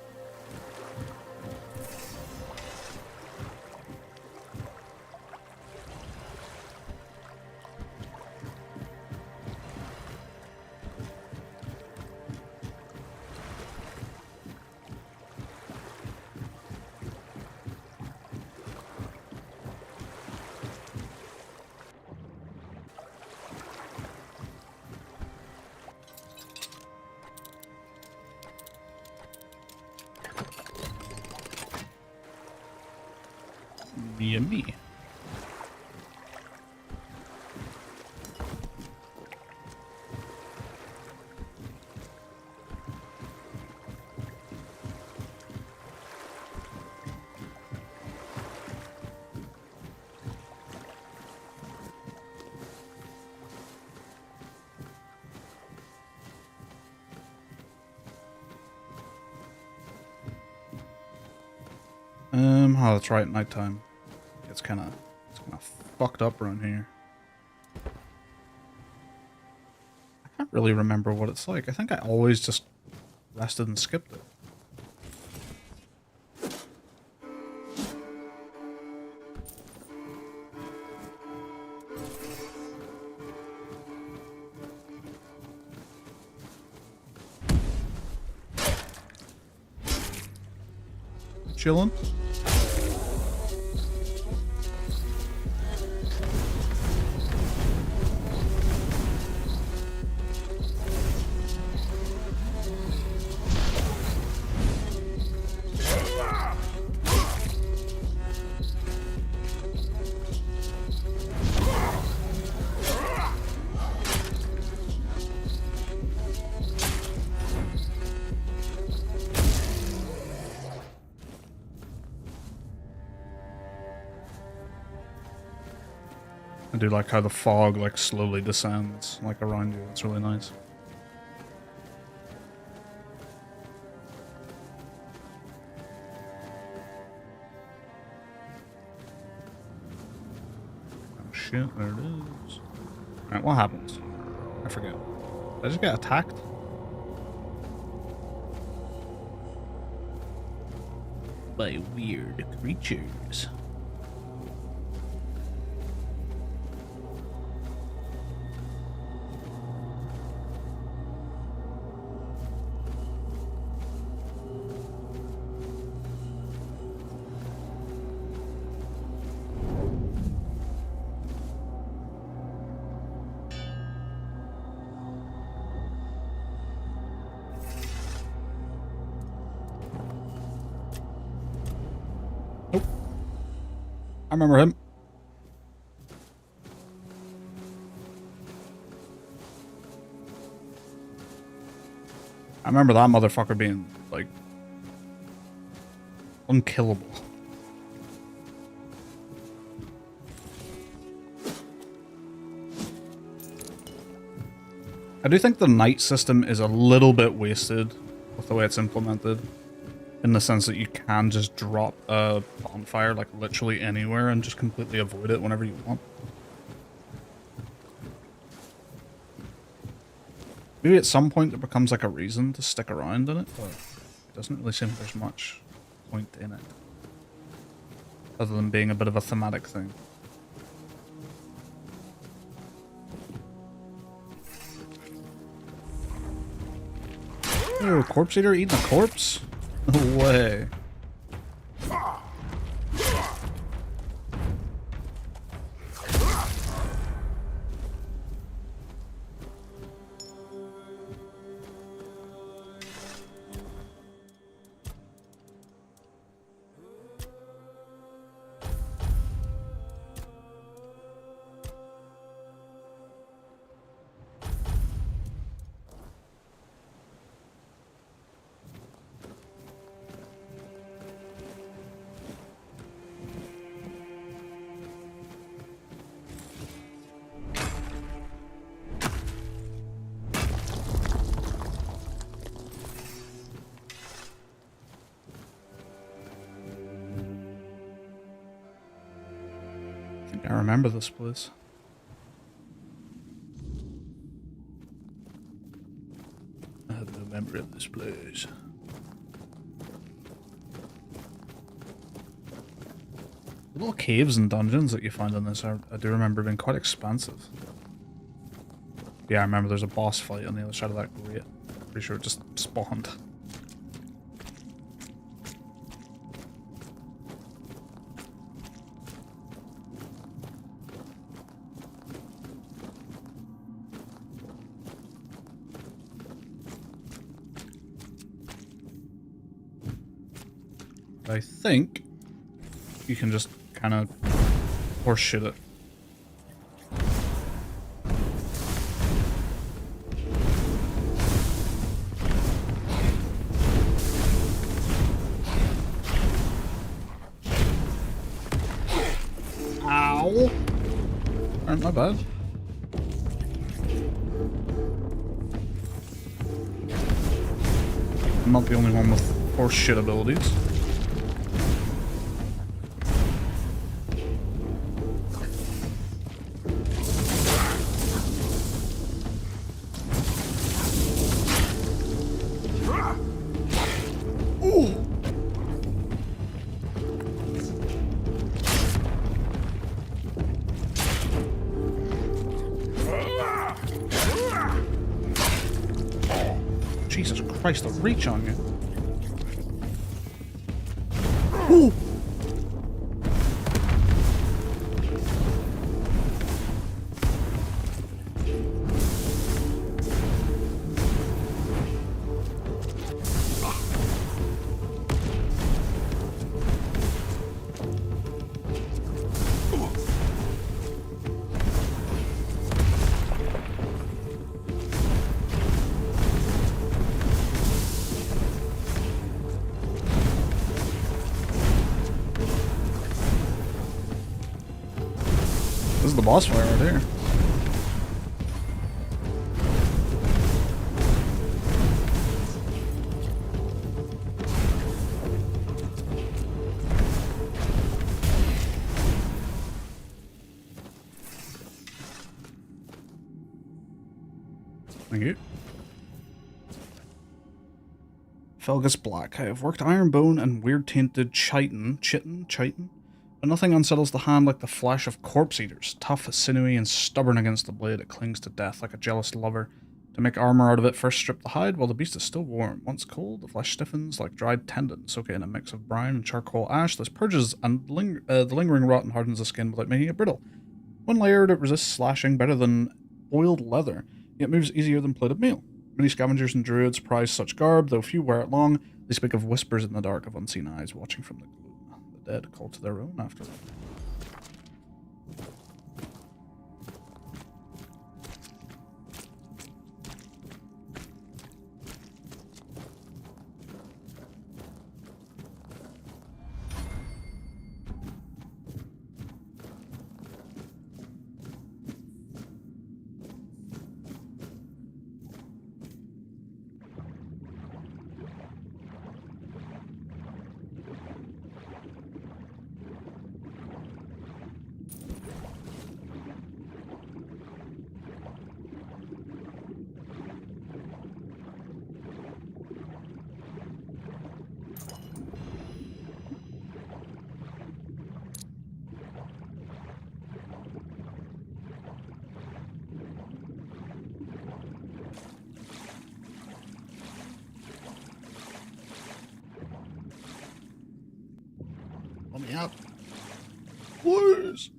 Yummy. Oh, that's right, nighttime. It's kind of fucked up around here. I can't really remember what it's like. I think I always just rested and skipped it. Chilling. I do like how the fog like slowly descends like around you. It's really nice. Oh shit, there it is. Alright, what happens? I forget. Did I just get attacked? by weird creatures. I remember him. I remember that motherfucker being, like, unkillable. I do think the night system is a little bit wasted with the way it's implemented. In the sense that you can just drop a bonfire, like, literally anywhere and just completely avoid it whenever you want. Maybe at some point it becomes, like, a reason to stick around in it, but it doesn't really seem there's much point in it. Other than being a bit of a thematic thing. Oh, corpse eater eating a corpse? No way. I remember this place. I have no memory of this place. The little caves and dungeons that you find in this I do remember being quite expansive. Yeah, I remember there's a boss fight on the other side of that grate. Pretty sure it just spawned. I think you can just kind of horseshit it. Ow! Aren't my bad. I'm not the only one with horseshit abilities. Jesus Christ, the reach on you. Ooh. This is the boss fight right here. Thank you. Felgus Black. I have worked Ironbone and weird tainted chitin, but nothing unsettles the hand like the flesh of corpse eaters. Tough, sinewy, and stubborn against the blade, it clings to death like a jealous lover. To make armor out of it, first strip the hide while the beast is still warm. Once cold, the flesh stiffens like dried tendon. Soak it in a mix of brine and charcoal ash. This purges and the lingering rot and hardens the skin without making it brittle. When layered, it resists slashing better than oiled leather, yet moves easier than plated mail. Many scavengers and druids prize such garb, though few wear it long. They speak of whispers in the dark of unseen eyes watching from the gloom. The dead call to their own after all. Let me out. Please.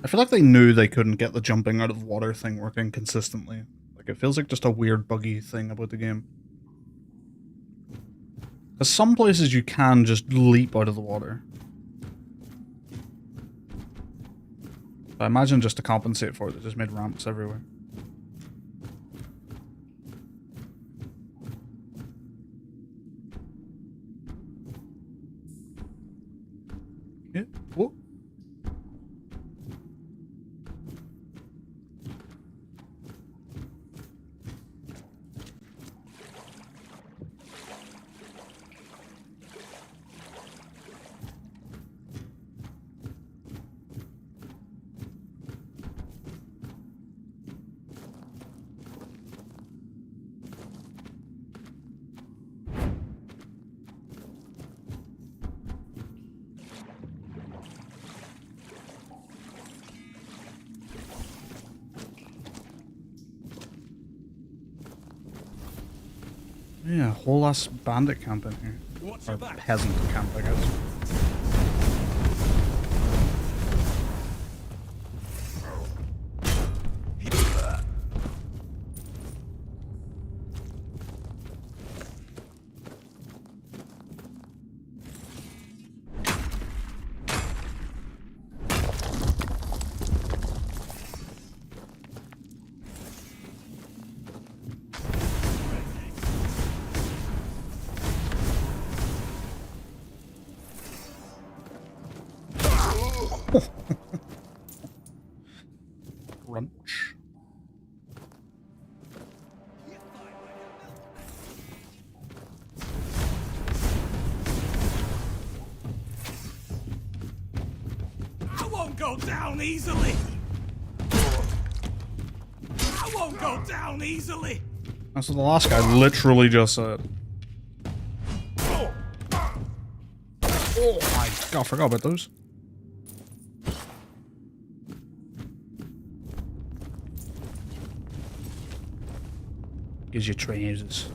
I feel like they knew they couldn't get the jumping out of water thing working consistently. Like, it feels like just a weird buggy thing about the game. Because some places you can just leap out of the water. But I imagine just to compensate for it, they just made ramps everywhere. Yeah. Whoa. Yeah, a whole ass bandit camp in here. Or peasant camp, I guess. Crunch. I won't go down easily. I won't go down easily. That's what the last guy literally just said. Oh my god, I forgot about those. Gives you trousers.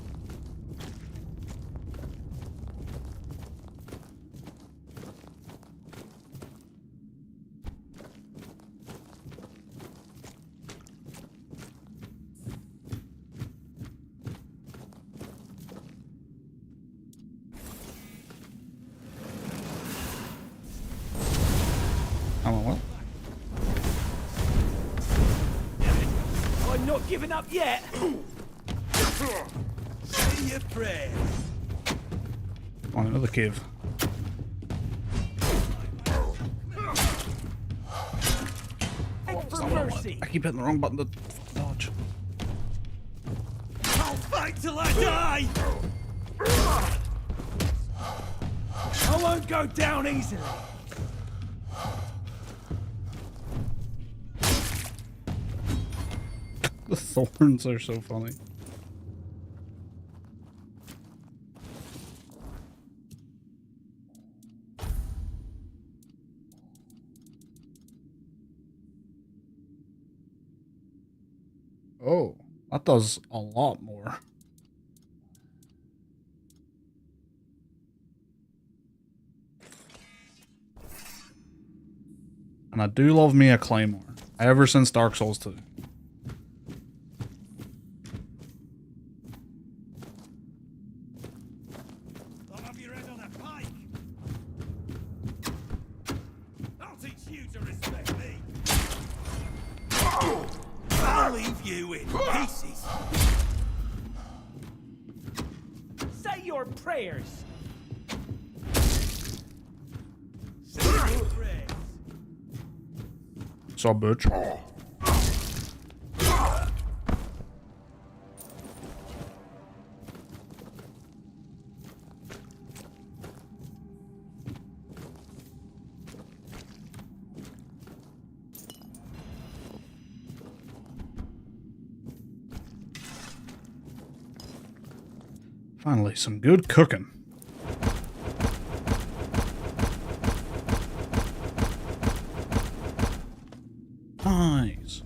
Oh well. I'm not giving up yet. Say your prayers. On another cave. For mercy. I keep hitting the wrong button to dodge. Fight till I die! I won't go down easily. The thorns are so funny. Oh, that does a lot more. And I do love me a claymore. Ever since Dark Souls 2. I'll have your head on a pike. I'll teach you to respect me. I'll leave you in pieces. Say your prayers. Say your prayers. So, bitch. Finally, some good cooking. Nice.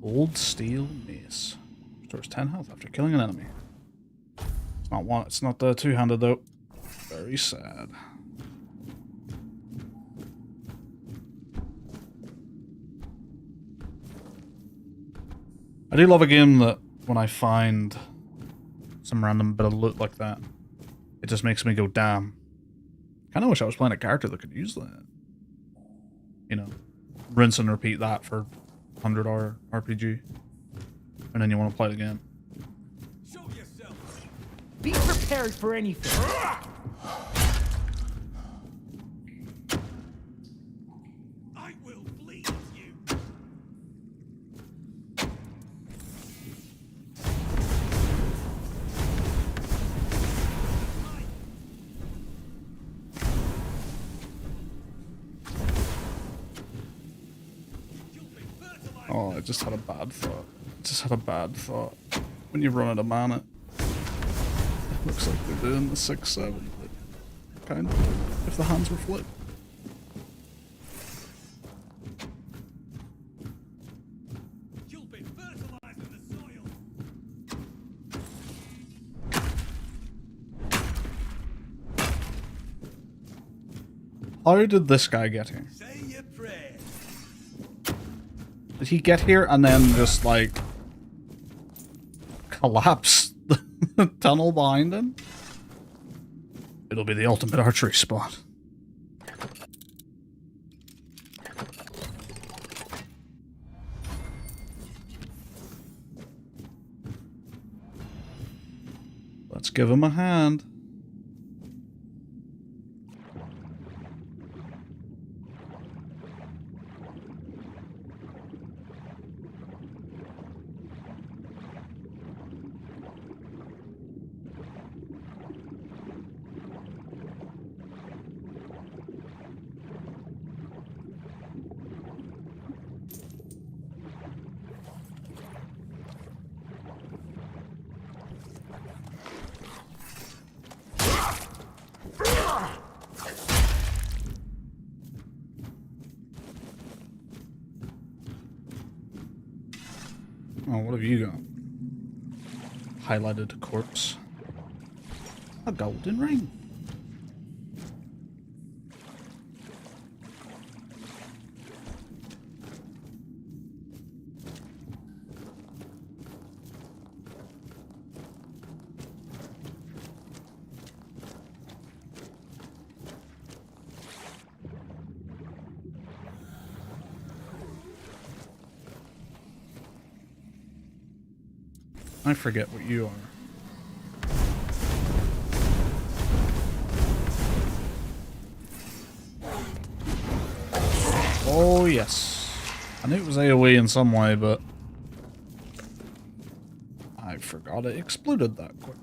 Old steel mace. Restores 10 health after killing an enemy. It's not one. It's not the two-handed though. Very sad. I do love a game that when I find some random bit of loot like that, it just makes me go, damn. Kinda wish I was playing a character that could use that. You know, rinse and repeat that for 100-hour RPG. And then you want to play the game. Show yourself. Be prepared for anything. I will bleed you. Oh, I just had a bad thought. Just had a bad thought. When you run out of mana, it looks like they're doing the 6-7. Kind of. If the hands were flipped. You'll be fertilizing the soil. How did this guy get here? Say your prayers. Did he get here and then just like collapse the tunnel behind him? It'll be the ultimate archery spot. Let's give him a hand. Oh, what have you got? Highlighted corpse. A golden ring. I forget what you are. Oh, yes. I knew it was AoE in some way, but I forgot it exploded that quick.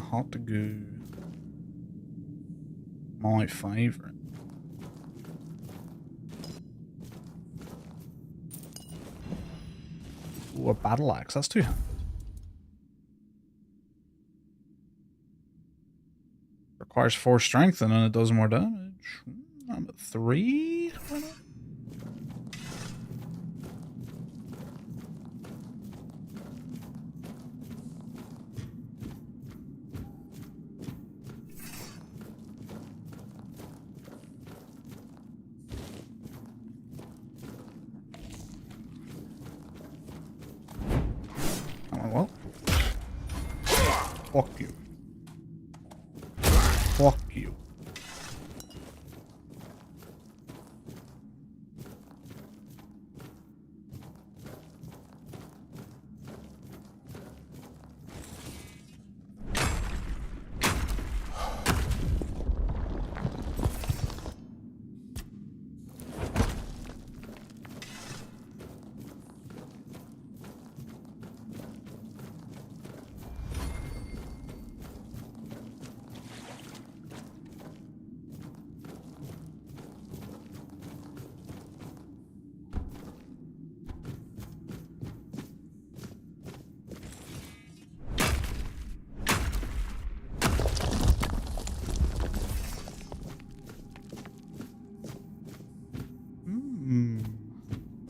Hot goo. My favorite. Ooh, a battle axe. That's two-handed. Requires 4 strength and then it does more damage. I'm at 3. Well, fuck you. Fuck you.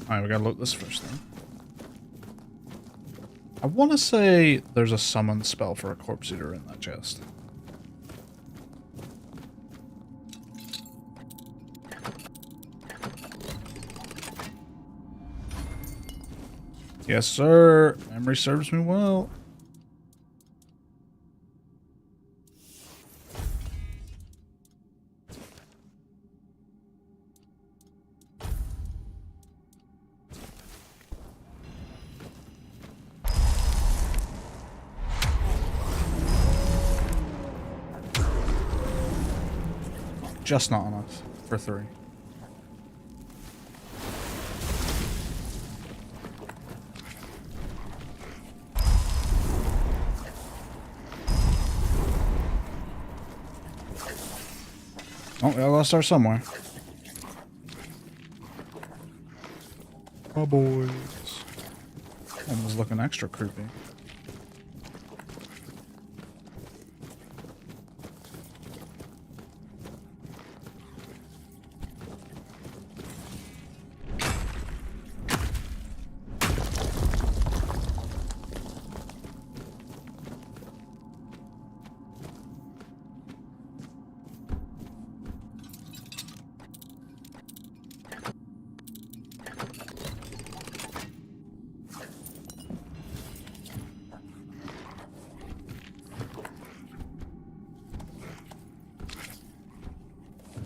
Alright, we gotta look this first then. I want to say there's a summon spell for a corpse eater in that chest. Yes, sir. Memory serves me well. Just not enough for 3. Oh, we gotta start somewhere. Oh, boys. One was looking extra creepy.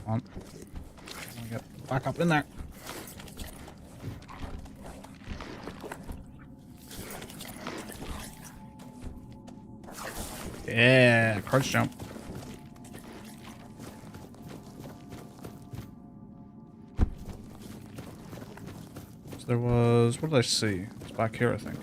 On. Get back up in there. Yeah, crouch jump. So there was, what did I see? It's back here, I think.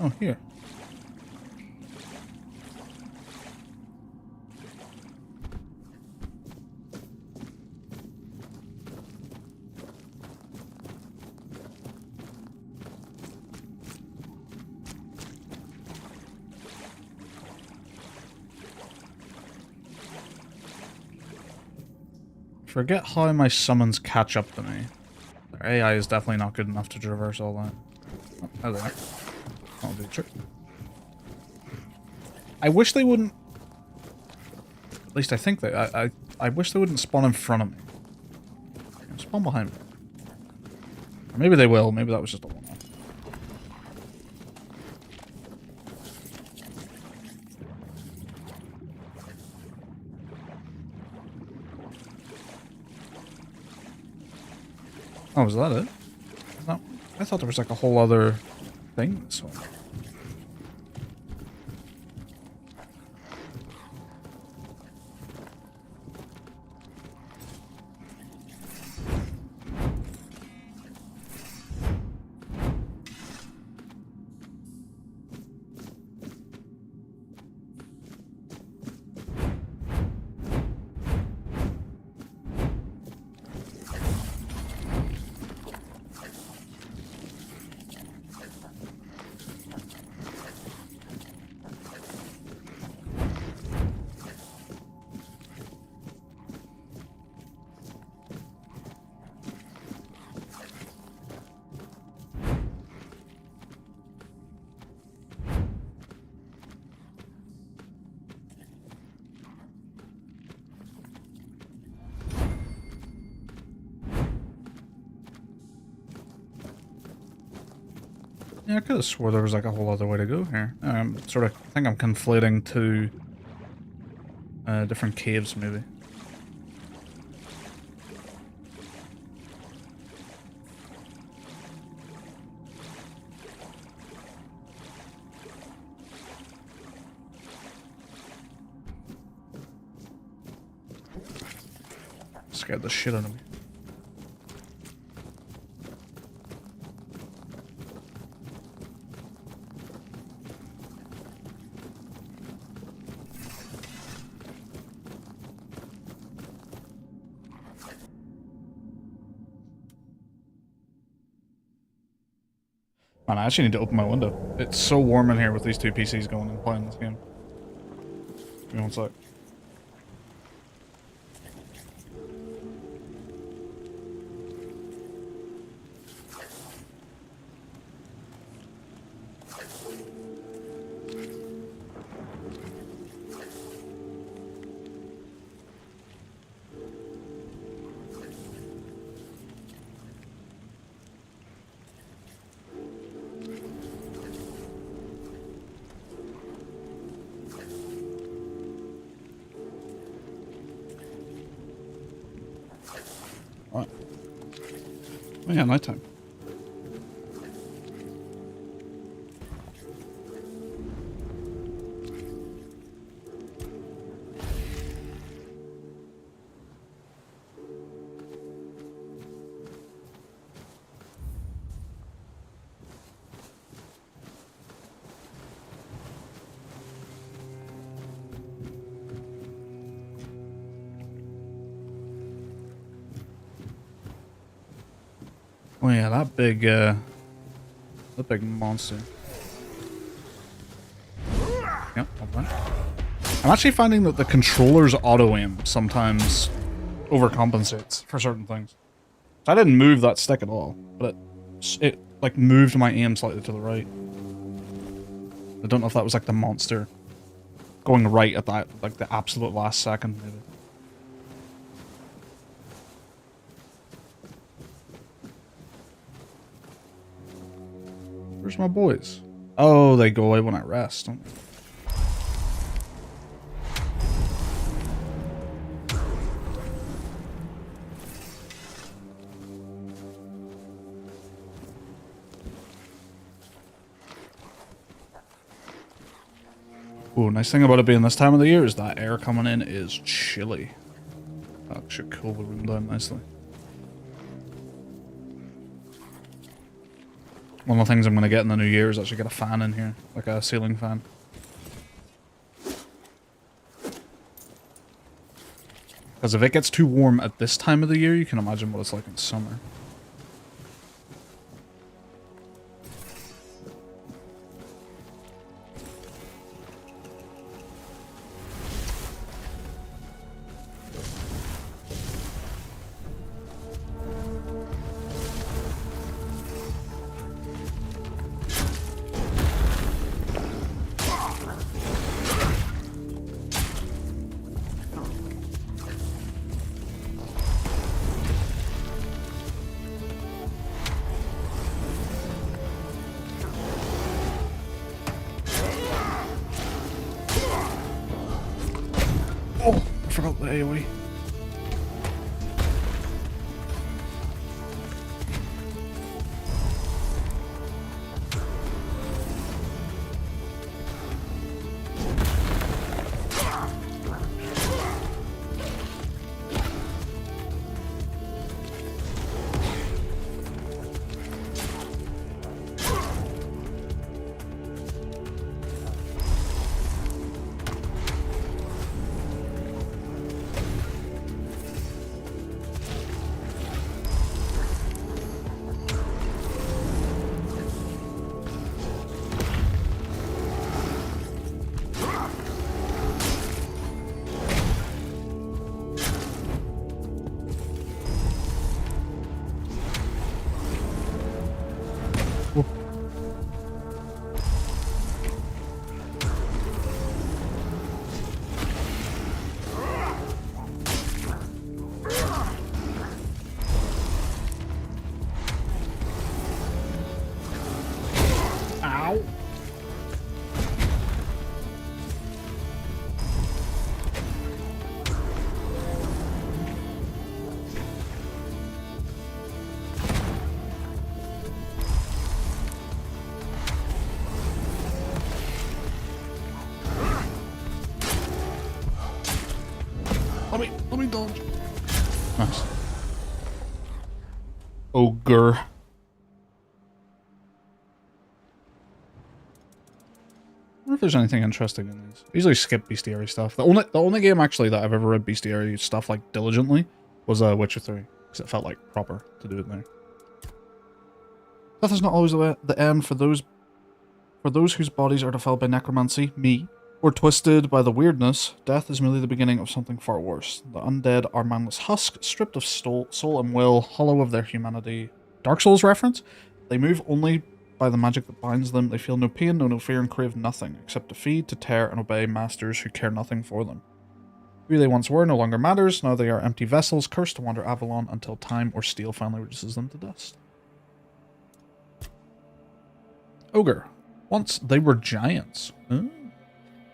Oh, here. Forget how my summons catch up to me. Their AI is definitely not good enough to traverse all that. Oh, hello there. That'll do the trick. I wish they wouldn't... At least I think they... I wish they wouldn't spawn in front of me. Spawn behind me. Or maybe they will. Maybe that was just a one-off. Oh, was that it? No, I thought there was like a whole other thing. So. Yeah, I could have swore there was like a whole other way to go here. I think I'm conflating two different caves, maybe. Scared the shit out of me. Man, I actually need to open my window. It's so warm in here with these two PCs going and playing this game. Give me one sec. Right. Oh yeah, nighttime. Oh yeah, that big monster. Yep, okay. I'm actually finding that the controller's auto-aim sometimes overcompensates for certain things. So I didn't move that stick at all, but it like moved my aim slightly to the right. I don't know if that was like the monster going right at that, like the absolute last second, maybe. Where's my boys? Oh, they go away when I rest, don't they? Ooh, nice thing about it being this time of the year is that air coming in is chilly. That should cool the room down nicely. One of the things I'm going to get in the new year is actually get a fan in here, like a ceiling fan. Because if it gets too warm at this time of the year, you can imagine what it's like in summer. Oh, I forgot the AoE. Ow. Let me dodge. Nice. Ogre. I wonder if there's anything interesting in these. I usually skip bestiary stuff. The only game actually that I've ever read bestiary stuff like diligently was Witcher 3, because it felt like proper to do it there. Death is not always the end for those whose bodies are defiled by necromancy, me, or twisted by the weirdness. Death is merely the beginning of something far worse. The undead are mindless husks, stripped of soul and will, hollow of their humanity. Dark Souls reference? They move only by the magic that binds them. They feel no pain, know no fear, and crave nothing, except to feed, to tear, and obey masters who care nothing for them. Who they once were no longer matters. Now they are empty vessels, cursed to wander Avalon until time or steel finally reduces them to dust. Ogre. Once they were giants.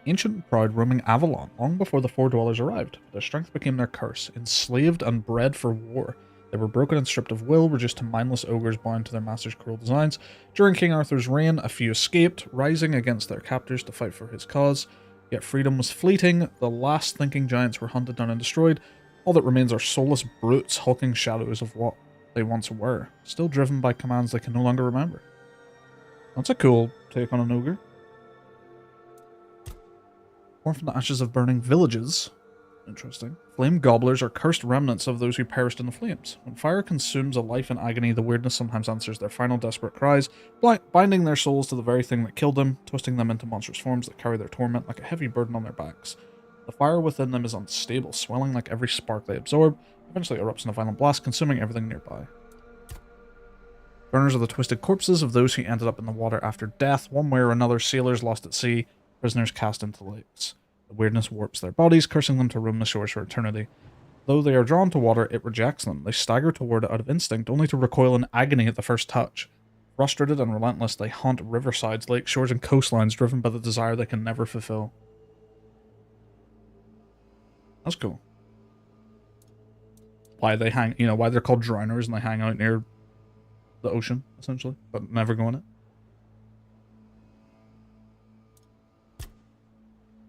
Ancient and proud, roaming Avalon long before the Four Dwellers arrived. Their strength became their curse. Enslaved and bred for war, they were broken and stripped of will, reduced to mindless ogres bound to their master's cruel designs. During King Arthur's reign, a few escaped, rising against their captors to fight for his cause. Yet freedom was fleeting. The last thinking giants were hunted down and destroyed. All that remains are soulless brutes, hulking shadows of what they once were, still driven by commands they can no longer remember. That's a cool take on an ogre. Born from the ashes of burning villages. Interesting. Flame gobblers are cursed remnants of those who perished in the flames. When fire consumes a life in agony, the weirdness sometimes answers their final desperate cries, binding their souls to the very thing that killed them, twisting them into monstrous forms that carry their torment like a heavy burden on their backs. The fire within them is unstable, swelling like every spark they absorb, eventually erupts in a violent blast, consuming everything nearby. Burners are the twisted corpses of those who ended up in the water after death, one way or another, sailors lost at sea, prisoners cast into lakes. The weirdness warps their bodies, cursing them to roam the shores for eternity. Though they are drawn to water, it rejects them. They stagger toward it out of instinct, only to recoil in agony at the first touch. Frustrated and relentless, they haunt riversides, lakes, shores, and coastlines, driven by the desire they can never fulfill. That's cool. Why they hang, why they're called drowners and they hang out near the ocean, essentially, but never go in it.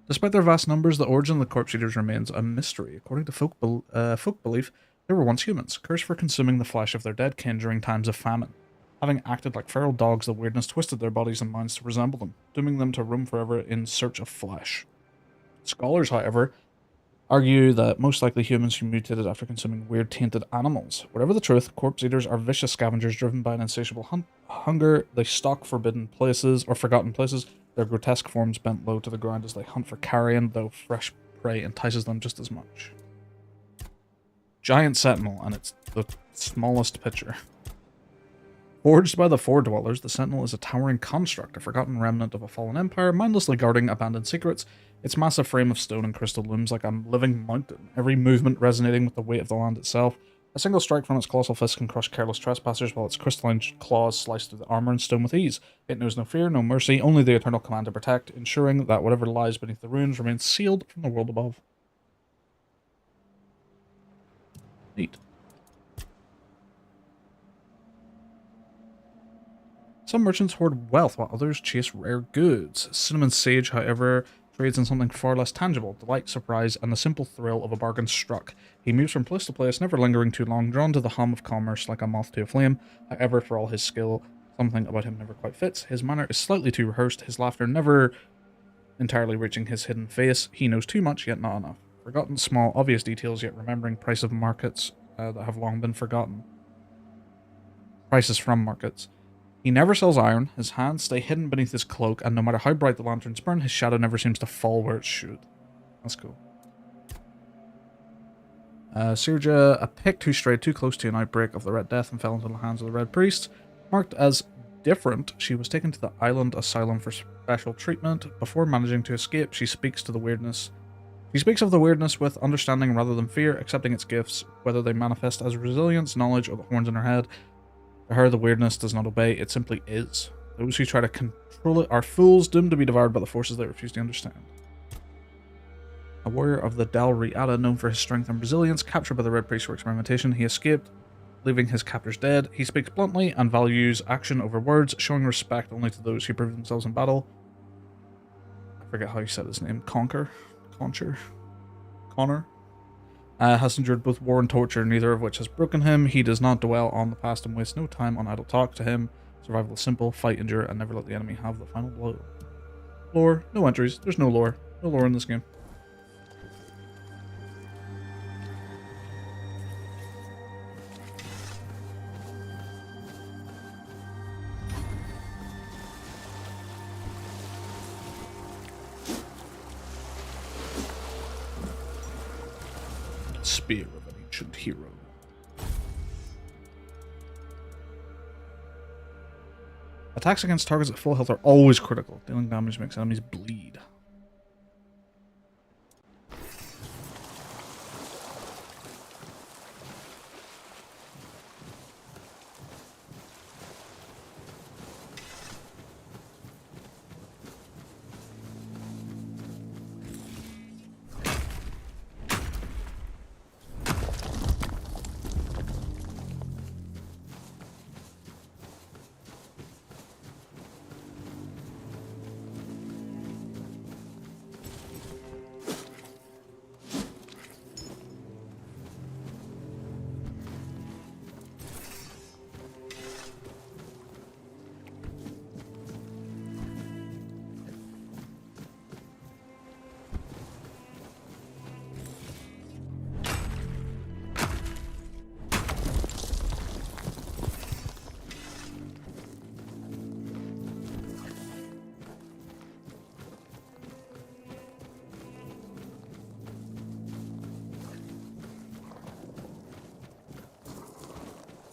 Despite their vast numbers, the origin of the corpse eaters remains a mystery. According to folk belief, they were once humans, cursed for consuming the flesh of their dead kin during times of famine. Having acted like feral dogs, the weirdness twisted their bodies and minds to resemble them, dooming them to roam forever in search of flesh. Scholars, however, argue that most likely humans who mutated after consuming weird tainted animals. Whatever the truth, corpse eaters are vicious scavengers driven by an insatiable hunger. They stalk forbidden places or forgotten places, their grotesque forms bent low to the ground as they hunt for carrion, though fresh prey entices them just as much. Giant Sentinel, and it's the smallest picture. Forged by the Four Dwellers, the Sentinel is a towering construct, a forgotten remnant of a fallen empire, mindlessly guarding abandoned secrets. Its massive frame of stone and crystal looms like a living mountain, every movement resonating with the weight of the land itself. A single strike from its colossal fist can crush careless trespassers, while its crystalline claws slice through the armor and stone with ease. It knows no fear, no mercy, only the eternal command to protect, ensuring that whatever lies beneath the ruins remains sealed from the world above. Neat. Some merchants hoard wealth, while others chase rare goods. Cinnamon Sage, however, trades in something far less tangible: delight, surprise, and the simple thrill of a bargain struck. He moves from place to place, never lingering too long, drawn to the hum of commerce like a moth to a flame. However, for all his skill, something about him never quite fits. His manner is slightly too rehearsed, his laughter never entirely reaching his hidden face. He knows too much, yet not enough. Forgotten small, obvious details, yet remembering price of markets that have long been forgotten. Prices from markets. He never sells iron, his hands stay hidden beneath his cloak, and no matter how bright the lanterns burn, his shadow never seems to fall where it should. That's cool. Sirja, a Pict who strayed too close to an outbreak of the Red Death and fell into the hands of the Red Priest. Marked as different, she was taken to the island asylum for special treatment. Before managing to escape, she speaks to the weirdness. She speaks of the weirdness with understanding rather than fear, accepting its gifts, whether they manifest as resilience, knowledge, or the horns in her head. To her, the weirdness does not obey, it simply is. Those who try to control it are fools, doomed to be devoured by the forces they refuse to understand. A warrior of the Dal Riata, known for his strength and resilience, captured by the Red Priest for experimentation, he escaped, leaving his captors dead. He speaks bluntly and values action over words, showing respect only to those who prove themselves in battle. I forget how you said his name. Connor? Has endured both war and torture, neither of which has broken him. He does not dwell on the past and waste no time on idle talk. To him, survival is simple: fight, endure, and never let the enemy have the final blow. Lore. No entries. There's no lore. No lore in this game. Spear of an ancient hero. Attacks against targets at full health are always critical. Dealing damage makes enemies bleed.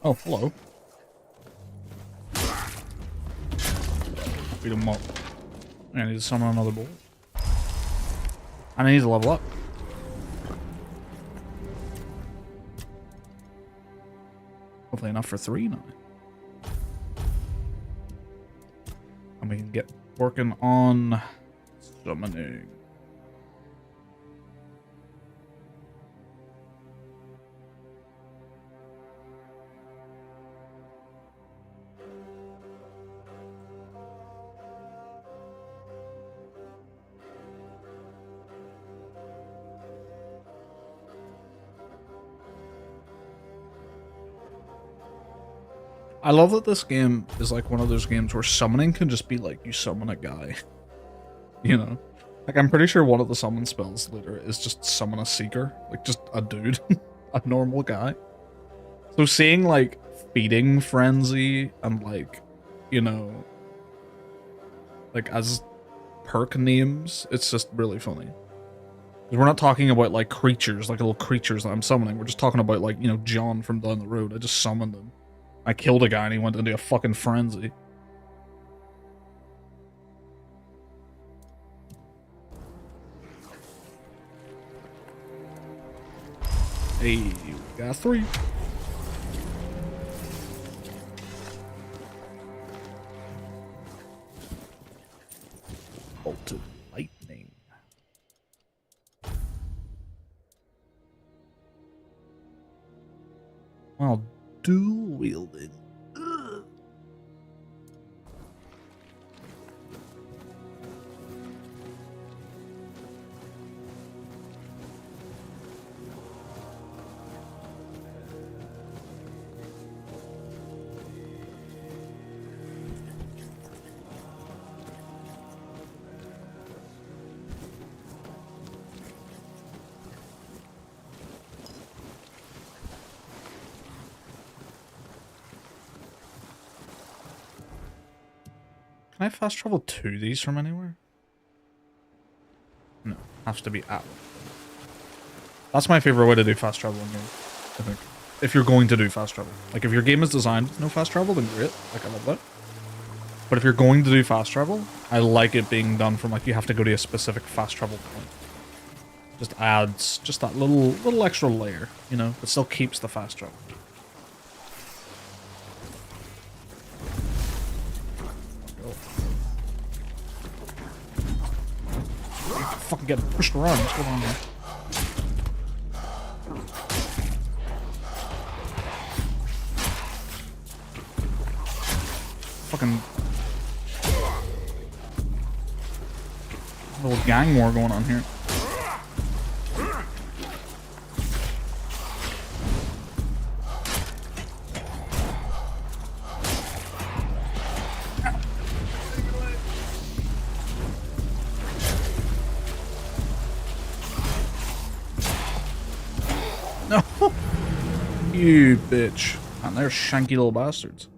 Oh, hello. Beat him up. I need to summon another bolt. And I need to level up. Hopefully enough for 3 now. And we can get working on summoning. I love that this game is like one of those games where summoning can just be like you summon a guy. You know? Like I'm pretty sure one of the summon spells later is just summon a seeker. Like just a dude. A normal guy. So seeing like feeding frenzy and like, you know, like as perk names, it's just really funny. Because we're not talking about like creatures, like little creatures that I'm summoning. We're just talking about like, you know, John from down the road. I just summoned him. I killed a guy and he went into a fucking frenzy. Hey, we got 3. Bolted lightning. Well, dual wielding. Can I fast travel to these from anywhere? No, has to be out. That's my favorite way to do fast travel in games, I think. If you're going to do fast travel. Like if your game is designed with no fast travel, then great. Like I love that. But if you're going to do fast travel, I like it being done from like you have to go to a specific fast travel point. Just adds just that little extra layer, you know, but still keeps the fast travel. Fucking getting pushed around. What's going on here? Fucking little gang war going on here. You bitch. And they're shanky little bastards.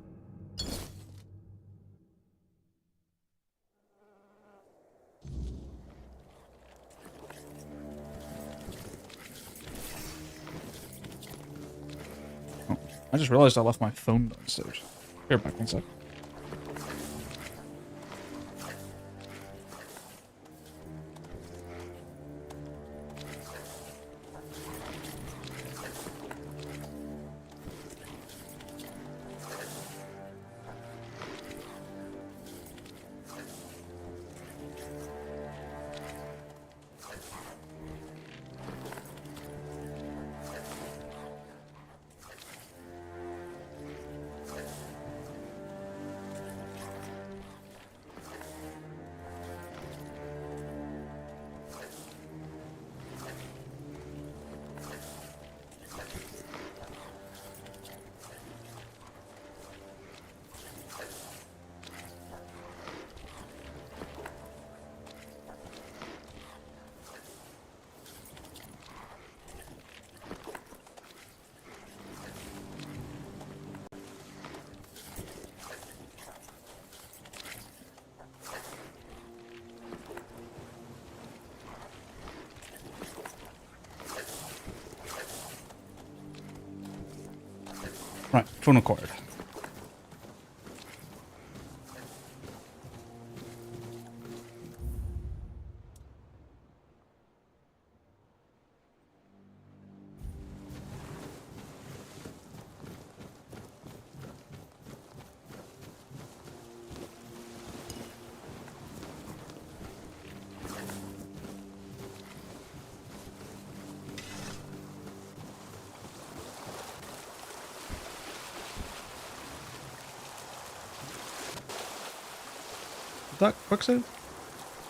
Oh, I just realized I left my phone downstairs. Here, back one sec. Right, phone acquired. That quick save?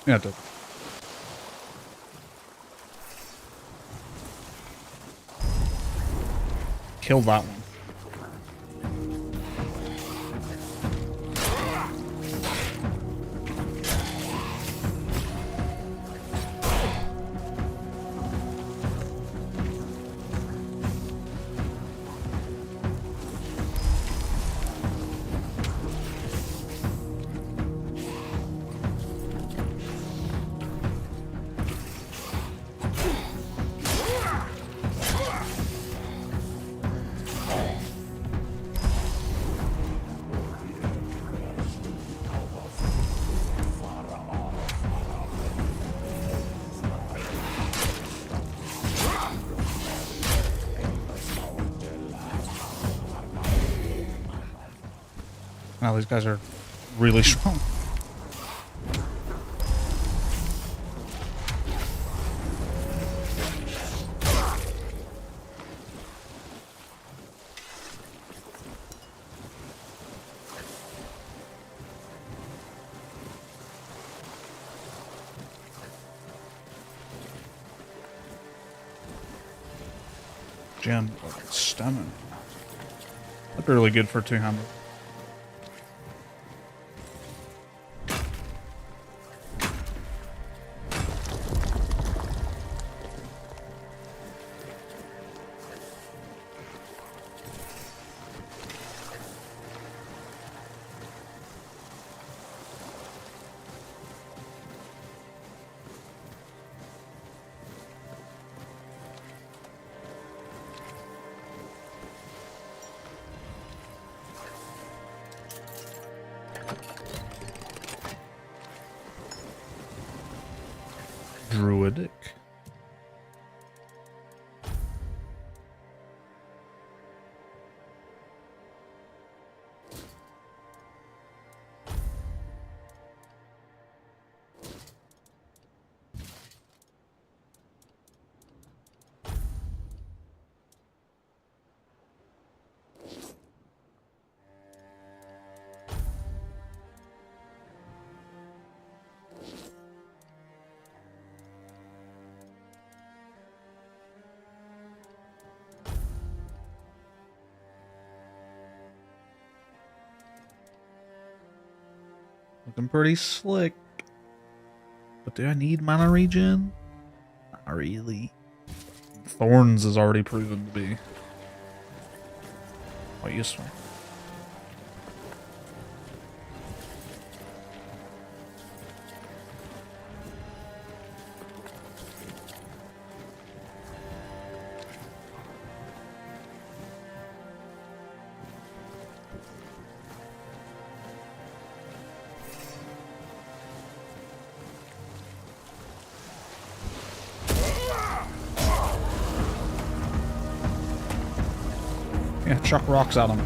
Yeah, it did. Kill that one. Now these guys are really strong. Gem, stamina. That'd be really good for 200. Druidic. Looking pretty slick. But do I need mana regen? Not really. Thorns is already proven to be quite useful. Yeah, chuck rocks at him.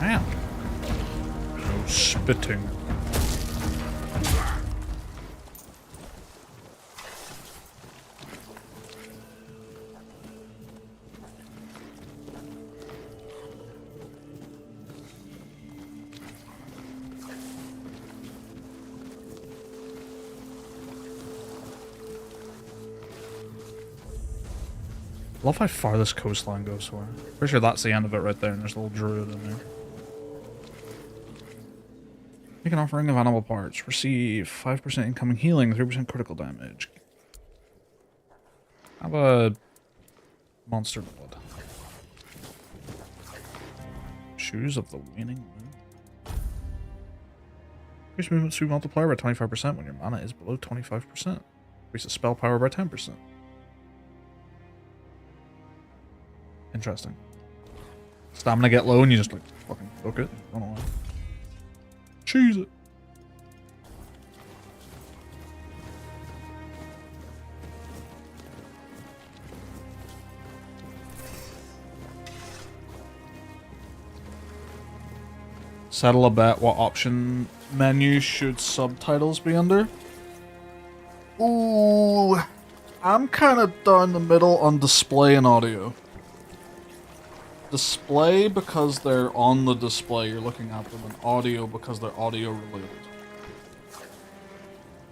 Ow. No spitting. I love how far this coastline goes for. Pretty sure that's the end of it right there, and there's a little druid in there. Make an offering of animal parts. Receive 5% incoming healing, 3% critical damage. How about monster blood? Shoes of the waning moon. Increase movement speed multiplier by 25% when your mana is below 25%. Increase the spell power by 10%. Interesting. Stamina get low and you just like fucking book it, run away. Choose it. Settle a bet. What option menu should subtitles be under? Ooh, I'm kind of down the middle on display and audio. Display because they're on the display, you're looking at them, and audio because they're audio related.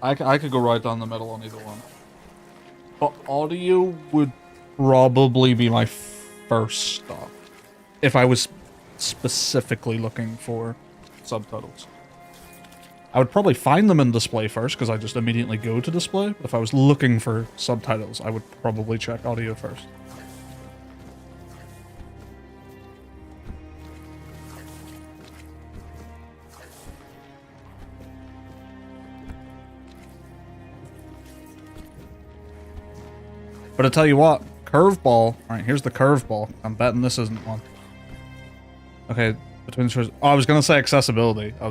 I could go right down the middle on either one. But audio would probably be my first stop if I was specifically looking for subtitles. I would probably find them in display first because I just immediately go to display, but if I was looking for subtitles, I would probably check audio first. But I tell you what, curveball. Alright, here's the curveball. I'm betting this isn't one. Okay, between the choices. Oh, I was gonna say accessibility. I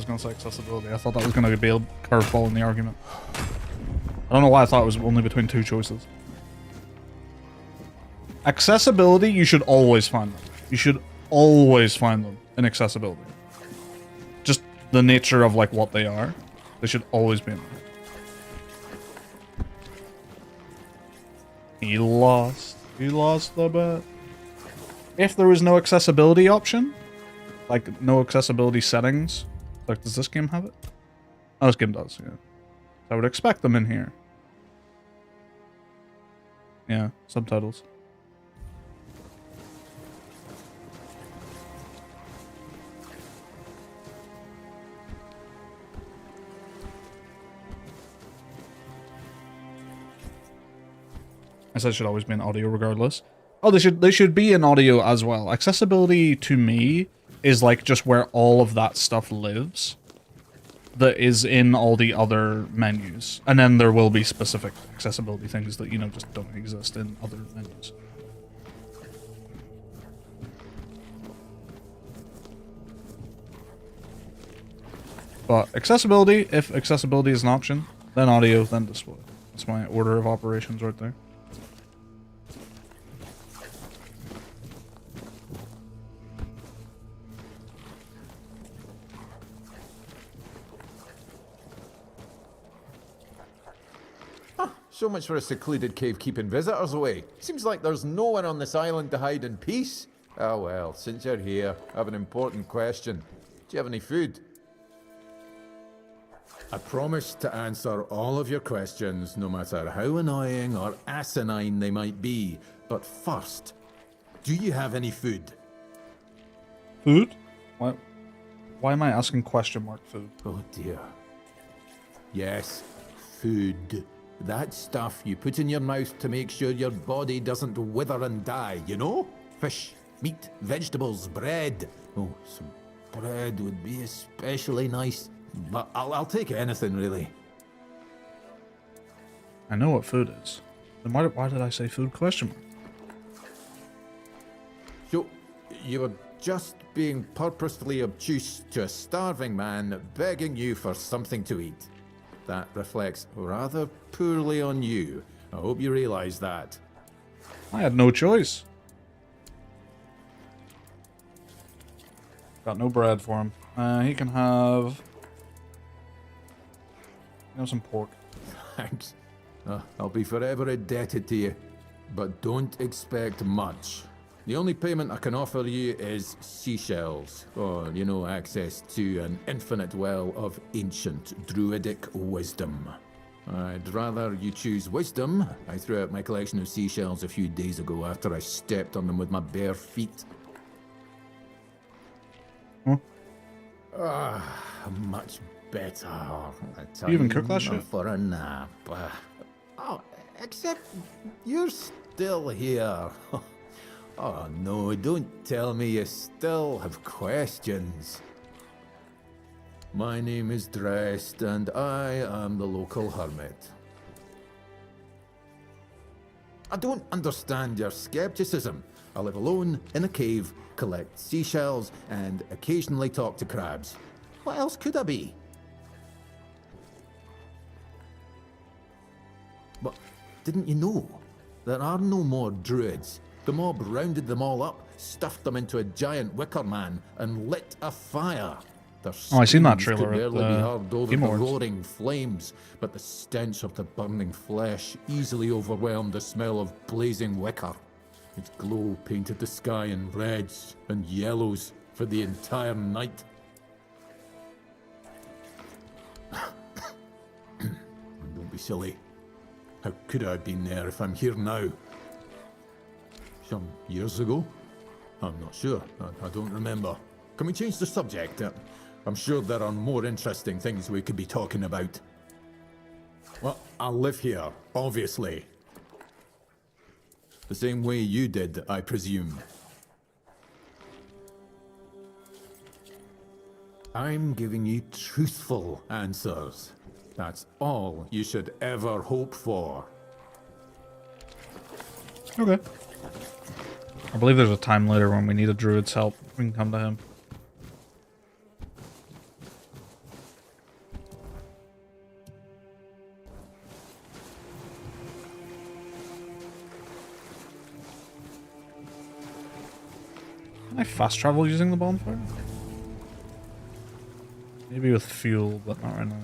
thought that was gonna be a curveball in the argument. I don't know why I thought it was only between two choices. Accessibility, you should always find them. You should always find them in accessibility. Just the nature of like what they are. They should always be in there. He lost. He lost the bet. If there was no accessibility option, like no accessibility settings, like does this game have it? Oh, this game does, yeah. I would expect them in here. Yeah, subtitles. I said it should always be in audio regardless. Oh, they should be in audio as well. Accessibility to me is like just where all of that stuff lives. That is in all the other menus. And then there will be specific accessibility things that, you know, just don't exist in other menus. But accessibility, if accessibility is an option, then audio, then display. That's my order of operations right there. So much for a secluded cave keeping visitors away. Seems like there's no one on this island to hide in peace. Oh well, since you're here, I have an important question. Do you have any food? I promise to answer all of your questions, no matter how annoying or asinine they might be. But first, do you have any food? Food? Why am I asking question mark food? Oh dear. Yes, food. That stuff you put in your mouth to make sure your body doesn't wither and die, you know? Fish, meat, vegetables, bread. Oh, some bread would be especially nice. But I'll take anything, really. I know what food is. Then why did I say food question mark? So, you were just being purposefully obtuse to a starving man begging you for something to eat. That reflects rather poorly on you. I hope you realize that. I had no choice. Got no bread for him. He can have... some pork. Thanks. I'll be forever indebted to you. But don't expect much. The only payment I can offer you is seashells, or, you know, access to an infinite well of ancient druidic wisdom. I'd rather you choose wisdom. I threw out my collection of seashells a few days ago after I stepped on them with my bare feet. Much better. You even cook that shit? For a nap. Oh, except you're still here. Oh no, don't tell me you still have questions. My name is Drest, and I am the local hermit. I don't understand your skepticism. I live alone in a cave, collect seashells, and occasionally talk to crabs. What else could I be? But didn't you know? There are no more druids. The mob rounded them all up, stuffed them into a giant wicker man, and lit a fire. Their I seen that screams trailer could at barely be heard over Game the Awards. roaring flames, but the stench of the burning flesh easily overwhelmed the smell of blazing wicker. Its glow painted the sky in reds and yellows for the entire night. Don't be silly. How could I have been there if I'm here now? Some years ago? I'm not sure. I don't remember. Can we change the subject? I'm sure there are more interesting things we could be talking about. Well, I live here, obviously. The same way you did, I presume. I'm giving you truthful answers. That's all you should ever hope for. Okay. I believe there's a time later when we need a druid's help. We can come to him. Can I fast travel using the bonfire? Maybe with fuel, but not right now.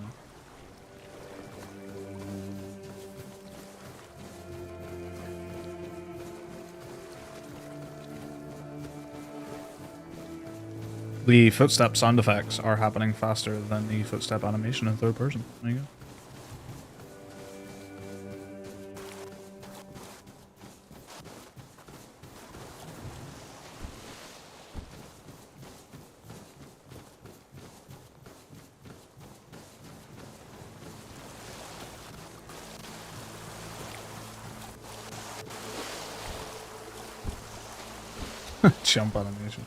The footstep sound effects are happening faster than the footstep animation in third person. There you go. Jump animation.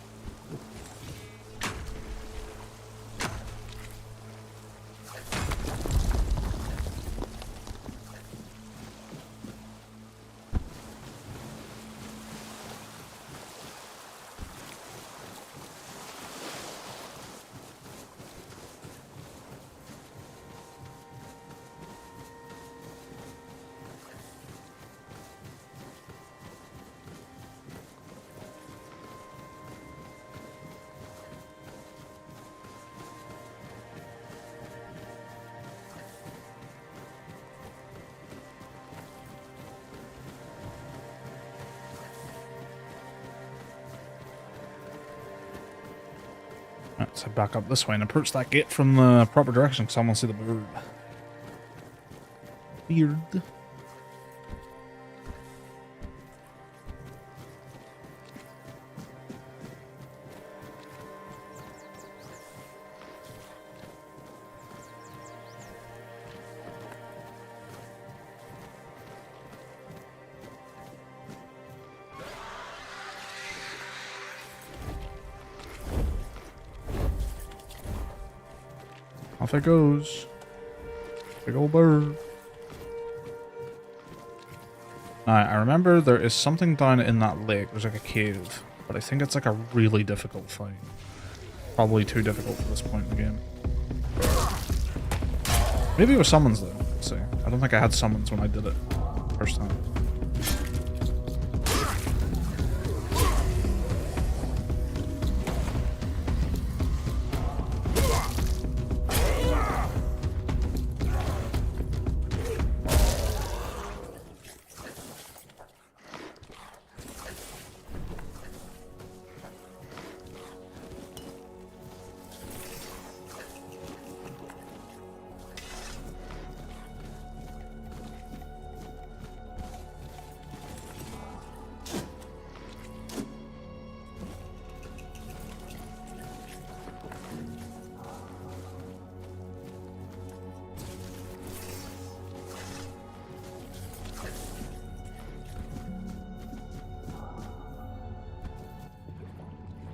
Let's head back up this way and approach that gate from the proper direction because I want to see the bird. Beard. Off it goes. Big old bird. Now, I remember there is something down in that lake. There's like a cave. But I think it's like a really difficult fight. Probably too difficult for this point in the game. Maybe it was summons though. Let's see. I don't think I had summons when I did it first time.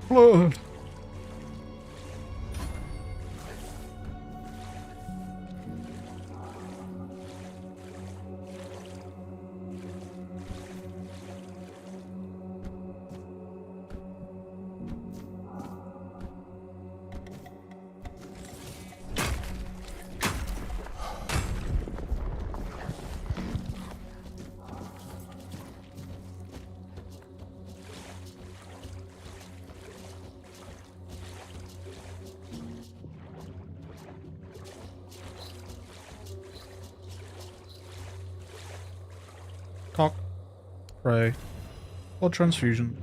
Blood. Cock. Pray. Blood transfusion.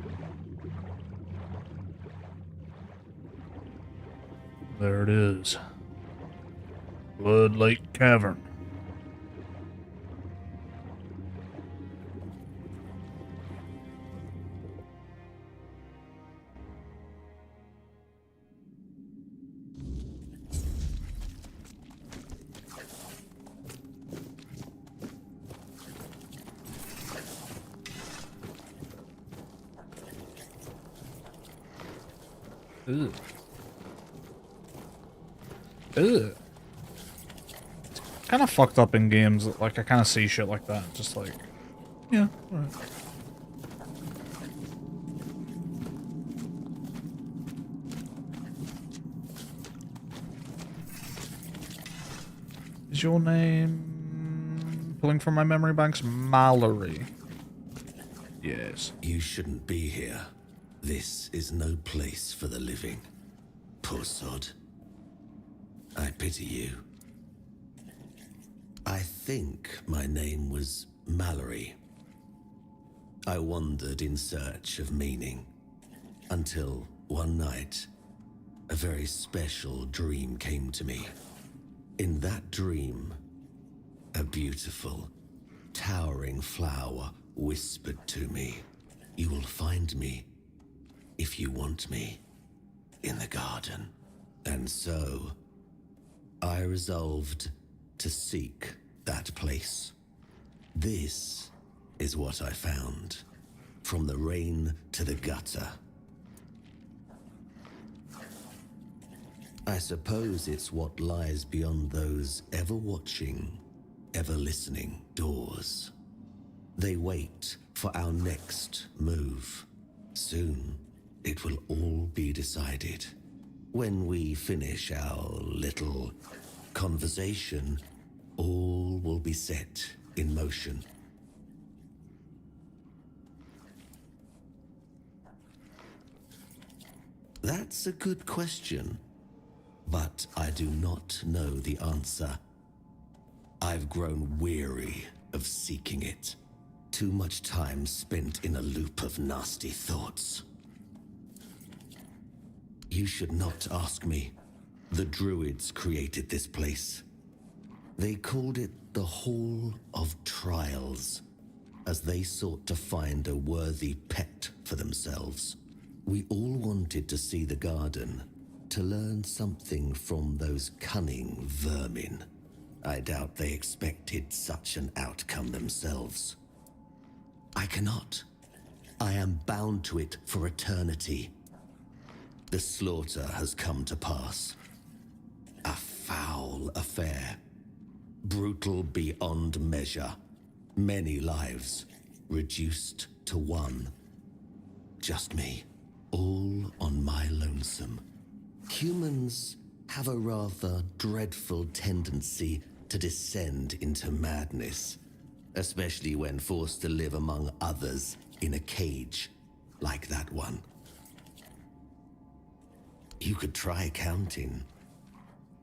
There it is. Blood Lake Cavern. Ugh. Ugh. Kind of fucked up in games that, like, I kind of see shit like that. Just like, yeah, alright. Is your name, pulling from my memory banks, Mallory? Yes. You shouldn't be here. This is no place for the living. Poor sod. I pity you. I think my name was Mallory. I wandered in search of meaning, until one night, a very special dream came to me. In that dream, a beautiful, towering flower whispered to me, "You will find me, if you want me, in the garden." And so, I resolved to seek that place. This is what I found, from the rain to the gutter. I suppose it's what lies beyond those ever-watching, ever-listening doors. They wait for our next move. Soon, it will all be decided. When we finish our little conversation, all will be set in motion. That's a good question, but I do not know the answer. I've grown weary of seeking it. Too much time spent in a loop of nasty thoughts. You should not ask me. The Druids created this place. They called it the Hall of Trials, as they sought to find a worthy pet for themselves. We all wanted to see the garden, to learn something from those cunning vermin. I doubt they expected such an outcome themselves. I cannot. I am bound to it for eternity. The slaughter has come to pass. A foul affair. Brutal beyond measure. Many lives reduced to one. Just me, all on my lonesome. Humans have a rather dreadful tendency to descend into madness, especially when forced to live among others in a cage like that one. You could try counting.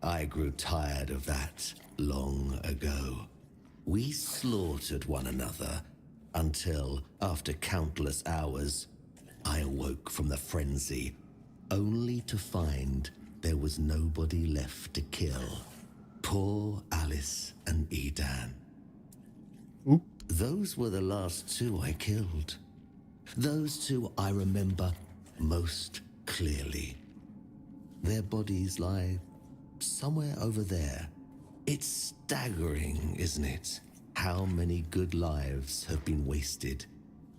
I grew tired of that long ago. We slaughtered one another until, after countless hours, I awoke from the frenzy, only to find there was nobody left to kill. Poor Alice and Edan. Ooh. Those were the last two I killed. Those two I remember most clearly. Their bodies lie somewhere over there. It's staggering, isn't it? How many good lives have been wasted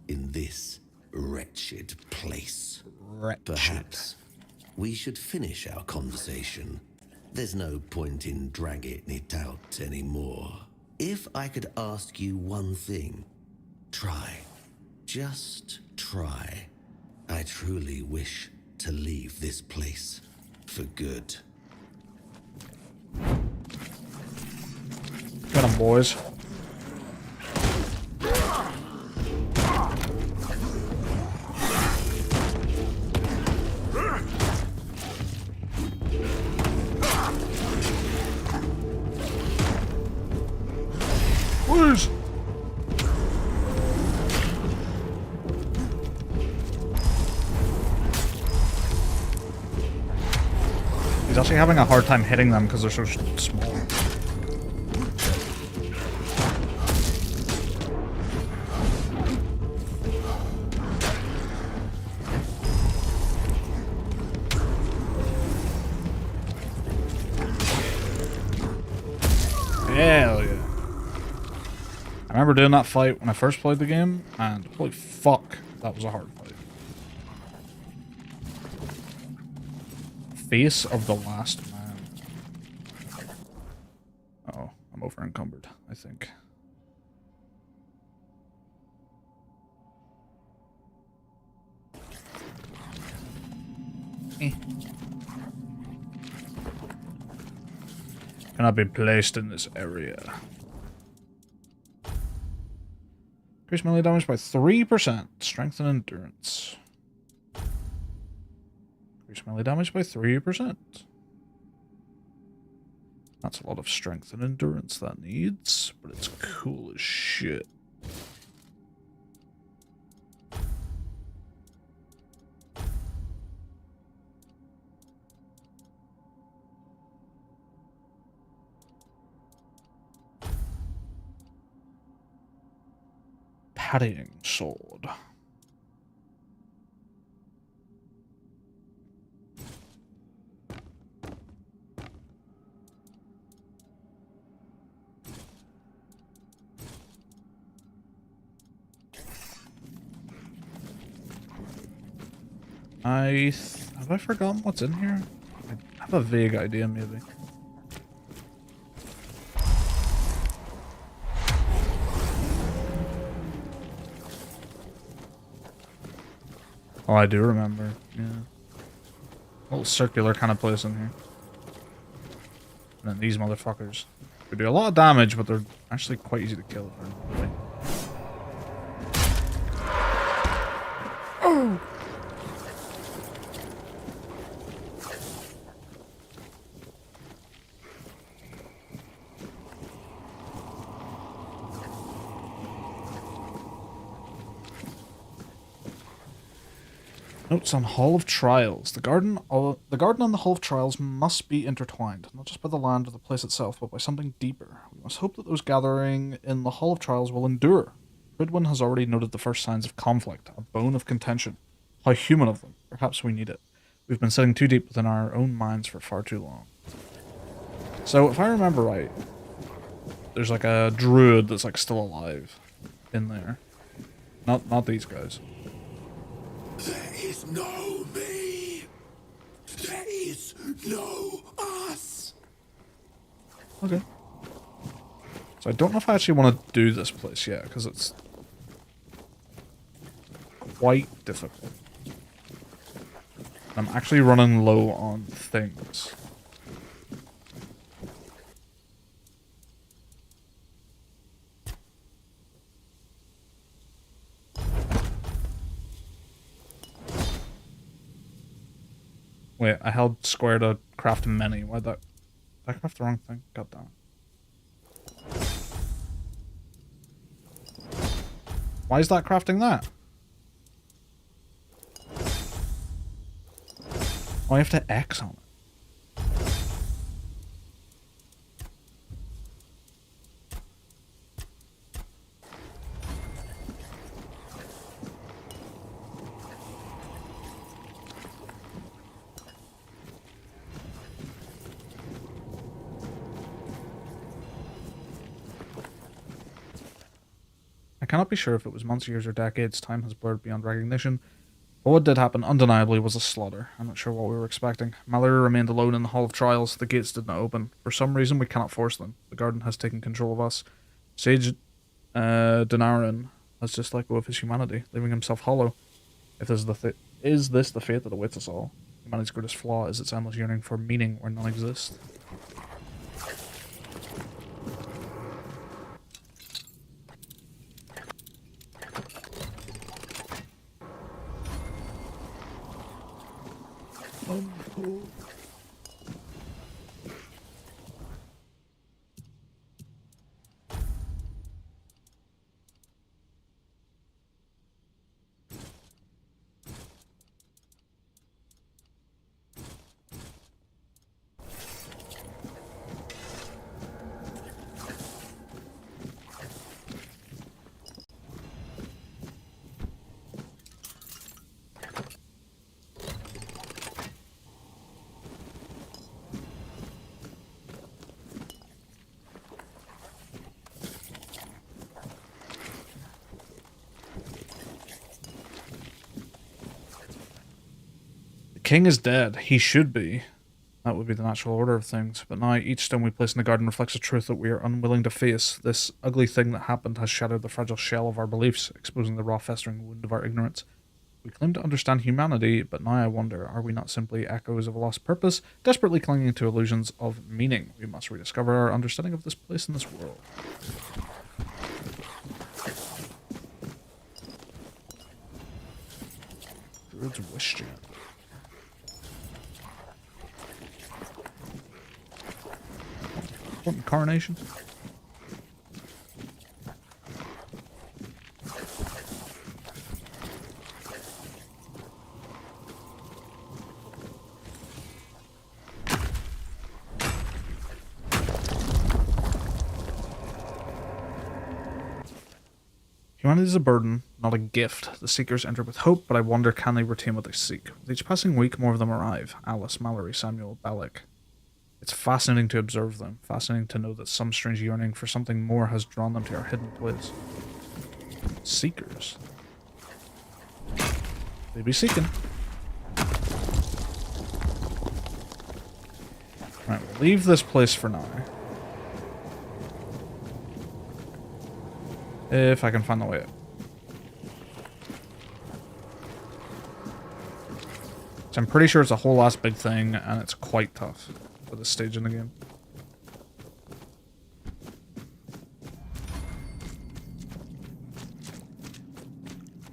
in this wretched place. Perhaps we should finish our conversation. There's no point in dragging it out anymore. If I could ask you one thing, try. Just try. I truly wish to leave this place for good. Got 'em, boys. Where's... He's actually having a hard time hitting them because they're so small. Hell yeah. I remember doing that fight when I first played the game, and holy fuck, that was a hard fight. Face of the Last Man. Uh-oh, I'm over encumbered, I think. Cannot be placed in this area. Increase melee damage by 3%. Strength and endurance. Increase melee damage by 3%. That's a lot of strength and endurance that needs, but it's cool as shit. Parrying sword. Have I forgotten what's in here? I have a vague idea, maybe. Oh, I do remember. Yeah. Little circular kind of place in here. And then these motherfuckers. They do a lot of damage, but they're actually quite easy to kill. Oh! Notes on Hall of Trials. The garden and the Hall of Trials must be intertwined, not just by the land or the place itself, but by something deeper. We must hope that those gathering in the Hall of Trials will endure. Ridwin has already noted the first signs of conflict, a bone of contention. How human of them. Perhaps we need it. We've been sitting too deep within our own minds for far too long. So, if I remember right, there's like a druid that's like still alive in there. Not these guys. There is no me. There is no us. Okay. So I don't know if I actually want to do this place yet, because it's quite difficult. I'm actually running low on things. Wait, I held square to craft many. Why'd that... Did I craft the wrong thing? God damn it. Why is that crafting that? Oh, I have to X on it. I cannot be sure if it was months, years, or decades. Time has blurred beyond recognition. But what did happen undeniably was a slaughter. I'm not sure what we were expecting. Mallory remained alone in the Hall of Trials. The gates did not open. For some reason, we cannot force them. The garden has taken control of us. Sage Denarin has just let go of his humanity, leaving himself hollow. If this is this the fate that awaits us all? Humanity's greatest flaw is its endless yearning for meaning where none exists. King is dead. He should be. That would be the natural order of things. But now each stone we place in the garden reflects a truth that we are unwilling to face. This ugly thing that happened has shattered the fragile shell of our beliefs, exposing the raw festering wound of our ignorance. We claim to understand humanity, but now I wonder, are we not simply echoes of a lost purpose, desperately clinging to illusions of meaning? We must rediscover our understanding of this place and this world. Druid's Wish Gem. What incarnation? Humanity is a burden, not a gift. The Seekers enter with hope, but I wonder, can they retain what they seek? With each passing week, more of them arrive. Alice, Mallory, Samuel, Balak. It's fascinating to observe them. Fascinating to know that some strange yearning for something more has drawn them to our hidden place. Seekers. They be seeking. Right, we'll leave this place for now. If I can find the way out. So I'm pretty sure it's a whole last big thing, and it's quite tough for this stage in the game.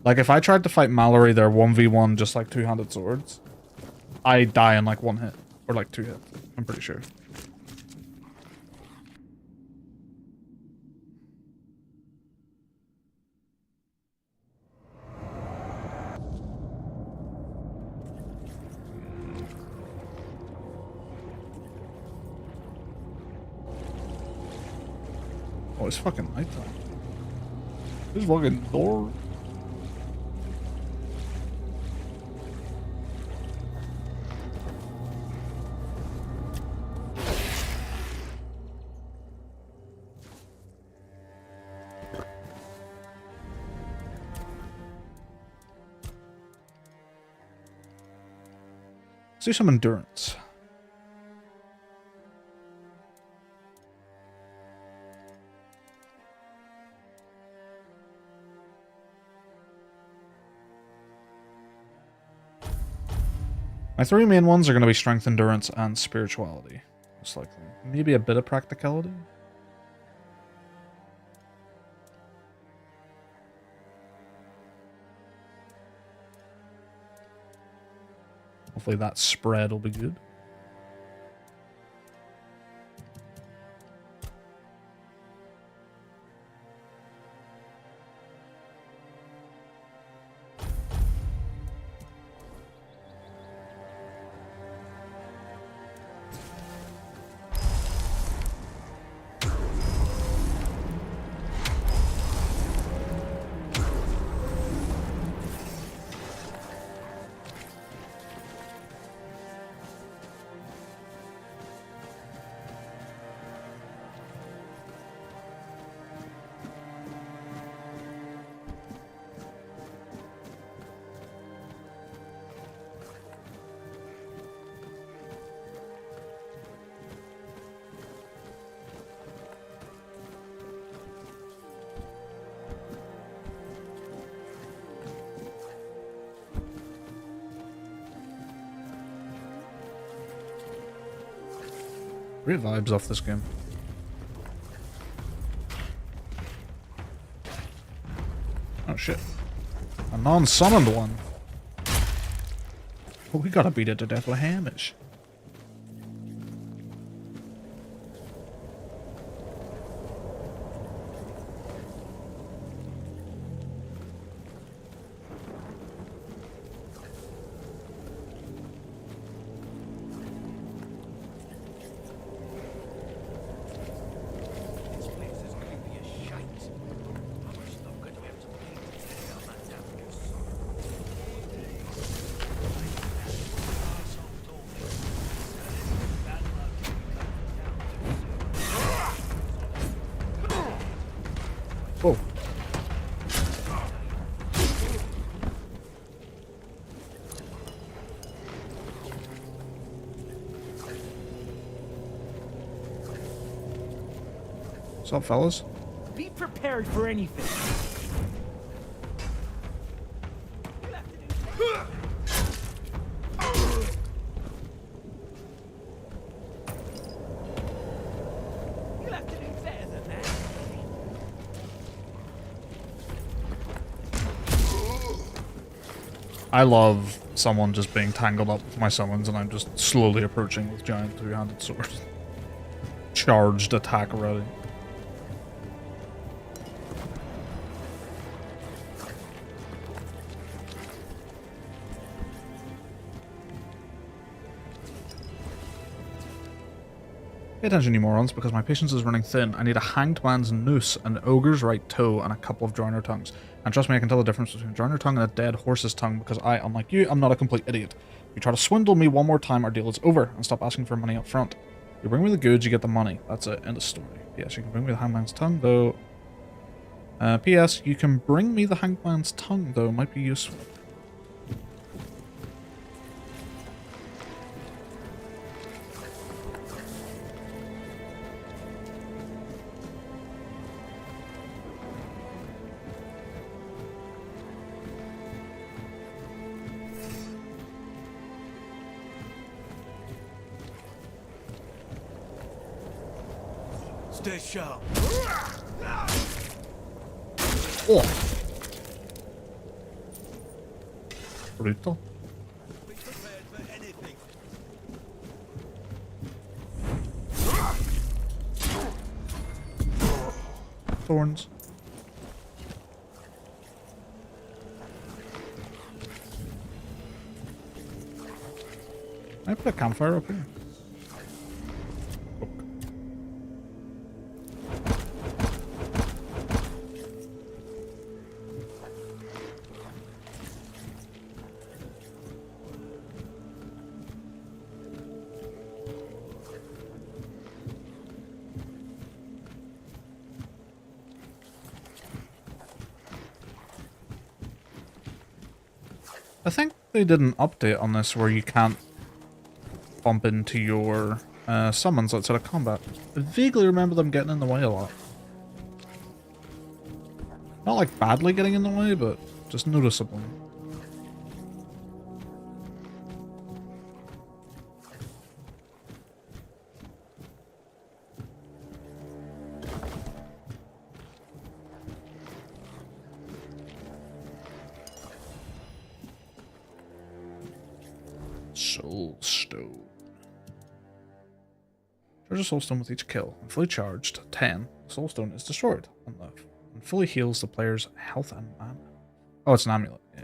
Like, if I tried to fight Mallory there 1v1 just like two-handed swords, I die in like one hit. Or like 2 hits, I'm pretty sure. Oh, it's fucking nighttime. This fucking door. Let's do some endurance. My 3 main ones are going to be strength, endurance, and spirituality. Most likely. Maybe a bit of practicality? Hopefully that spread will be good. Great vibes off this game. Oh shit. A non-summoned one. Oh, we gotta beat it to death with Hamish. Whoa. What's up, fellas? Be prepared for anything. I love someone just being tangled up with my summons and I'm just slowly approaching with giant two-handed swords. charged attack already. Pay attention, you morons, because my patience is running thin. I need a hanged man's noose, an ogre's right toe, and a couple of joiner tongues. And trust me, I can tell the difference between a joiner tongue and a dead horse's tongue, because I, unlike you, am not a complete idiot. If you try to swindle me one more time, our deal is over, and stop asking for money up front. You bring me the goods, you get the money. That's it. End of story. P.S. You can bring me the hanged man's tongue, though. P.S. You can bring me the hanged man's tongue, though. Might be useful. Stay sharp. Oh. Brutal. Thorns. I put a campfire up here. I think they did an update on this where you can't bump into your summons outside of combat. I vaguely remember them getting in the way a lot. Not like badly getting in the way, but just noticeable. Soulstone. Charge a soulstone with each kill. When fully charged, 10, soulstone is destroyed and fully heals the player's health and mana. Oh, it's an amulet. Yeah.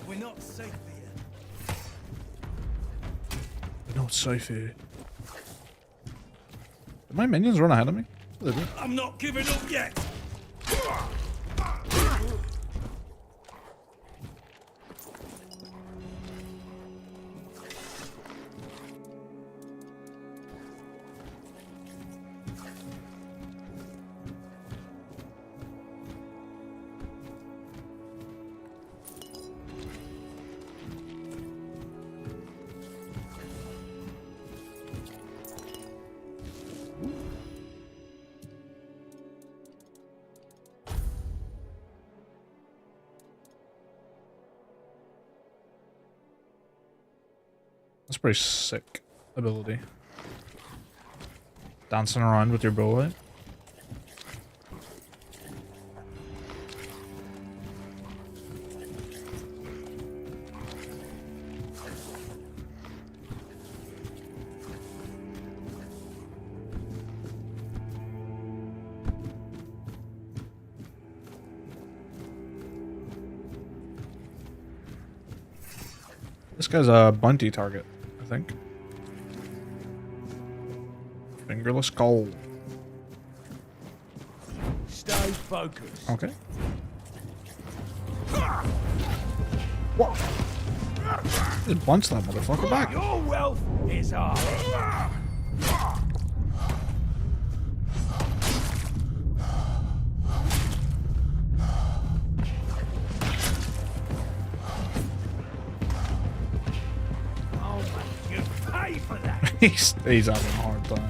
We're not safe here. We're not safe here. Did my minions run ahead of me? I'm not giving up yet. That's pretty sick ability. Dancing around with your bow, right? This guy's a bounty target, I think. Fingerless coal. Stay focused. Okay. What? Just punch that motherfucker back. Your wealth is ours. He's having a hard time.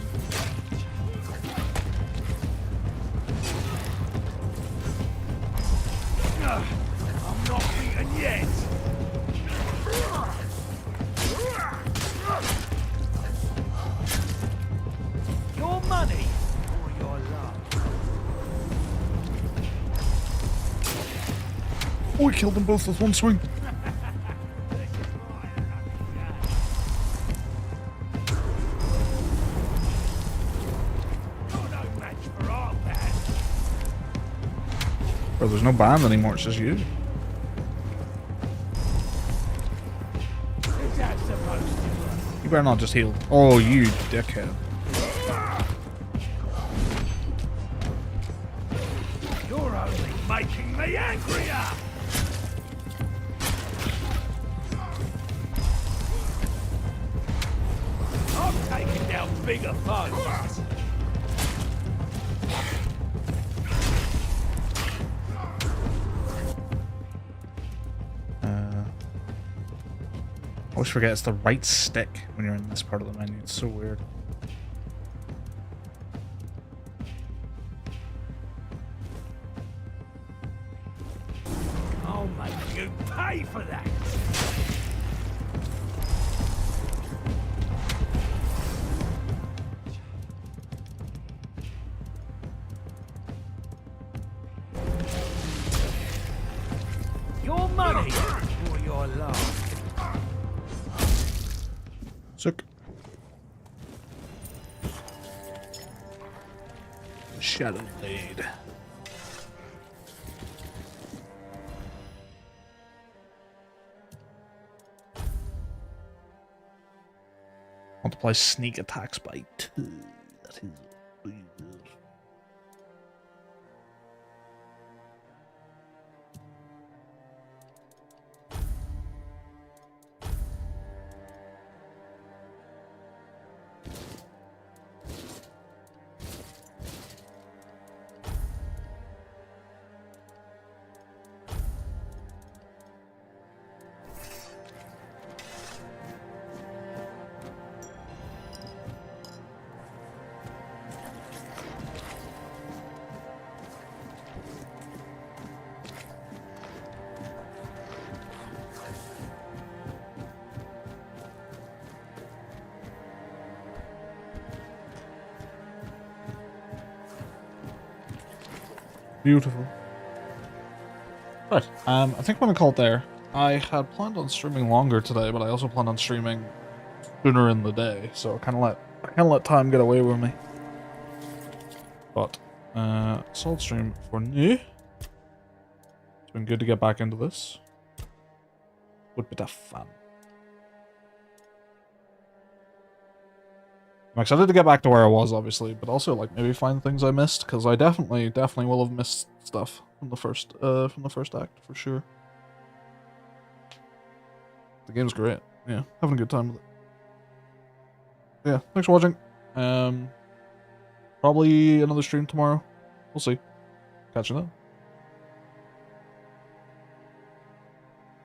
I'm not beaten yet. Your money or your love? Oh, we killed them both with one swing. Bro, there's no band anymore, it's just you. Is that supposed to work? You better not just heal. Oh, you dickhead. You're only making me angrier! I'm taking down bigger foes! I always forget it's the right stick when you're in this part of the menu. It's so weird. I'll make you pay for that! Your money or your love. Sick. Shadow Blade. Multiply sneak attacks by 2. That is weird. Beautiful. Right, I think I'm gonna call it there. I had planned on streaming longer today, but I also planned on streaming sooner in the day, so I kind of let time get away with me. But solid stream for now. It's been good to get back into this. Good bit of fun. I'm excited to get back to where I was, obviously, but also like maybe find things I missed, because I definitely will have missed stuff from the first act for sure. The game's great. Yeah, having a good time with it. Yeah, thanks for watching. Probably another stream tomorrow. We'll see. Catch you then.